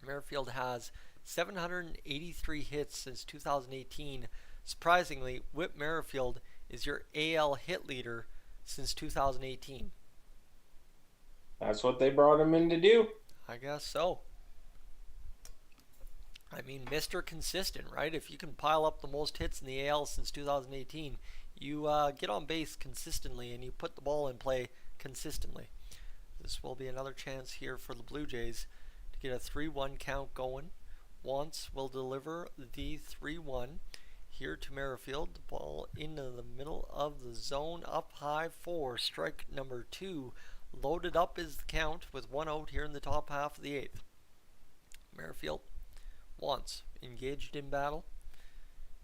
Merrifield has 783 hits since 2018. Surprisingly, Whit Merrifield is your AL hit leader since 2018. That's what they brought him in to do. I guess so. I mean, Mr. Consistent, right? If you can pile up the most hits in the AL since 2018, you get on base consistently and you put the ball in play consistently. This will be another chance here for the Blue Jays to get a 3-1 count going. Wantz will deliver the 3-1. here to Merrifield. The ball into the middle of the zone, up high for strike number 2. Loaded up is the count with 1 out here in the top half of the 8th. Merrifield once engaged in battle,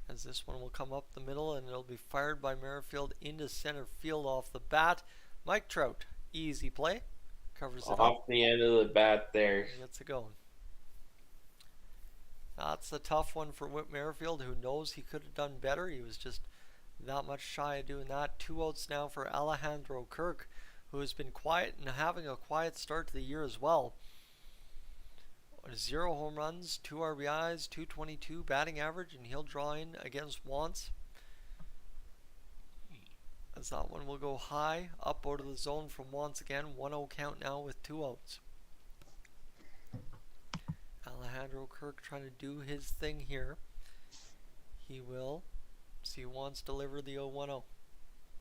as this one will come up the middle and it'll be fired by Merrifield into center field off the bat. Mike Trout, easy play, covers it off the end of the bat there. Gets it going. That's a tough one for Whit Merrifield, who knows he could have done better. He was just that much shy of doing that. 2 outs now for Alejandro Kirk, who has been quiet and having a quiet start to the year as well. 0 home runs, 2 RBIs, 222 batting average, and he'll draw in against Wants. As that one will go high, up out of the zone from Wants again. 1-0 count now with 2 outs. Alejandro Kirk trying to do his thing here. He will see Wants deliver the 0-1-0.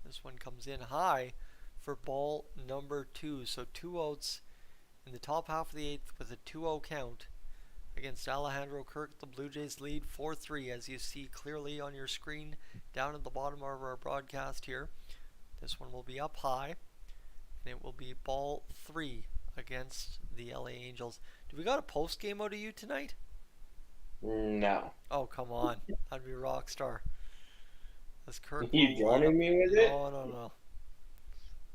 This one comes in high for ball number 2. So 2 outs in the top half of the 8th with a 2-0 count against Alejandro Kirk. The Blue Jays lead 4-3, as you see clearly on your screen down at the bottom of our broadcast here. This one will be up high, and it will be ball 3 against the LA Angels. Do we got a post game out of you tonight? No. Oh, come on. That'd be a rock star. As Kirk You joining me with it? No.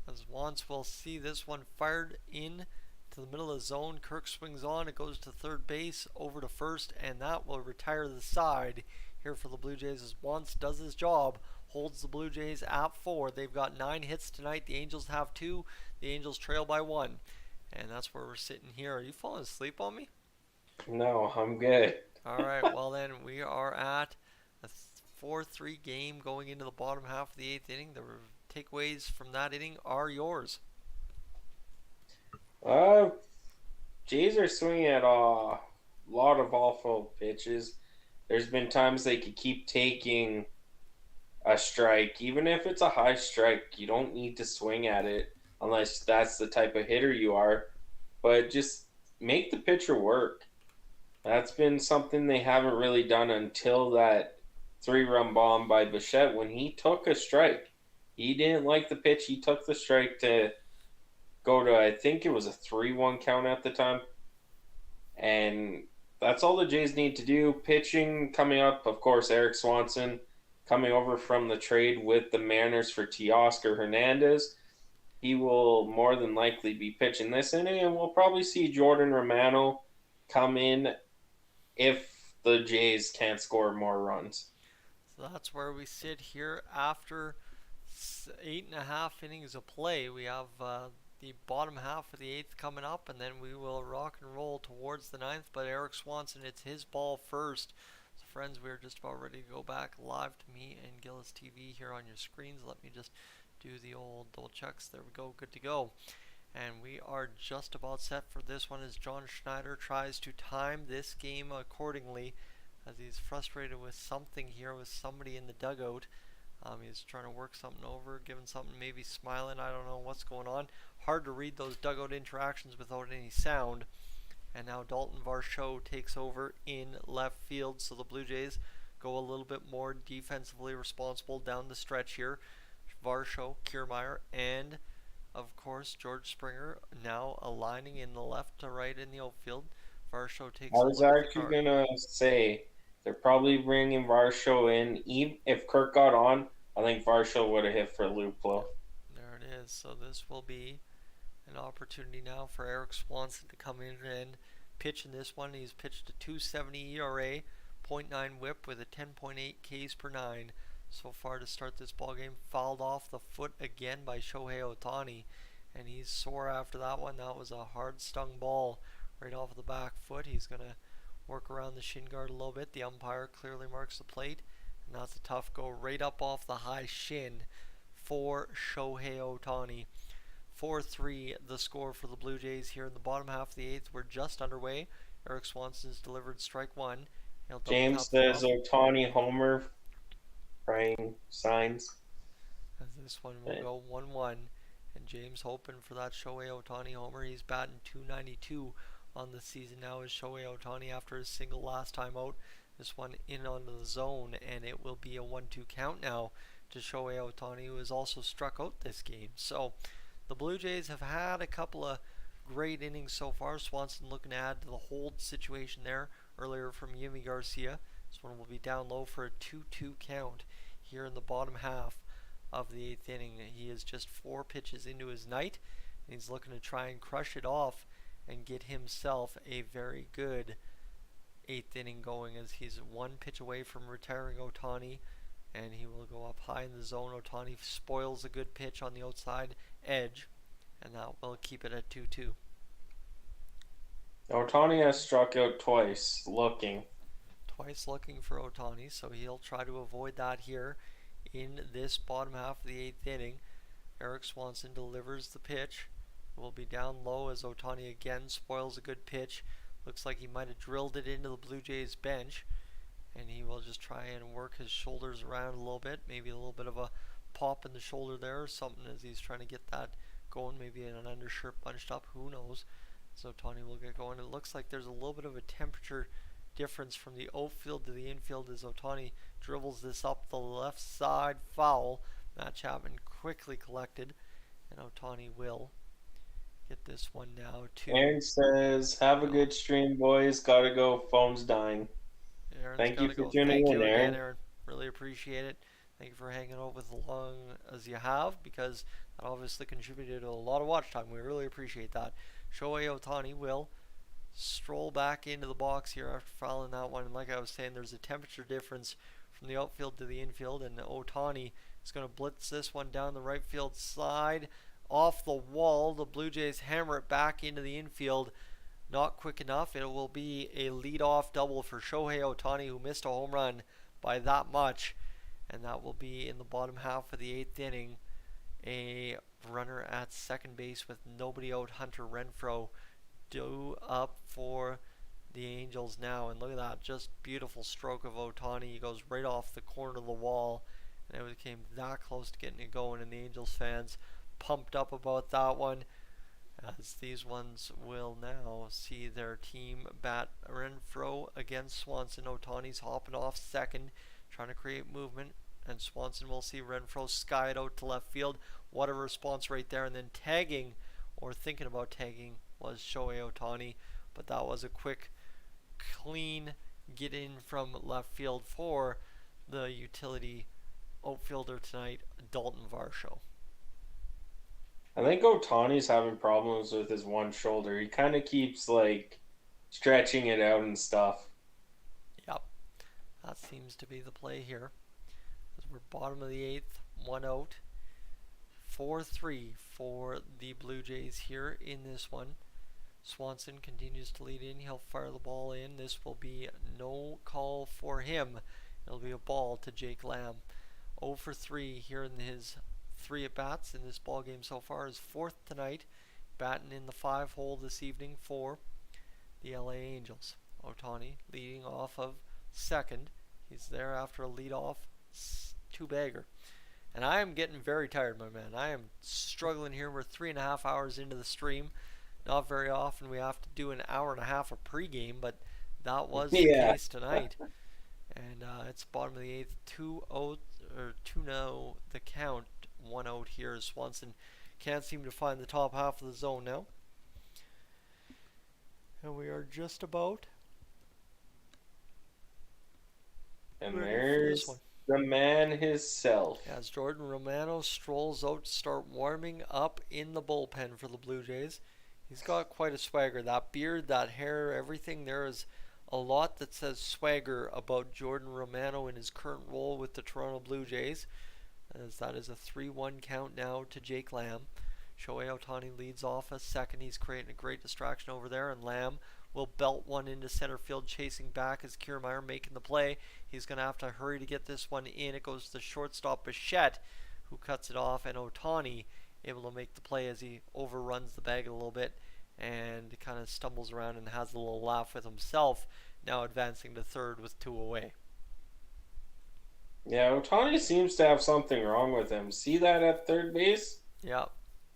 As Wants will see this one fired in to the middle of the zone. Kirk swings on. It goes to third base, over to first, and that will retire the side here for the Blue Jays as Wants does his job. Holds the Blue Jays at 4. They've got 9 hits tonight. The Angels have 2. The Angels trail by 1. And that's where we're sitting here. Are you falling asleep on me? No, I'm good. Alright, well then we are at a 4-3 game going into the bottom half of the 8th inning. The takeaways from that inning are yours. Jays are swinging at a lot of awful pitches. There's been times they could keep taking a strike. Even if it's a high strike, you don't need to swing at it unless that's the type of hitter you are. But just make the pitcher work. That's been something they haven't really done until that 3-run bomb by Bichette when he took a strike. He didn't like the pitch. He took the strike to go to, I think it was a 3-1 count at the time. And that's all the Jays need to do. Pitching coming up, of course, Eric Swanson coming over from the trade with the Mariners for Teoscar Hernandez. He will more than likely be pitching this inning, and we'll probably see Jordan Romano come in if the Jays can't score more runs. So that's where we sit here after 8.5 innings of play. We have the bottom half of the 8th coming up, and then we will rock and roll towards the 9th. But Eric Swanson, it's his ball first. So friends, we're just about ready to go back live to me and Gilles TV here on your screens. Let me just do the old double checks. There we go, good to go. And we are just about set for this one as John Schneider tries to time this game accordingly, as he's frustrated with something here with somebody in the dugout. He's trying to work something over, giving something, maybe smiling. I don't know what's going on. Hard to read those dugout interactions without any sound. And now Dalton Varsho takes over in left field, so the Blue Jays go a little bit more defensively responsible down the stretch here. Varsho, Kiermaier, and of course George Springer now aligning in the left to right in the outfield. Varsho takes. I was actually gonna say they're probably bringing Varsho in. Even if Kirk got on, I think Varsho would have hit for Luplo. There it is. So this will be an opportunity now for Eric Swanson to come in and pitch in this one. He's pitched a 2.70 ERA, 0.9 WHIP with a 10.8 Ks per 9. So far to start this ball game. Fouled off the foot again by Shohei Ohtani, and he's sore after that one. That was a hard stung ball right off of the back foot. He's gonna work around the shin guard a little bit. The umpire clearly marks the plate, and that's a tough go right up off the high shin for Shohei Ohtani. 4-3 the score for the Blue Jays here in the bottom half of the 8th. We're just underway. Eric Swanson's delivered strike 1. James says Ohtani homer. Praying signs. As this one will go 1-1, and James hoping for that Shohei Ohtani homer. He's batting .292 on the season now as Shohei Ohtani after his single last time out. this one in onto the zone, and it will be a 1-2 count now to Shohei Ohtani, who has also struck out this game. So the Blue Jays have had a couple of great innings so far. Swanson looking to add to the hold situation there earlier from Yimi Garcia. This one will be down low for a 2-2 count here in the bottom half of the 8th inning. He is just 4 pitches into his night, and he's looking to try and crush it off and get himself a very good 8th inning going, as he's 1 pitch away from retiring Ohtani, and he will go up high in the zone. Ohtani spoils a good pitch on the outside edge, and that will keep it at 2-2. Ohtani has struck out twice looking For Ohtani, so he'll try to avoid that here in this bottom half of the 8th inning. Eric Swanson delivers the pitch. It will be down low as Ohtani again spoils a good pitch. Looks like he might have drilled it into the Blue Jays bench, and he will just try and work his shoulders around a little bit. Maybe a little bit of a pop in the shoulder there or something as he's trying to get that going. Maybe an undershirt bunched up, who knows. So Ohtani will get going. It looks like there's a little bit of a temperature difference from the outfield to the infield as Ohtani dribbles this up the left side, foul. Matt Chapman quickly collected, and Ohtani will get this one now to Aaron says, have a good stream, boys. Gotta go. Phone's dying. Thank you for tuning in, Aaron. Really appreciate it. Thank you for hanging out with as long as you have, because that obviously contributed to a lot of watch time. We really appreciate that. Shohei Ohtani will stroll back into the box here after fouling that one. And like I was saying, there's a temperature difference from the outfield to the infield, and Ohtani is going to blitz this one down the right field side. Off the wall, the Blue Jays hammer it back into the infield. Not quick enough. It will be a lead-off double for Shohei Ohtani, who missed a home run by that much. And that will be in the bottom half of the 8th inning. A runner at second base with nobody out. Hunter Renfroe due up for the Angels now. And look at that, just beautiful stroke of Ohtani. He goes right off the corner of the wall, and it came that close to getting it going, and the Angels fans pumped up about that one, as these ones will now see their team bat Renfroe against Swanson. Ohtani's hopping off second, trying to create movement, and Swanson will see Renfroe sky it out to left field. What a response right there. And then tagging, or thinking about tagging, was Shohei Ohtani, but that was a quick, clean get in from left field for the utility outfielder tonight, Dalton Varsho. I think Ohtani's having problems with his one shoulder. He kind of keeps like stretching it out and stuff. Yep, that seems to be the play here. As we're bottom of the 8th, 1 out, 4-3 for the Blue Jays here in this one. Swanson continues to lead in. He'll fire the ball in. This will be no call for him. It'll be a ball to Jake Lamb. 0 for 3 here in his 3 at-bats in this ball game so far. His 4th tonight, batting in the 5-hole this evening for the LA Angels. Ohtani leading off of second. He's there after a leadoff 2-bagger. And I am getting very tired, my man. I am struggling here. We're 3.5 hours into the stream. Not very often we have to do an hour and a half of pregame, but that was the case tonight. And it's bottom of the 8th, 2-0, or 2-0 the count, 1 out here as Swanson can't seem to find the top half of the zone now. And we are just about. And there's the man himself. As Jordan Romano strolls out to start warming up in the bullpen for the Blue Jays. He's got quite a swagger. That beard, that hair, everything. There is a lot that says swagger about Jordan Romano in his current role with the Toronto Blue Jays, as that is a 3-1 count now to Jake Lamb. Shohei Ohtani leads off a second. He's creating a great distraction over there, and Lamb will belt one into center field, chasing back as Kiermaier making the play. He's going to have to hurry to get this one in. It goes to shortstop Bichette, who cuts it off, and Ohtani able to make the play as he overruns the bag a little bit and kind of stumbles around and has a little laugh with himself, now advancing to third with 2 away. Yeah, Ohtani seems to have something wrong with him. See that at third base? Yeah.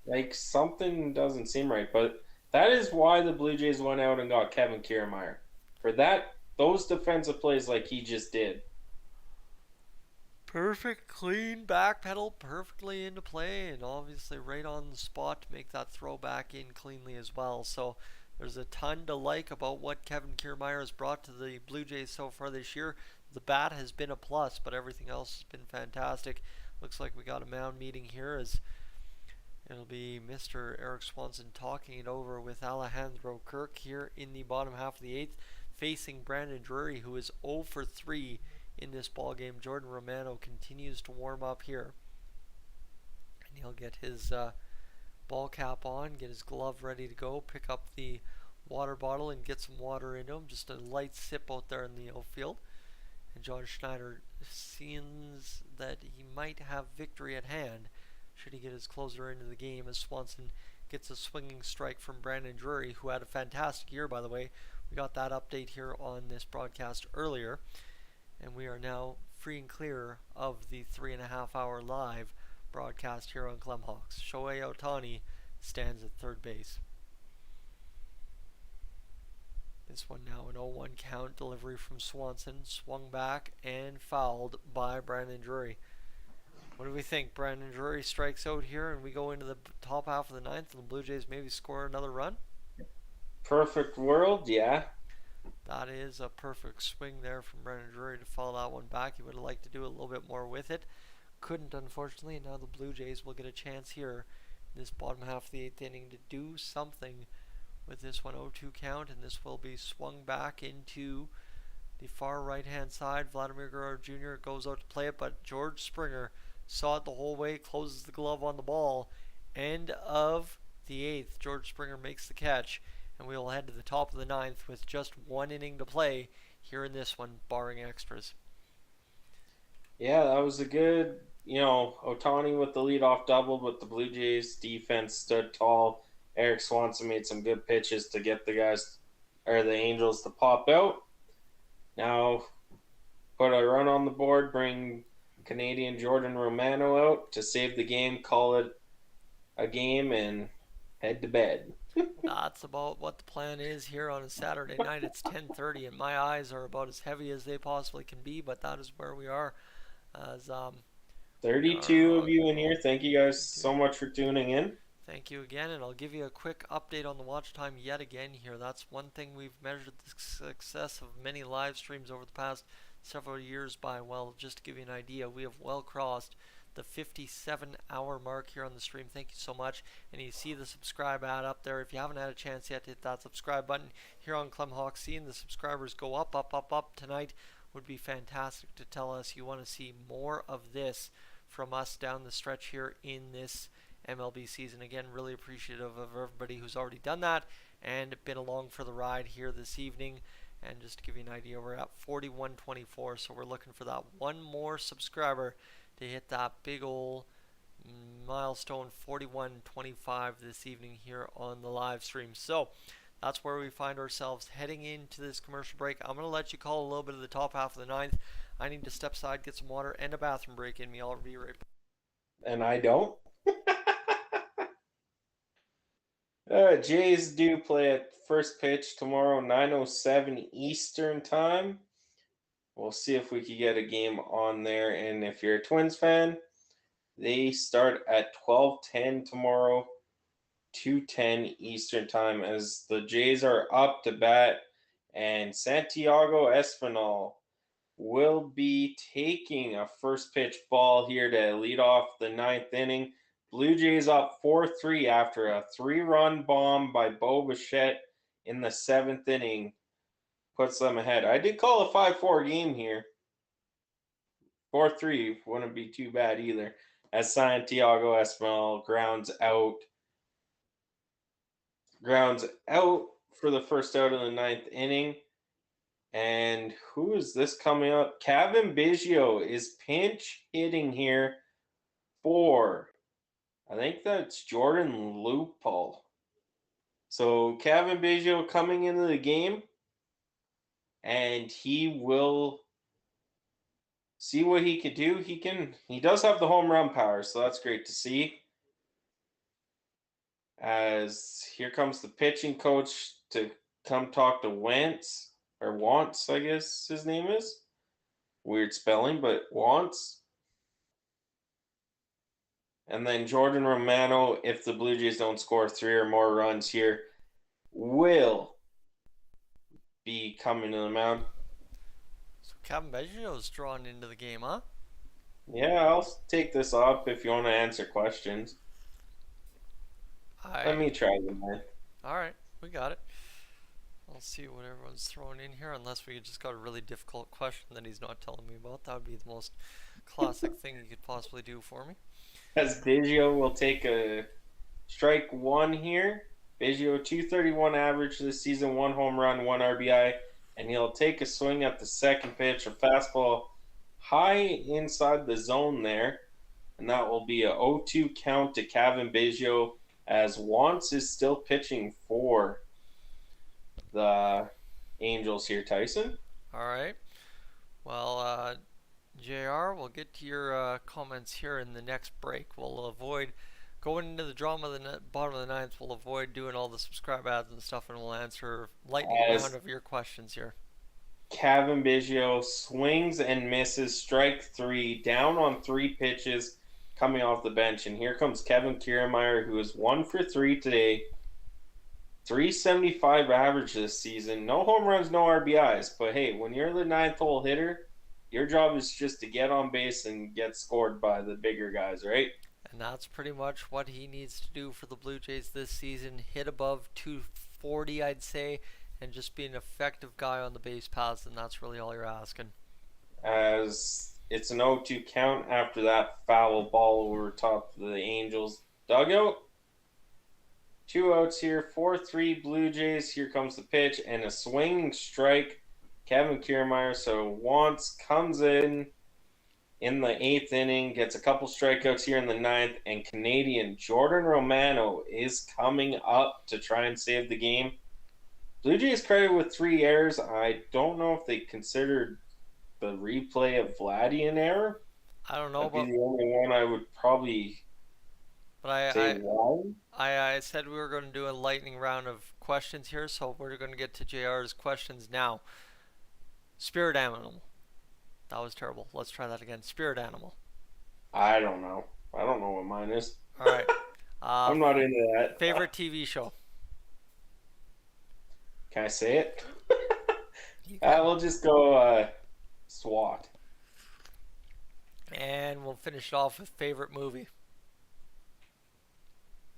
Like, something doesn't seem right, but that is why the Blue Jays went out and got Kevin Kiermaier. For that those defensive plays like he just did. Perfect, clean backpedal, perfectly into play, and obviously right on the spot to make that throw back in cleanly as well. So there's a ton to like about what Kevin Kiermaier has brought to the Blue Jays so far this year. The bat has been a plus, but everything else has been fantastic. Looks like we got a mound meeting here as it'll be Mr. Eric Swanson talking it over with Alejandro Kirk here in the bottom half of the eighth, facing Brandon Drury, who is 0 for 3 in this ball game. Jordan Romano continues to warm up here, and he'll get his ball cap on, get his glove ready to go, pick up the water bottle and get some water into him. Just a light sip out there in the outfield. And John Schneider seems that he might have victory at hand should he get his closer into the game, as Swanson gets a swinging strike from Brandon Drury, who had a fantastic year, by the way. We got that update here on this broadcast earlier, and we are now free and clear of the 3.5 hour live broadcast here on Clemhawks. Shohei Ohtani stands at third base. This one now an 0-1 count, delivery from Swanson, swung back and fouled by Brandon Drury. What do we think? Brandon Drury strikes out here and we go into the top half of the ninth and the Blue Jays maybe score another run? Perfect world, yeah. That is a perfect swing there from Brandon Drury to follow that one back. He would have liked to do a little bit more with it. Couldn't, unfortunately, and now the Blue Jays will get a chance here in this bottom half of the eighth inning to do something with this one 0-2 count, and this will be swung back into the far right hand side. Vladimir Guerrero Jr. goes out to play it, but George Springer saw it the whole way, closes the glove on the ball. End of the eighth. George Springer makes the catch, and we will head to the top of the ninth with just one inning to play here in this one, barring extras. Yeah, that was a good, Ohtani with the leadoff double, but the Blue Jays defense stood tall. Eric Swanson made some good pitches to get the Angels to pop out. Now, put a run on the board, bring Canadian Jordan Romano out to save the game, call it a game, and head to bed. That's about what the plan is here on a Saturday night. It's 10:30, and my eyes are about as heavy as they possibly can be, but that is where we are. As 32 of you in here. Thank you guys so much for tuning in. Thank you again, and I'll give you a quick update on the watch time yet again here. That's one thing we've measured the success of many live streams over the past several years by. Well, just to give you an idea, we have well crossed the 57-hour mark here on the stream. Thank you so much. And you see the subscribe ad up there. If you haven't had a chance yet to hit that subscribe button here on Clemhawks, seeing the subscribers go up, up, up, up tonight would be fantastic to tell us you want to see more of this from us down the stretch here in this MLB season. Again, really appreciative of everybody who's already done that and been along for the ride here this evening. And just to give you an idea, we're at 4124, so we're looking for that one more subscriber to hit that big old milestone 4125 this evening here on the live stream. So that's where we find ourselves heading into this commercial break. I'm going to let you call a little bit of the top half of the ninth. I need to step aside, get some water, and a bathroom break in me. I'll be right back. And I don't. Jays do play at first pitch tomorrow, 9:07 Eastern time. We'll see if we can get a game on there. And if you're a Twins fan, they start at 12:10 tomorrow, 2:10 Eastern time, as the Jays are up to bat. And Santiago Espinal will be taking a first pitch ball here to lead off the ninth inning. Blue Jays up 4-3 after a 3-run bomb by Bo Bichette in the seventh inning. Puts them ahead. I did call a 5-4 game here. 4-3 wouldn't be too bad either, as Santiago Espinal grounds out for the first out of the ninth inning. And who is this coming up? Kevin Biggio is pinch hitting here for, I think that's Jordan Lupul. So Kevin Biggio coming into the game, and he will see what he could do. He does have the home run power, so that's great to see. As here comes the pitching coach to come talk to Wentz. or Wants, I guess his name is. Weird spelling, but Wants. And then Jordan Romano, if the Blue Jays don't score 3 or more runs here, will be coming to the mound. So Kevin Biggio's drawn into the game, huh? Yeah, I'll take this up if you want to answer questions. Let me try the ninth. All right, we got it. I'll see what everyone's throwing in here, unless we just got a really difficult question that he's not telling me about. That would be the most classic thing he could possibly do for me. As Biggio will take a strike one here. Biggio 231 average this season, 1 home run, 1 RBI, and he'll take a swing at the second pitch, a fastball high inside the zone there, and that will be a 0-2 count to Kevin Biggio as Wants is still pitching for the Angels here, Tyson. All right. Well, JR, we'll get to your comments here in the next break. We'll avoid going into the drama of the bottom of the ninth. We'll avoid doing all the subscribe ads and stuff, and we'll answer lightning round of your questions here. Kevin Biggio swings and misses, strike 3, down on 3 pitches coming off the bench. And here comes Kevin Kiermaier, who is 1 for 3 today. 375 average this season. No home runs, no RBIs. But hey, when you're the 9th hole hitter, your job is just to get on base and get scored by the bigger guys, right? And that's pretty much what he needs to do for the Blue Jays this season. Hit above 240, I'd say, and just be an effective guy on the base paths, and that's really all you're asking. As it's an 0-2 count after that foul ball over top of the Angels dugout. 2 outs here, 4-3 Blue Jays. Here comes the pitch and a swinging strike. Kevin Kiermaier, so Wants comes in the 8th inning, gets a couple strikeouts here in the 9th, and Canadian Jordan Romano is coming up to try and save the game. Blue Jays credited with 3 errors. I don't know if they considered the replay of Vladdy an error. I don't know. That'd be the only one I would probably say why. I said we were going to do a lightning round of questions here, so we're going to get to JR's questions now. Spirit animal. That was terrible. Let's try that again. Spirit animal. I don't know. I don't know what mine is. All right. I'm not into that. Favorite TV show? Can I say it? We'll just go SWAT. And we'll finish it off with favorite movie.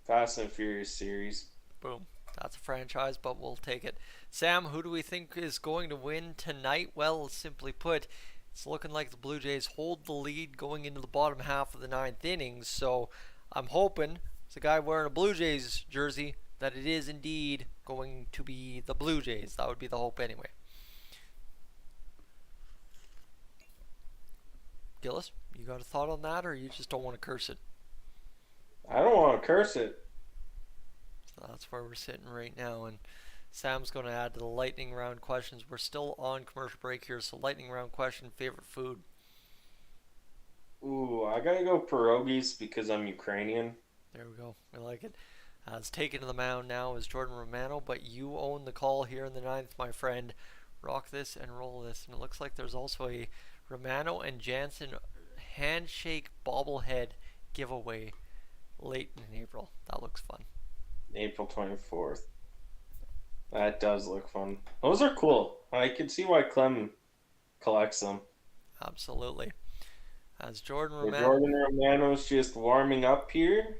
Fast and Furious series. Boom. That's a franchise, but we'll take it. Sam, who do we think is going to win tonight? Well, simply put, it's looking like the Blue Jays hold the lead going into the bottom half of the 9th inning. So I'm hoping, as a guy wearing a Blue Jays jersey, that it is indeed going to be the Blue Jays. That would be the hope anyway. Gillis, you got a thought on that, or you just don't want to curse it? I don't want to curse it. So that's where we're sitting right now, and Sam's going to add to the lightning round questions. We're still on commercial break here, so lightning round question, favorite food? Ooh, I gotta go pierogies because I'm Ukrainian. There we go. We like it. It's taken to the mound now is Jordan Romano, but you own the call here in the 9th, my friend. Rock this and roll this. And it looks like there's also a Romano and Jansen handshake bobblehead giveaway late in April. That looks fun. April 24th. That does look fun. Those are cool. I can see why Clem collects them. Absolutely. As Jordan Romano's just warming up here.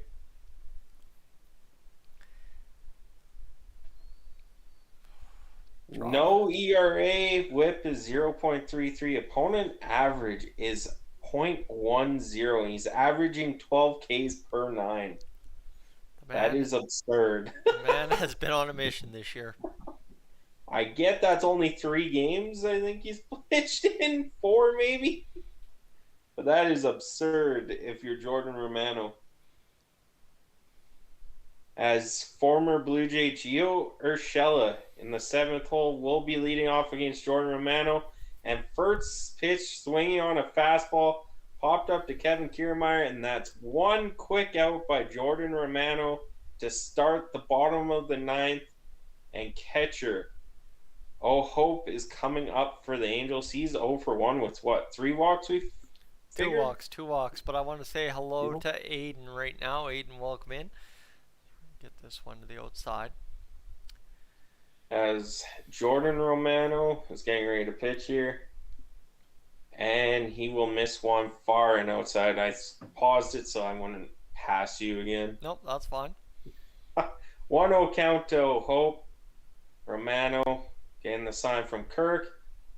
No ERA, whip is 0.33. Opponent average is 0.10. He's averaging 12 Ks per 9. That is absurd. The man has been on a mission this year. I get that's only 3 games I think he's pitched in, 4 maybe. But that is absurd if you're Jordan Romano. As former Blue Jay Gio Urshela in the 7th hole will be leading off against Jordan Romano. And first pitch swinging on a fastball popped up to Kevin Kiermaier, and that's one quick out by Jordan Romano to start the bottom of the 9th. And catcher Oh, Hope is coming up for the Angels. He's 0 for 1 with what? 3 walks we figured? Two walks. But I want to say hello to Aiden right now. Aiden, welcome in. Get this one to the outside. As Jordan Romano is getting ready to pitch here. And he will miss one far and outside. I paused it so I wouldn't pass you again. Nope, that's fine. 1-0 count to Hope. Romano getting the sign from Kirk.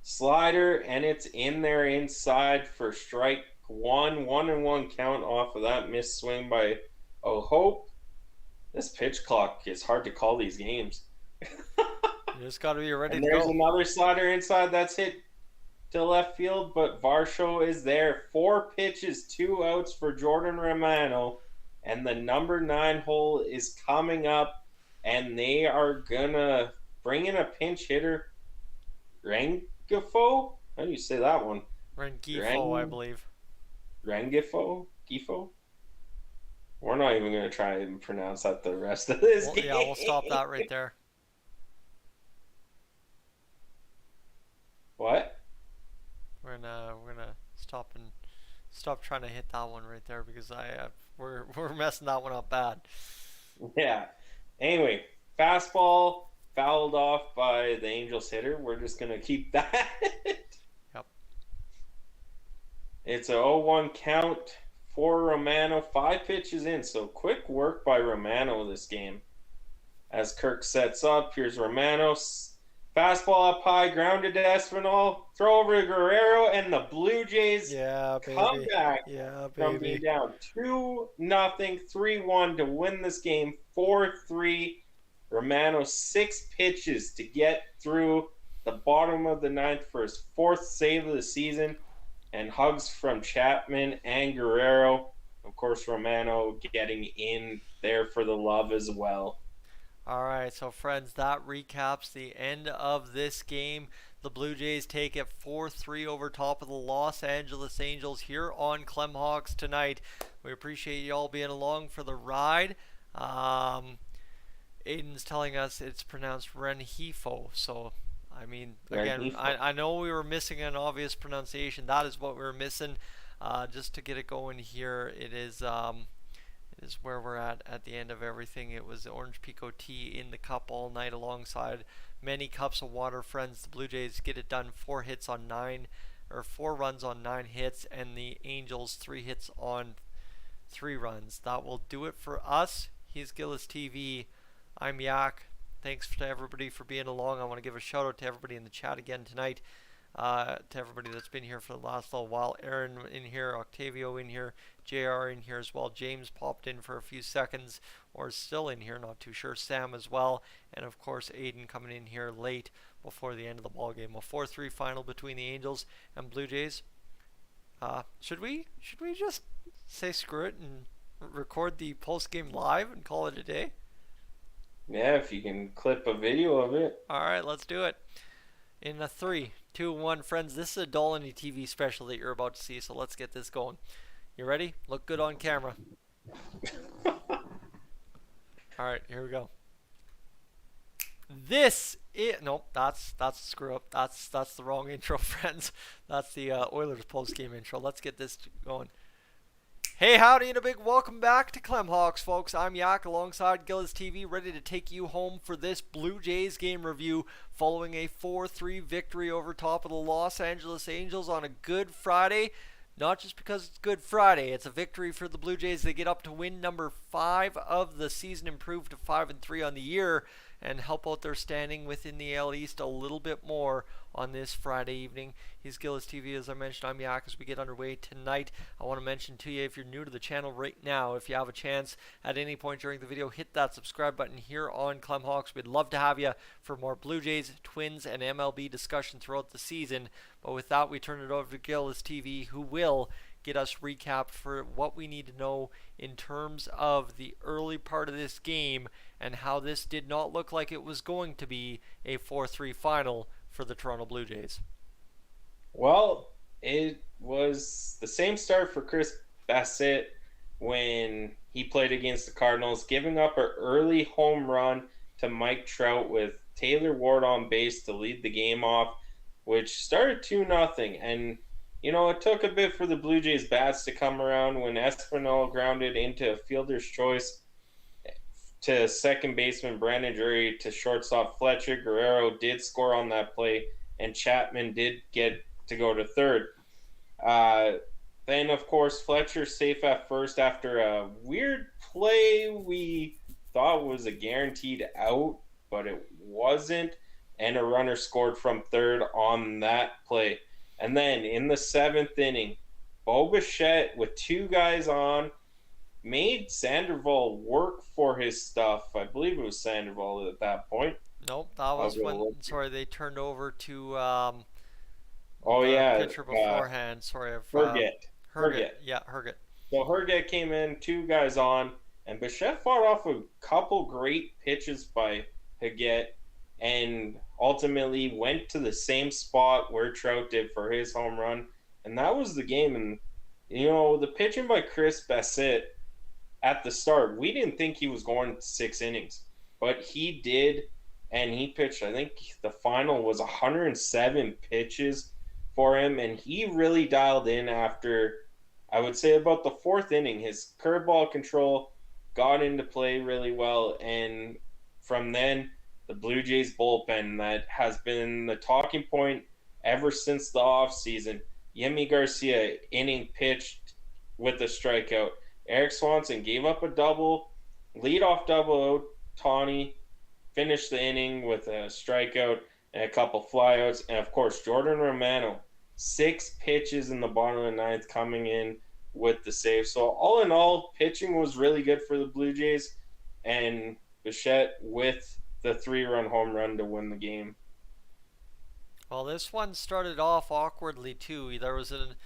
Slider, and it's in there inside for strike one. 1-1 count off of that missed swing by Hope. This pitch clock is hard to call these games. You just got to be ready and to there's go. another slider inside that's hit to left field, but Varsho is there. 4 pitches, 2 outs for Jordan Romano, and the number 9 hole is coming up, and they are gonna bring in a pinch hitter, Rengifo. How do you say that one? Rengifo, I believe. Rengifo? Gifo? We're not even gonna try and pronounce that the rest of this game. Yeah, we'll stop that right there. What? We're gonna stop trying to hit that one right there because we're messing that one up bad. Yeah. Anyway, fastball fouled off by the Angels hitter. We're just gonna keep that. Yep. It's a 0-1 count for Romano. 5 pitches in, so quick work by Romano this game. As Kirk sets up, here's Romano. Fastball up high, grounded to Espinal, throw over to Guerrero, and the Blue Jays come back from being down 2-0, 3-1 to win this game 4-3. Romano 6 pitches to get through the bottom of the 9th for his 4th save of the season, and hugs from Chapman and Guerrero. Of course, Romano getting in there for the love as well. All right, so friends, that recaps the end of this game. The Blue Jays take it 4-3 over top of the Los Angeles Angels here on Clemhawks tonight. We appreciate you all being along for the ride. Aiden's telling us it's pronounced Rengifo, so I mean, again, I know we were missing an obvious pronunciation. That is what we were missing. Just to get it going here, it is where we're at the end of everything. It was Orange Pico tea in the cup all night alongside many cups of water, friends. The Blue Jays get it done. 4 runs on 9 hits, and the Angels 3 hits on 3 runs. That will do it for us. He's JAYS TV. I'm Yak. Thanks to everybody for being along. I want to give a shout out to everybody in the chat again tonight. To everybody that's been here for the last little while. Aaron in here, Octavio in here, JR in here as well. James popped in for a few seconds, or is still in here, not too sure. Sam as well, and of course Aiden coming in here late before the end of the ball game. A 4-3 final between the Angels and Blue Jays. Should we just say screw it and record the post game live and call it a day? Yeah, if you can clip a video of it. All right, let's do it. In a 3, 2, 1, friends, this is a Dolany TV special that you're about to see, so let's get this going. You ready? Look good on camera. Alright, here we go. Nope, that's a screw up. That's the wrong intro, friends. That's the Oilers post-game intro. Let's get this going. Hey, howdy, and a big welcome back to Clemhawks, folks. I'm Yak alongside JAYS TV, ready to take you home for this Blue Jays game review following a 4-3 victory over top of the Los Angeles Angels on a Good Friday. Not just because it's Good Friday, it's a victory for the Blue Jays. They get up to win number 5 of the season, improve to 5-3 on the year, and help out their standing within the AL East a little bit more on this Friday evening. He's JAYS TV, as I mentioned. I'm Yak as we get underway tonight. I want to mention to you, if you're new to the channel right now, if you have a chance at any point during the video, hit that subscribe button here on Clemhawks. We'd love to have you for more Blue Jays, Twins, and MLB discussion throughout the season. But with that, we turn it over to JAYS TV, who will get us recapped for what we need to know in terms of the early part of this game and how this did not look like it was going to be a 4-3 final for the Toronto Blue Jays. Well, it was the same start for Chris Bassett when he played against the Cardinals, giving up an early home run to Mike Trout with Taylor Ward on base to lead the game off, which started 2-0. And, it took a bit for the Blue Jays bats to come around when Espinal grounded into a fielder's choice to second baseman Brandon Drury to shortstop Fletcher. Guerrero did score on that play, and Chapman did get to go to third. Then, of course, Fletcher safe at first after a weird play we thought was a guaranteed out, but it wasn't, and a runner scored from third on that play. And then in the 7th inning, Bo Bichette with 2 guys on made Sandoval work for his stuff. I believe it was Sandoval at that point. Nope, that was when, sorry, they turned over to pitcher beforehand. Herget. Yeah, Herget. So Herget came in, 2 guys on, and Bichette fought off a couple great pitches by Herget and ultimately went to the same spot where Trout did for his home run. And that was the game. And, the pitching by Chris Bassett at the start, we didn't think he was going 6 innings, but he did. And he pitched, I think the final was 107 pitches for him. And he really dialed in after, I would say, about the 4th inning. His curveball control got into play really well. And from then, the Blue Jays bullpen that has been the talking point ever since the offseason. Yemi Garcia inning pitched with a strikeout. Eric Swanson gave up a double, leadoff double. Tawny finished the inning with a strikeout and a couple flyouts. And, of course, Jordan Romano, 6 pitches in the bottom of the 9th coming in with the save. So, all in all, pitching was really good for the Blue Jays. And Bichette with the 3-run home run to win the game. Well, this one started off awkwardly, too. There was an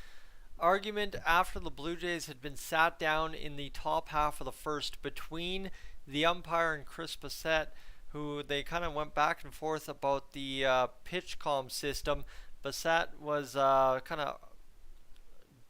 argument after the Blue Jays had been sat down in the top half of the first between the umpire and Chris Bassett, who they kind of went back and forth about the pitch comm system. Bassett was kind of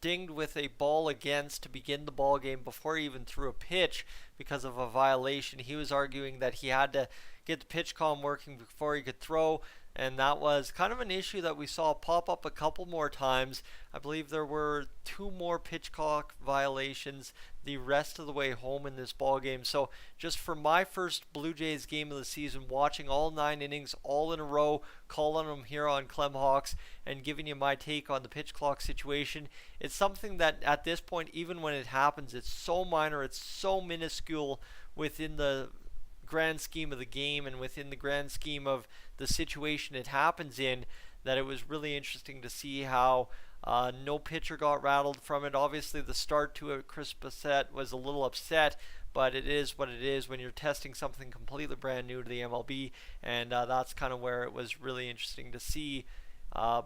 dinged with a ball against to begin the ball game before he even threw a pitch because of a violation. He was arguing that he had to get the pitch comm working before he could throw, and that was kind of an issue that we saw pop up a couple more times. I believe there were 2 more pitch clock violations the rest of the way home in this ball game. So just for my first Blue Jays game of the season, watching all 9 innings all in a row, calling them here on Clemhawks and giving you my take on the pitch clock situation, it's something that at this point, even when it happens, it's so minor, it's so minuscule within the grand scheme of the game and within the grand scheme of the situation it happens in, that it was really interesting to see how no pitcher got rattled from it. Obviously the start to it, Chris Bassett was a little upset, but it is what it is when you're testing something completely brand new to the MLB, and that's kind of where it was really interesting to see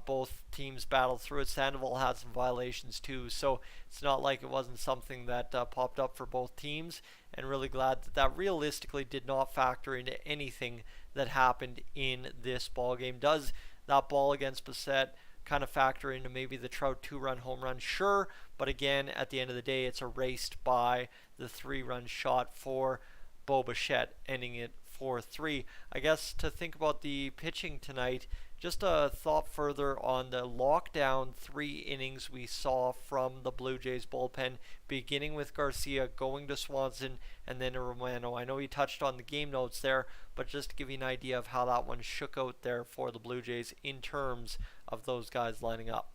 both teams battle through it. Sandoval had some violations too, so it's not like it wasn't something that popped up for both teams, and really glad that realistically did not factor into anything that happened in this ball game. Does that ball against Bassett kind of factor into maybe the Trout 2-run home run? Sure, but again, at the end of the day, it's erased by the 3-run shot for Bo Bichette, ending it 4-3. I guess to think about the pitching tonight, just a thought further on the lockdown 3 innings we saw from the Blue Jays bullpen, beginning with Garcia, going to Swanson, and then to Romano. I know you touched on the game notes there, but just to give you an idea of how that one shook out there for the Blue Jays in terms of those guys lining up.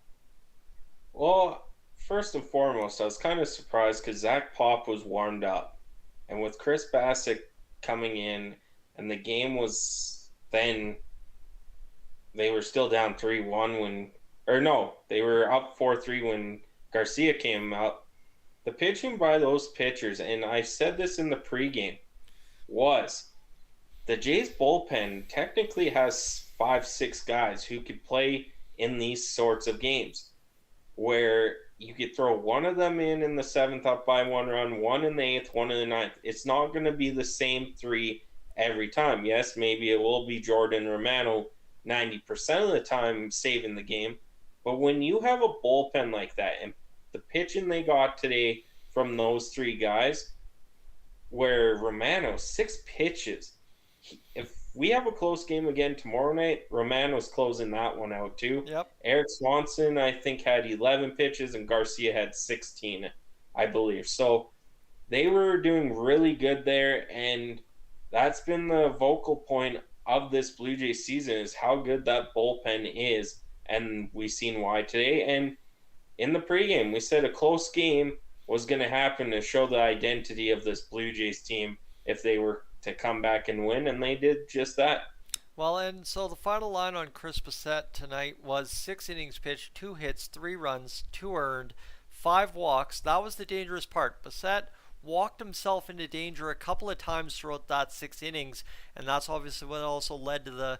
Well, first and foremost, I was kind of surprised because Zach Pop was warmed up. And with Chris Bassett coming in, and the game was then... They were still down 3-1 when, or no, they were up 4-3 when Garcia came out. The pitching by those pitchers, and I said this in the pregame, was the Jays bullpen technically has 5-6 guys who could play in these sorts of games, where you could throw one of them in the 7th up by 1 run, one in the 8th, one in the 9th. It's not going to be the same 3 every time. Yes, maybe it will be Jordan Romano 90% of the time saving the game. But when you have a bullpen like that, and the pitching they got today from those 3 guys, where Romano, 6 pitches, if we have a close game again tomorrow night. Roman was closing that one out too. Yep. Eric Swanson, I think, had 11 pitches, and Garcia had 16, I believe. So they were doing really good there, and that's been the vocal point of this Blue Jays season is how good that bullpen is, and we've seen why today. And in the pregame, we said a close game was going to happen to show the identity of this Blue Jays team if they were to come back and win, and they did just that. Well, and so the final line on Chris Bassett tonight was 6 innings pitched, 2 hits, 3 runs, 2 earned, 5 walks. That was the dangerous part. Bassett walked himself into danger a couple of times throughout that 6 innings, and that's obviously what also led to the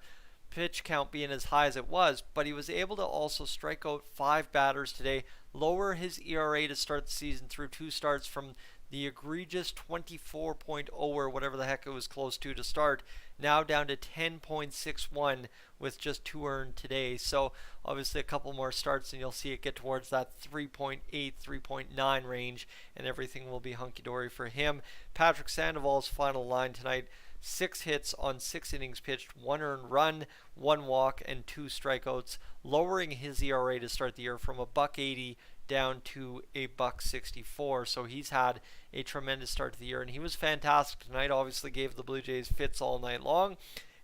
pitch count being as high as it was, but he was able to also strike out 5 batters today, lower his ERA to start the season through 2 starts from the egregious 24.0 or whatever the heck it was close to start, now down to 10.61 with just 2 earned today. So obviously a couple more starts and you'll see it get towards that 3.8, 3.9 range, and everything will be hunky-dory for him. Patrick Sandoval's final line tonight: 6 hits on 6 innings pitched, 1 earned run, 1 walk, and 2 strikeouts, lowering his ERA to start the year from $1.80 down to $1.64. So he's had a tremendous start to the year, and he was fantastic tonight. Obviously gave the Blue Jays fits all night long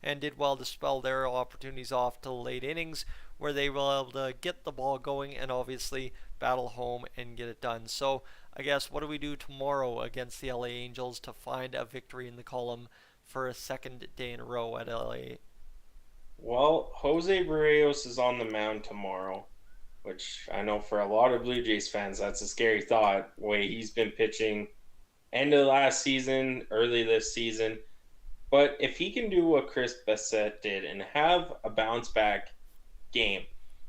and did well to spell their opportunities off to late innings where they were able to get the ball going and obviously battle home and get it done. So I guess what do we do tomorrow against the LA Angels to find a victory in the column for a second day in a row at LA? Well, Jose Barrios is on the mound tomorrow, which I know for a lot of Blue Jays fans, that's a scary thought, the way he's been pitching end of last season, early this season. But if he can do what Chris Bassett did and have a bounce back game,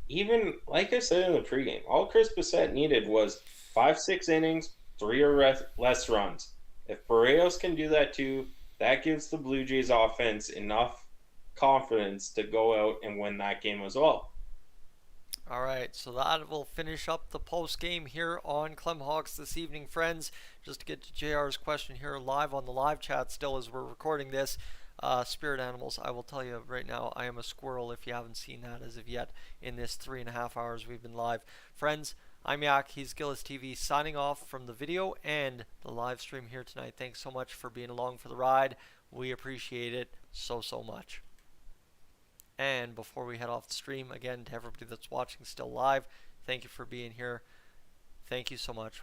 even like I said in the pregame, all Chris Bassett needed was 5-6 innings, 3 or less runs. If Barrios can do that too, that gives the Blue Jays offense enough confidence to go out and win that game as well. All right, so that will finish up the post game here on Clemhawks this evening, friends. Just to get to JR's question here live on the live chat still as we're recording this. Spirit animals, I will tell you right now, I am a squirrel if you haven't seen that as of yet in this 3.5 hours we've been live. Friends, I'm Yak, he's JAYS TV, signing off from the video and the live stream here tonight. Thanks so much for being along for the ride. We appreciate it so much. And before we head off the stream, again, to everybody that's watching still live, thank you for being here. Thank you so much.